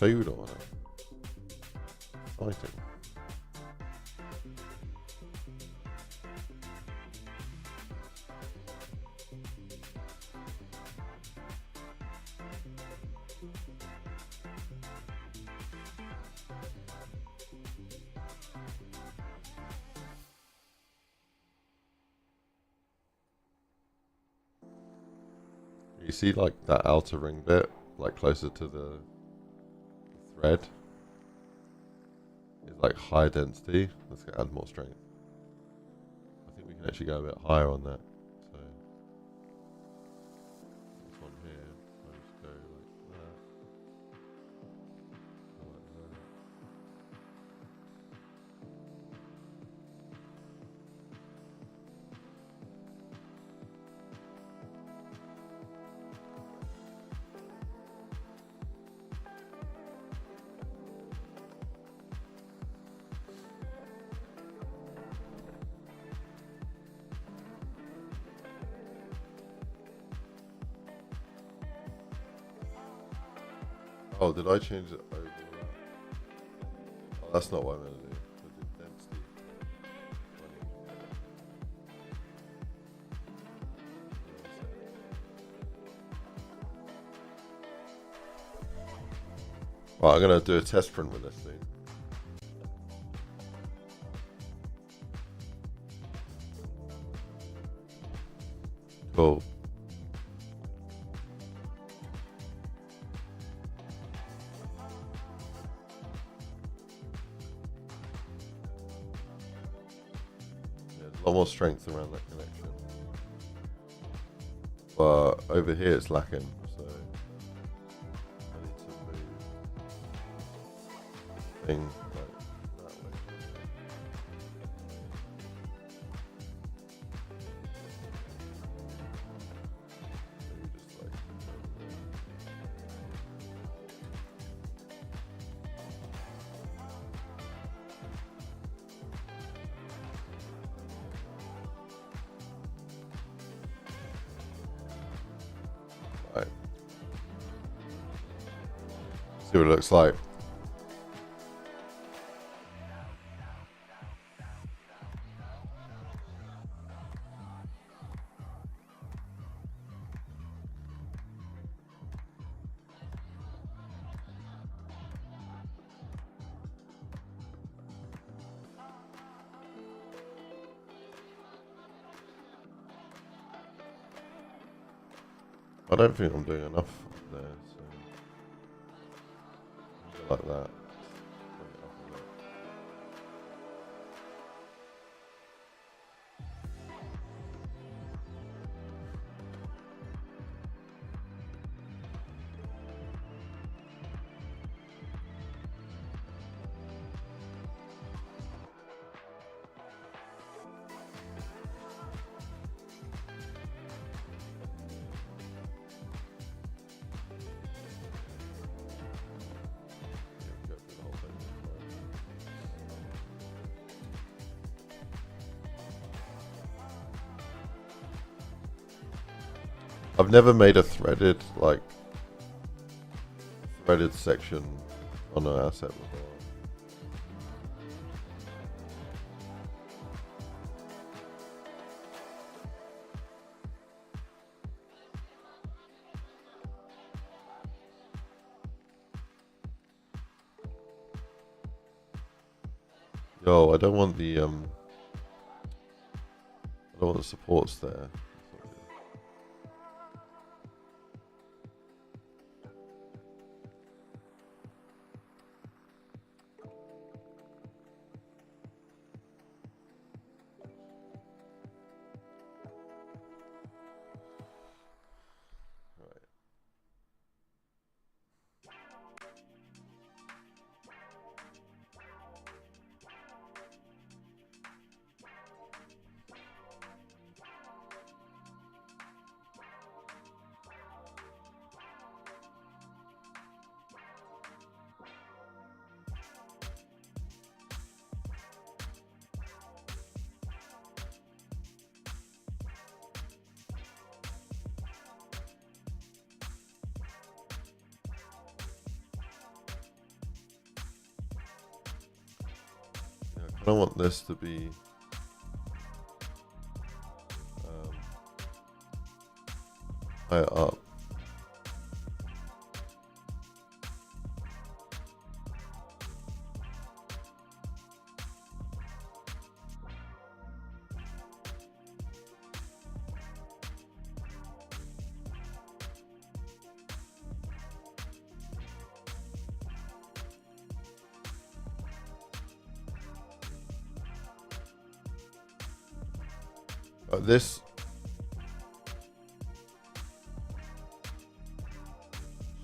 food or whatever. Fighting. You see like that outer ring bit, like closer to the thread, is like high density. Let's add more strength. I think we can actually go a bit higher on that. So this one here, I'll just go like that. Like that. Oh, did I change it over? Oh, that's not what I'm going to do. I did density 20. Right, I'm going to do a test print with this thing. Cool. A lot more strength around that connection, but over here it's lacking, so I need to move thing like that way. Maybe just like right. See what it looks like. I don't think I'm doing enough there, so like that. Bring it up a bit. Go through the whole thing. I've never made a threaded section on an asset before. Yo, I don't want the supports there. I don't want this to be higher up. This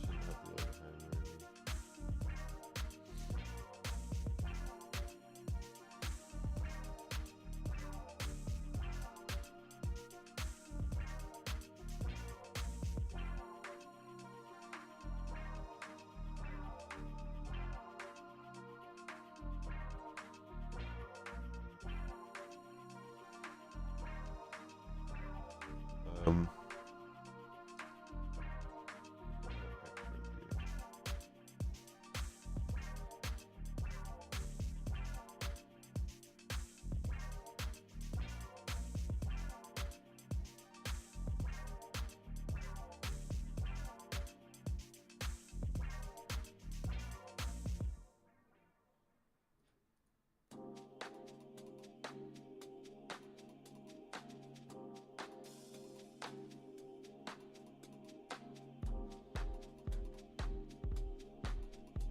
shouldn't have the overhang really.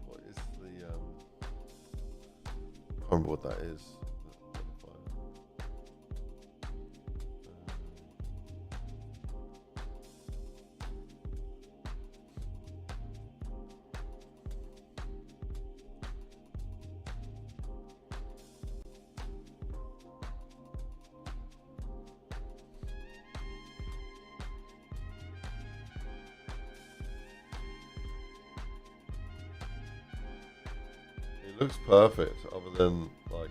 What is the I can't remember what that is. It looks perfect, other than like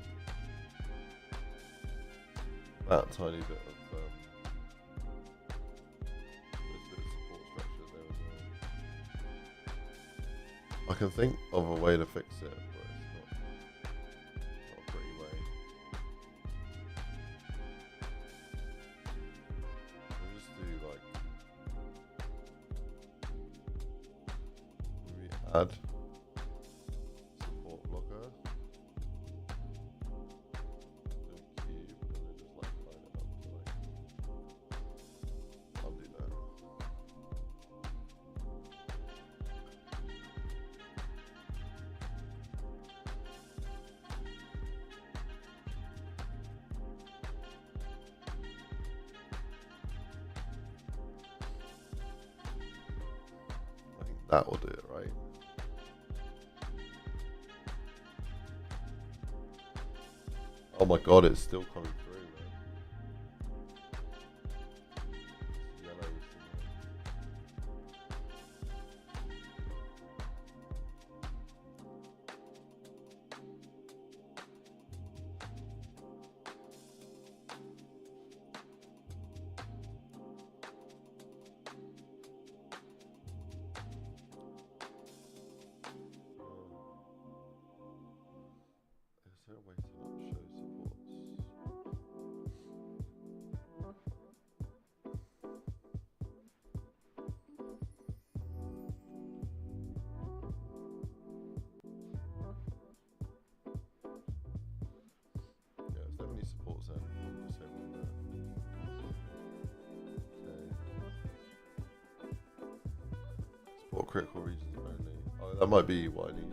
that tiny bit of there's a bit of support structure there as well. I can think of a way to fix it, but it's not a pretty way. I'll just do like maybe add support blocker. Do a cube and then just like line it up to like I'll do that. I think that will do it, right? Oh my god, it's still coming through, man. It's yellow still. Is there a way to not show supports? Yeah, there's definitely supports there. Just say one there. Okay. Support critical regions only. Oh, that might be what I need.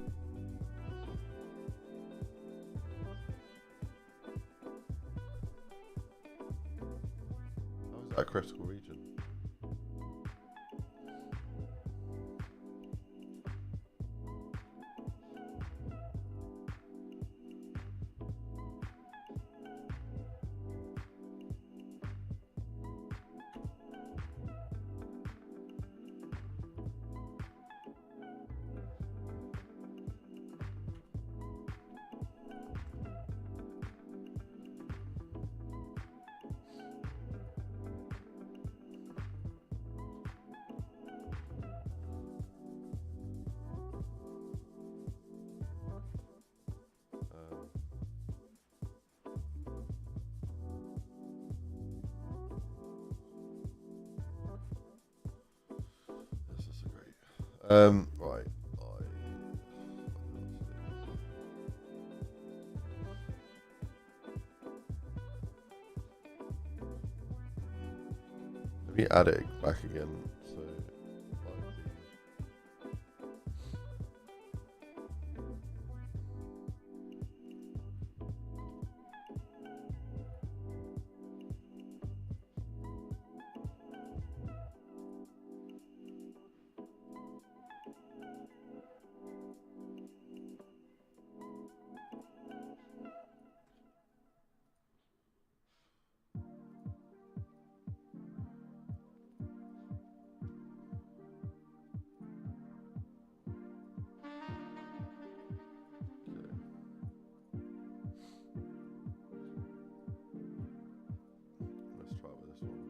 How is that a critical region? Right. Let me add it back again. So it might be. Let's try with this one.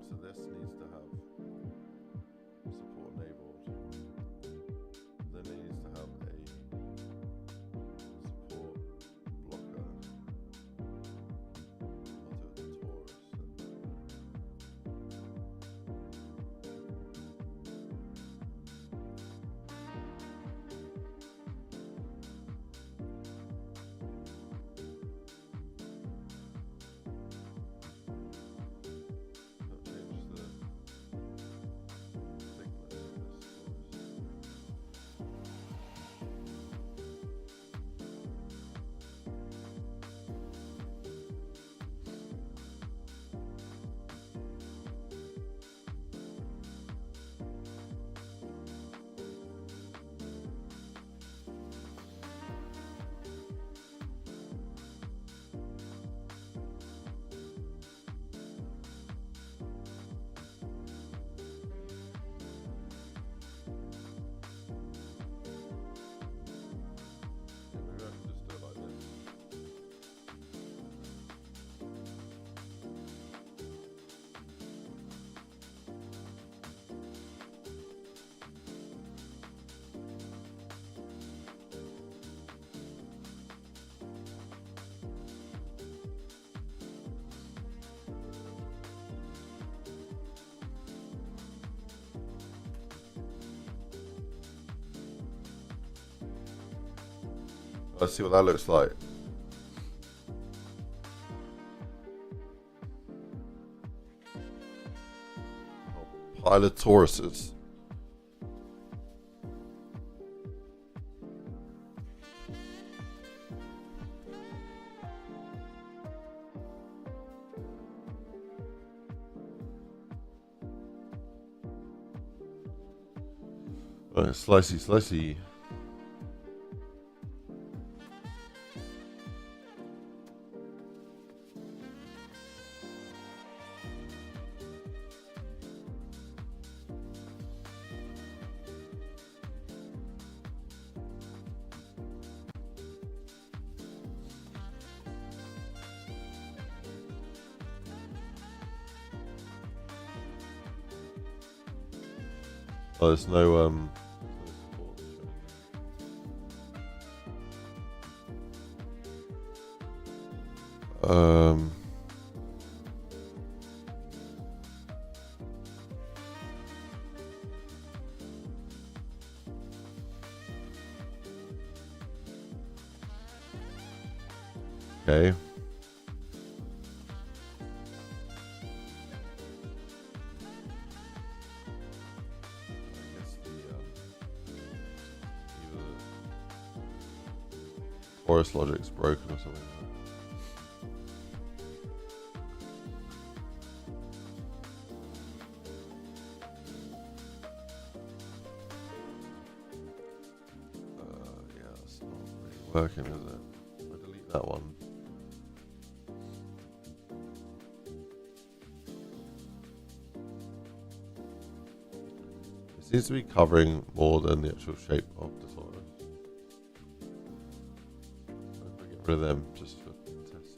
So this needs to have support enabled. Then it needs to have a support blocker. I'll do it Taurus. That changes the thickness of this Taurus. Yeah, maybe I can just do it like this. Let's see what that looks like. Oh, pile of Tauruses. Oh, slicey, slicey. Oh, there's no support. Okay. Forest logic's broken or something. Yeah, that's not really working, is it? I'll delete that one. It seems to be covering more than the actual shape of the Taurus. I'll get rid of them just for testing.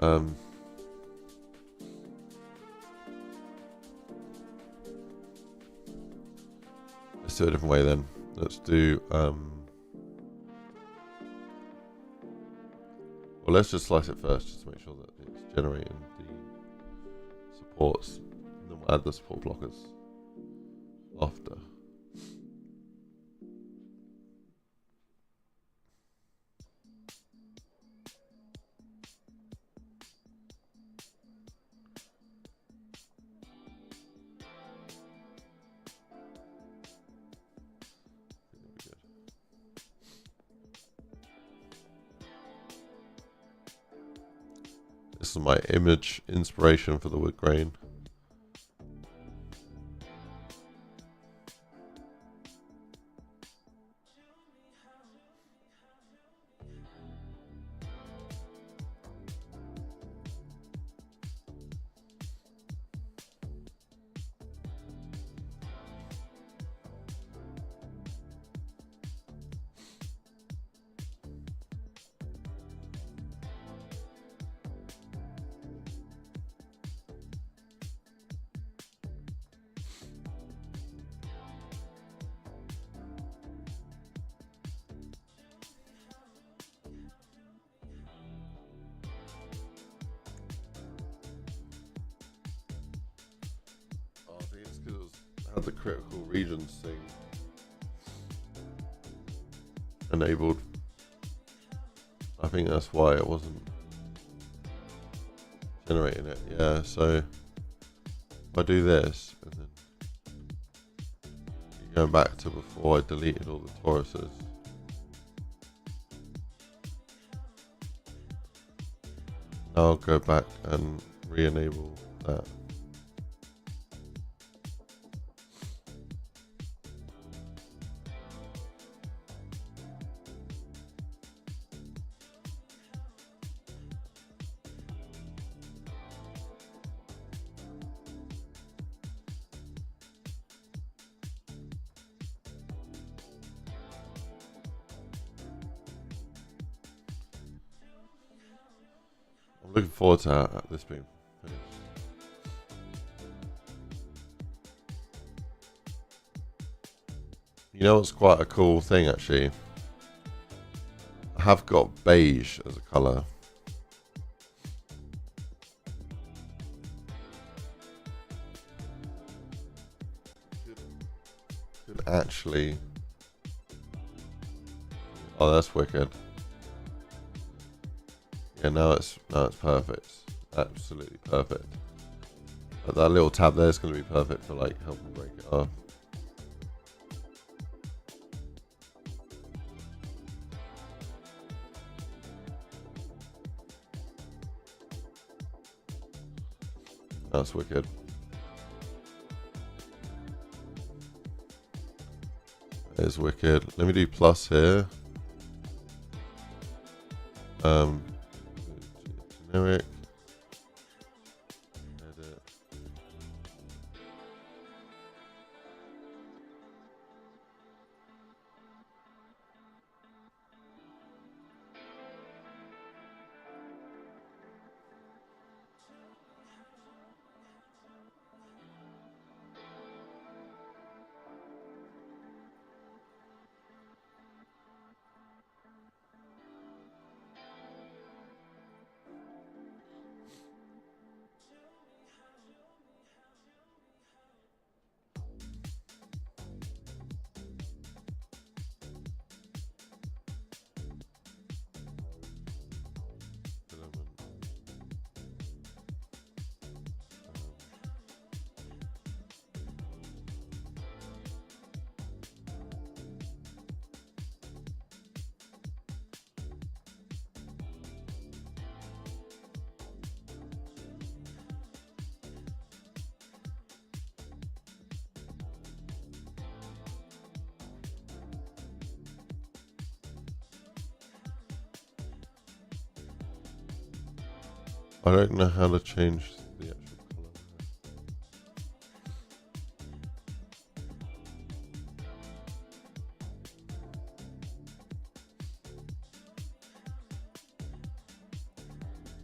Um, let's do it a different way then. Let's do well, let's just slice it first, just to make sure that it's generating the supports, and then we'll add the support blockers after. This is my image inspiration for the wood grain. I think it's because it had the critical regions thing enabled. I think that's why it wasn't generating it. Yeah, so if I do this, and then going back to before I deleted all the toruses. Now I'll go back and re-enable that. I'm looking forward to this being finished. You know what's quite a cool thing actually? I have got beige as a colour. Could actually... Oh, that's wicked. Yeah, now it's perfect. Absolutely perfect. But that little tab there is going to be perfect for like helping break it off. That's wicked. That is wicked. Let me do plus here. Generic. Edit. I don't know how to change the actual color.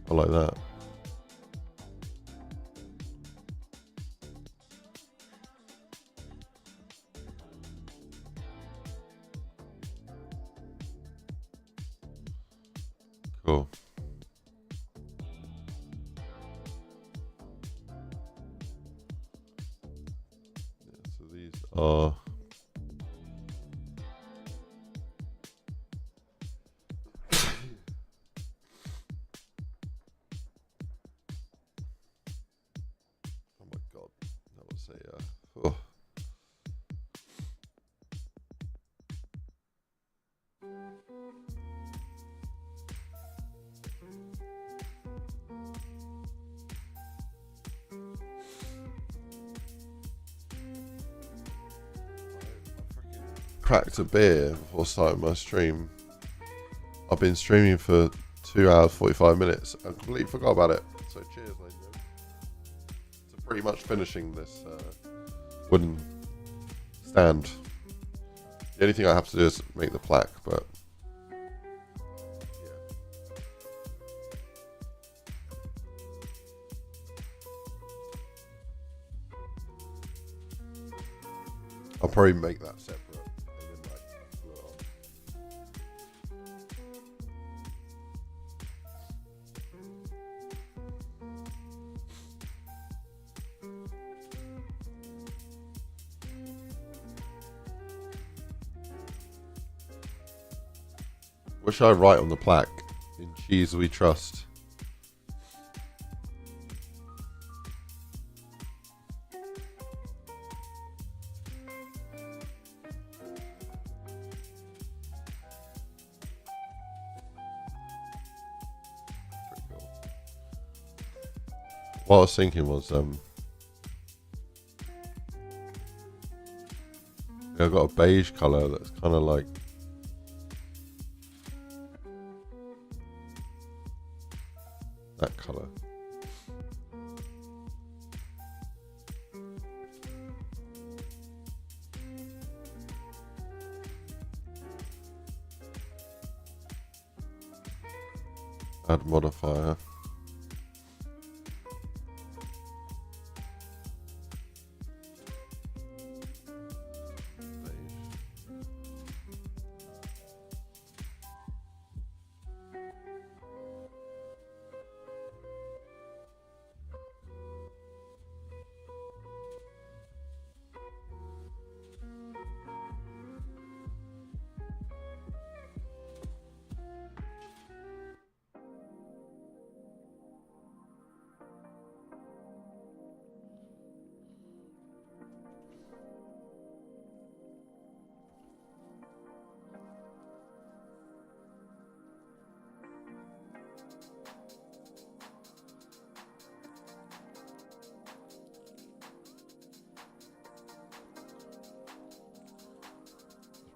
I like that. Cool. Yeah, so these are oh my god, that was a oh. Cracked a beer before starting my stream. I've been streaming for 2 hours 45 minutes. I completely forgot about it. So cheers, ladies and gentlemen. So pretty much finishing this wooden stand. The only thing I have to do is make the plaque, but yeah. I'll probably make that separate. What should I write on the plaque? In cheese we trust. Pretty cool. What I was thinking was, I've got a beige colour that's kind of like that colour. Add modifier.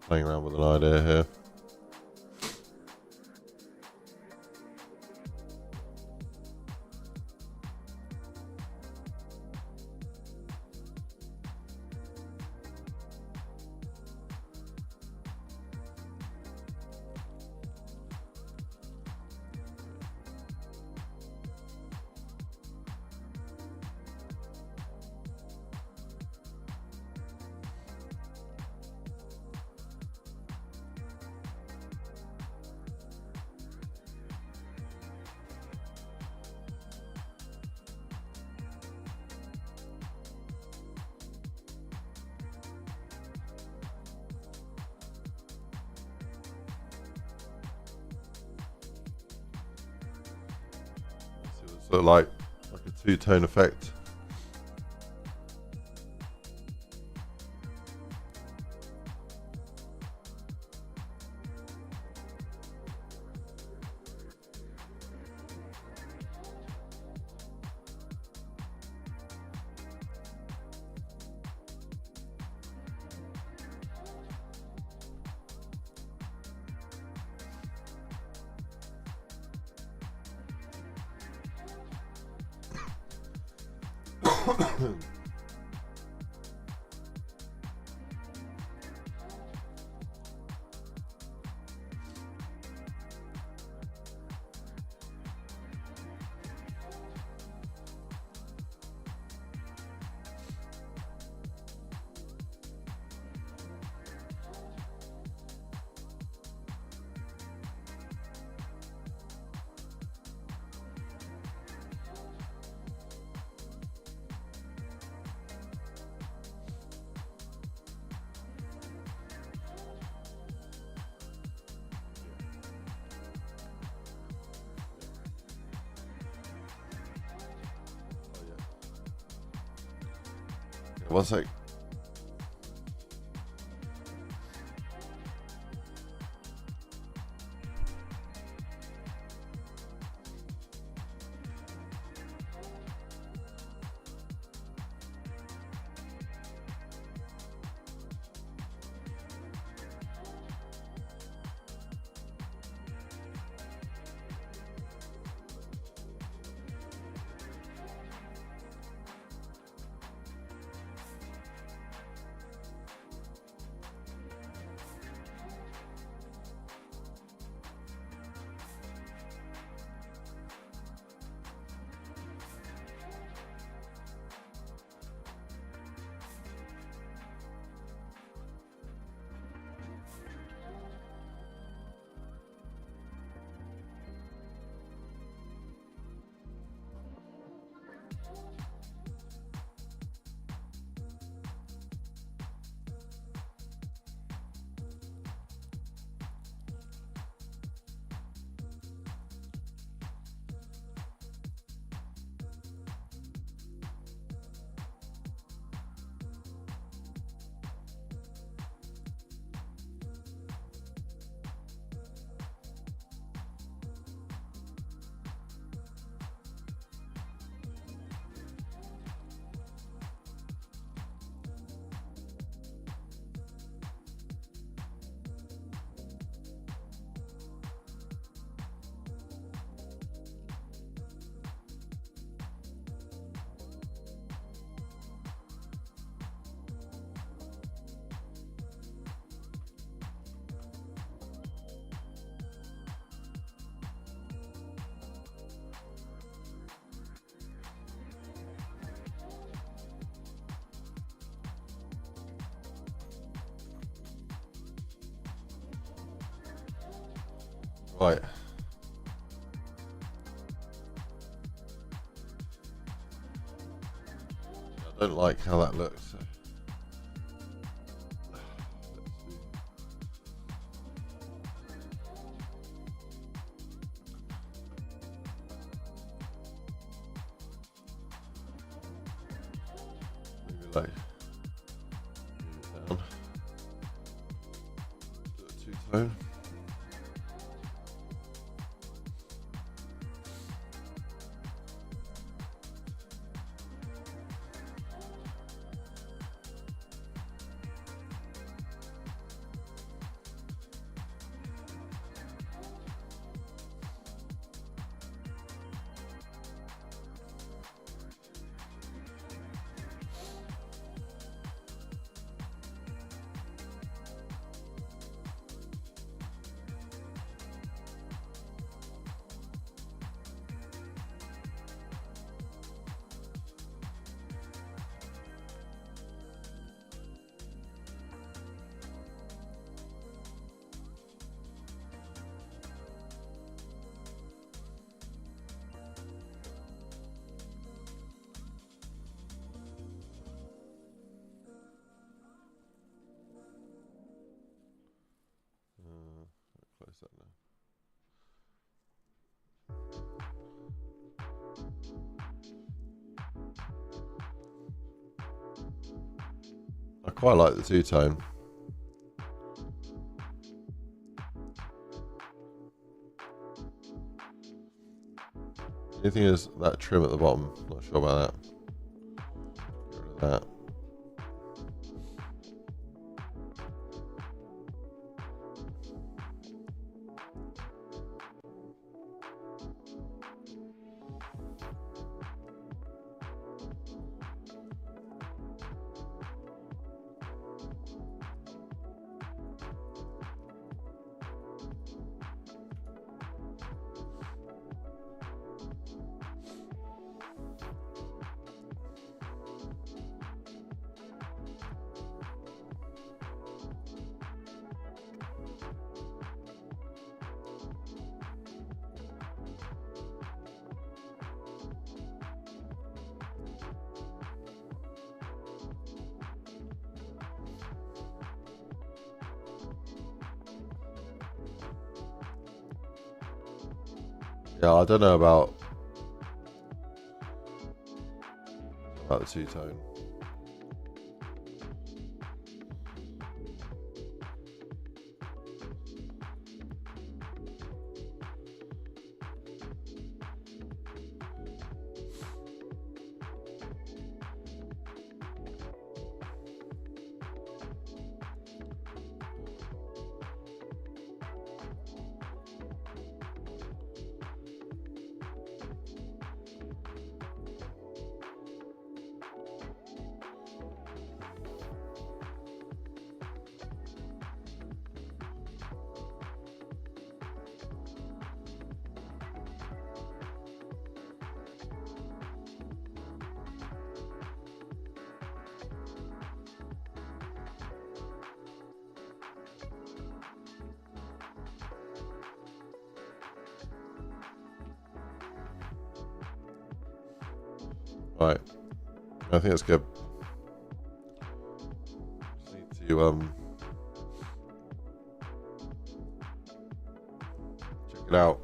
Playing around with an idea here. So like a two-tone effect. One sec. Right. I don't like how that looks. So. Maybe like move it down. Do a two-tone. Close that now. I quite like the two-tone. The only thing is that trim at the bottom. Not sure about that. Get rid of that. Yeah, I don't know about the two-tone. Right. I think that's good. Just need to check it out.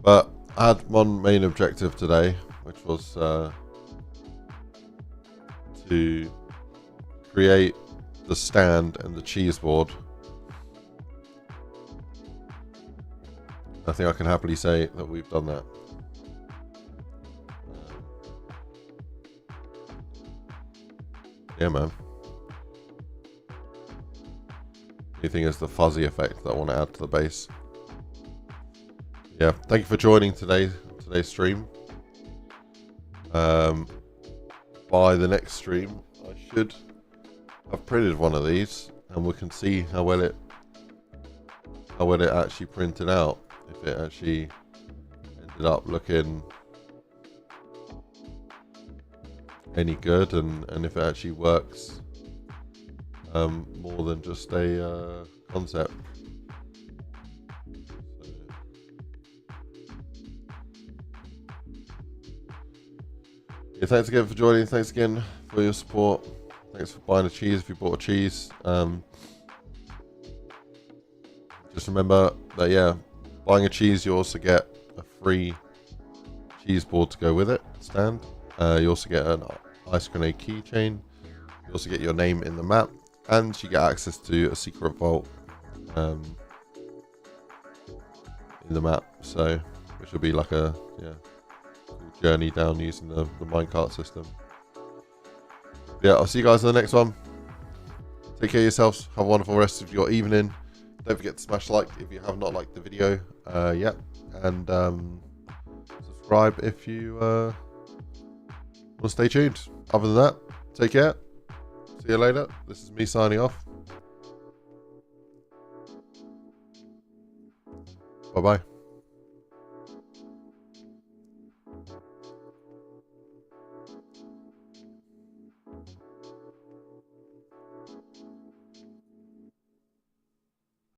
But I had one main objective today, which was to create the stand and the cheese board. I think I can happily say that we've done that. Yeah, man. The thing is the fuzzy effect that I want to add to the base. Yeah, thank you for joining today's stream. By the next stream, I should have printed one of these, and we can see how well it actually printed out. If it actually ended up looking any good, and if it actually works more than just a concept. Yeah, thanks again for joining. Thanks again for your support. Thanks for buying a cheese if you bought a cheese. Just remember that, yeah, buying a cheese, you also get a free cheese board to go with it, stand. You also get an IceGrenade keychain. You also get your name in the map, and you get access to a secret vault in the map. So, which will be like a journey down using the minecart system. Yeah, I'll see you guys in the next one. Take care of yourselves. Have a wonderful rest of your evening. Don't forget to smash like if you have not liked the video yet, and subscribe if you want to stay tuned. Other than that, take care. See you later. This is me signing off. Bye bye.